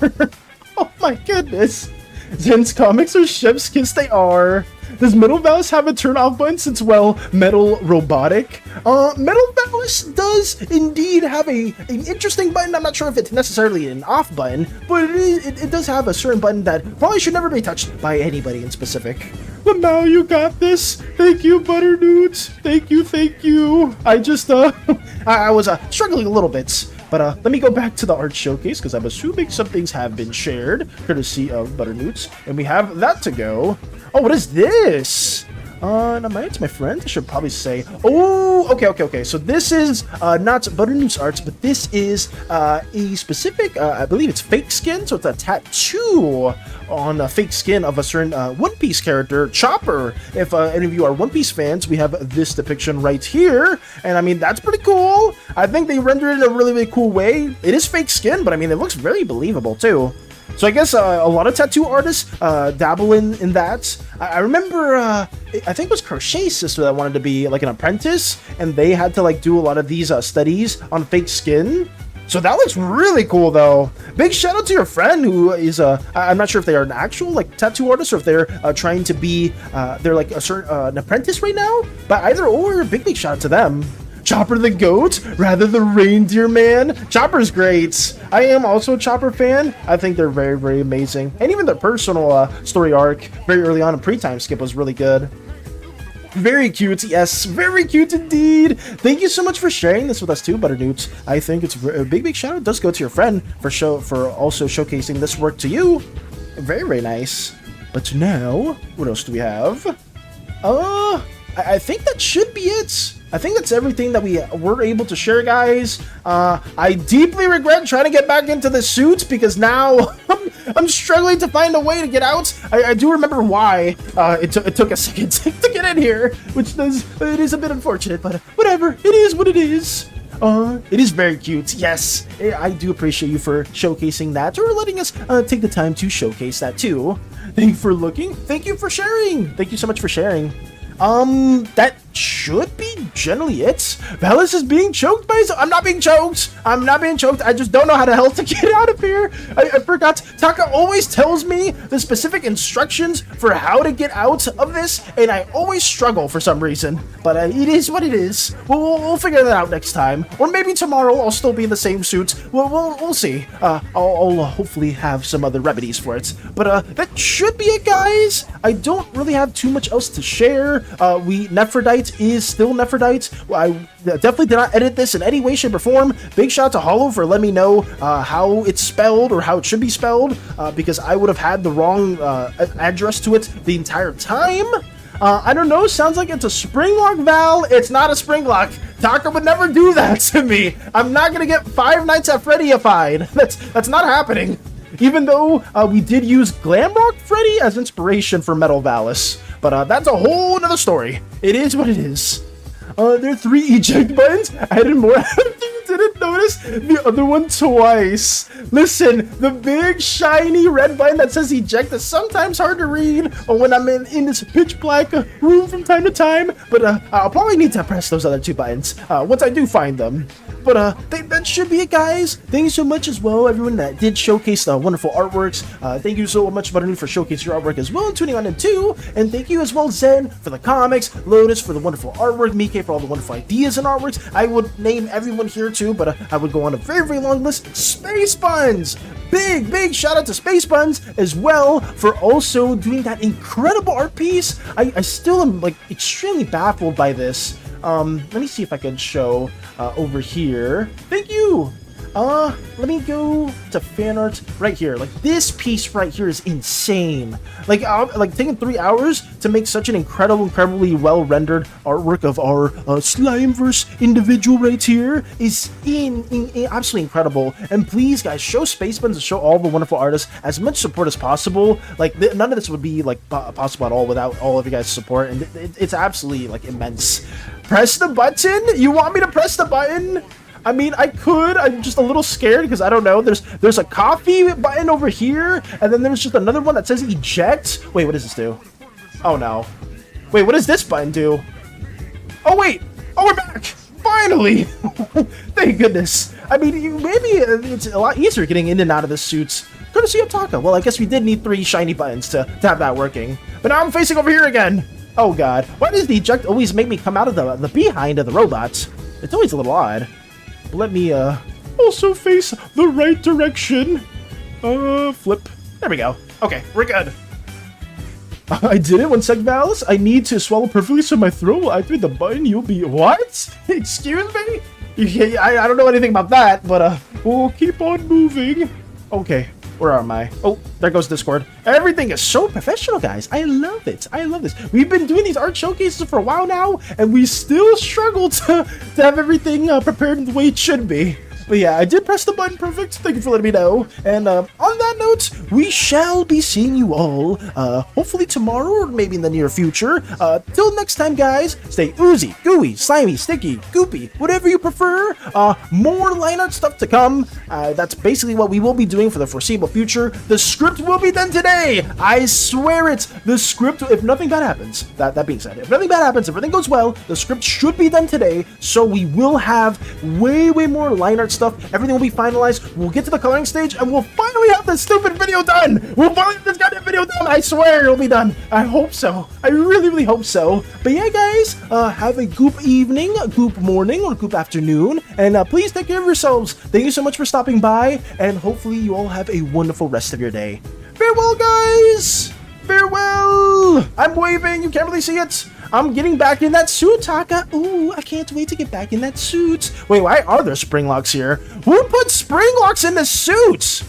S2: Oh my goodness. Zen's comics are chef's kiss, they are. Does Metal Valis have a turn off button since, well, Metal Robotic? Metal Valis does indeed have an interesting button. I'm not sure if it's necessarily an off button, but it does have a certain button that probably should never be touched by anybody in specific. But now you got this. Thank you, Butternoots. Thank you. I just, I was struggling a little bit. But let me go back to the art showcase, because I'm assuming some things have been shared, courtesy of Butternoots, and we have that to go. Oh, what is this? Now my friend, I should probably say. Oh, okay. So this is not Butternoots arts, but this is a specific, I believe it's fake skin, so it's a tattoo on a fake skin of a certain One Piece character, Chopper. If any of you are One Piece fans, we have this depiction right here, and I mean, that's pretty cool. I think they rendered it in a really, really cool way. It is fake skin, but I mean, it looks very believable too. So I guess a lot of tattoo artists dabble in that. I remember, I think it was Crochet's sister that wanted to be like an apprentice, and they had to like do a lot of these studies on fake skin. So that looks really cool though. Big shout out to your friend who is, I'm not sure if they are an actual like tattoo artist or if they're trying to be, they're like a certain, an apprentice right now. But either or, big shout out to them. Chopper the goat, rather the reindeer man. Chopper's great. I am also a Chopper fan. I think they're very, very amazing. And even their personal story arc very early on in pre-time skip was really good. Very cute, yes, very cute indeed. Thank you so much for sharing this with us too, Butternoots. I think it's a big shout out does go to your friend for also showcasing this work to you. Very, very nice. But now, what else do we have? I think that should be it. I think that's everything that we were able to share, guys. I deeply regret trying to get back into the suits because now I'm struggling to find a way to get out. I do remember why it took a second to get in here, which it is a bit unfortunate, but whatever. It is what it is. It is very cute. Yes, I do appreciate you for showcasing that, or letting us take the time to showcase that too. Thank you for looking. Thank you for sharing. Thank you so much for sharing. That should be generally it. Valis is being choked by his... I'm not being choked. I'm not being choked. I just don't know how the hell to get out of here. I forgot. Taka always tells me the specific instructions for how to get out of this, and I always struggle for some reason. But it is what it is. We'll figure that out next time. Or maybe tomorrow I'll still be in the same suit. We'll see. I'll hopefully have some other remedies for it. But that should be it, guys. I don't really have too much else to share. Nephrodite is still Nephrodite. I definitely did not edit this in any way, shape, or form. Big shout out to Hollow for letting me know how it's spelled, or how it should be spelled, because I would have had the wrong address to it the entire time. I don't know, sounds like it's a spring lock, Val. It's not a spring lock. Taka would never do that to me. I'm not gonna get Five Nights at Freddy-ified. That's not happening. Even though we did use Glamrock Freddy as inspiration for Metal Valis. But that's a whole nother story. It is what it is. There are 3 eject buttons. I added more. You didn't notice the other one twice. Listen, the big shiny red button that says eject is sometimes hard to read, or when I'm in this pitch black room from time to time. But I'll probably need to press those other 2 buttons once I do find them. But that should be it, guys. Thank you so much as well, everyone that did showcase the wonderful artworks. Thank you so much, Butterny, for showcasing your artwork as well, and tuning on in too. And thank you as well, Zen, for the comics, Lotus for the wonderful artwork, Mike for all the wonderful ideas and artworks. I would name everyone here too, but I would go on a very, very long list. Space Buns! Big shout out to Space Buns as well for also doing that incredible art piece. I still am like extremely baffled by this. Let me see if I can show over here. Thank you. Let me go to fan art right here. Like, this piece right here is insane. Like taking 3 hours to make such an incredibly well rendered artwork of our Slimeverse individual right here is absolutely incredible. And please, guys, show Space Buns and show all the wonderful artists as much support as possible. Like, none of this would be like possible at all without all of you guys' support, and it's absolutely like immense. Press the button? You want me to press the button? I mean, I could. I'm just a little scared because I don't know. There's a coffee button over here, and then there's just another one that says eject. Wait, what does this do? Oh no. Wait, what does this button do? Oh wait. Oh, we're back. Finally. Thank goodness. I mean, maybe it's a lot easier getting in and out of the suits. Courtesy of Taka. Well, I guess we did need 3 shiny buttons to have that working. But now I'm facing over here again. Oh god. Why does the eject always make me come out of the behind of the robots? It's always a little odd. Let me also face the right direction. Flip. There we go. Okay, we're good. I did it. 1 sec, Valis. I need to swallow perfectly so my throat will activate the button. You'll be... What? Excuse me? I don't know anything about that, but we'll keep on moving. Okay, where am I? Oh, there goes Discord. Everything is so professional, guys. I love it. I love this. We've been doing these art showcases for a while now, and we still struggle to have everything prepared the way it should be. But yeah, I did press the button perfect. Thank you for letting me know. And on that note, we shall be seeing you all, hopefully tomorrow or maybe in the near future. Till next time, guys, stay oozy, gooey, slimy, sticky, goopy, whatever you prefer. More line art stuff to come. That's basically what we will be doing for the foreseeable future. The script will be done today. I swear it. The script, if nothing bad happens, that being said, if nothing bad happens, if everything goes well, the script should be done today. So we will have way more line art stuff. Everything will be finalized. We'll get to the coloring stage and we'll finally have this stupid video done. We'll finally have this goddamn video done. I swear it'll be done. I hope so. I really hope so. But yeah, guys, have a goop evening, a goop morning, or a goop afternoon, and please take care of yourselves. Thank you so much for stopping by, and hopefully you all have a wonderful rest of your day. Farewell, guys. Farewell! I'm waving, you can't really see it. I'm getting back in that suit, Taka. Ooh, I can't wait to get back in that suit. Wait, why are there spring locks here? Who put spring locks in the suit?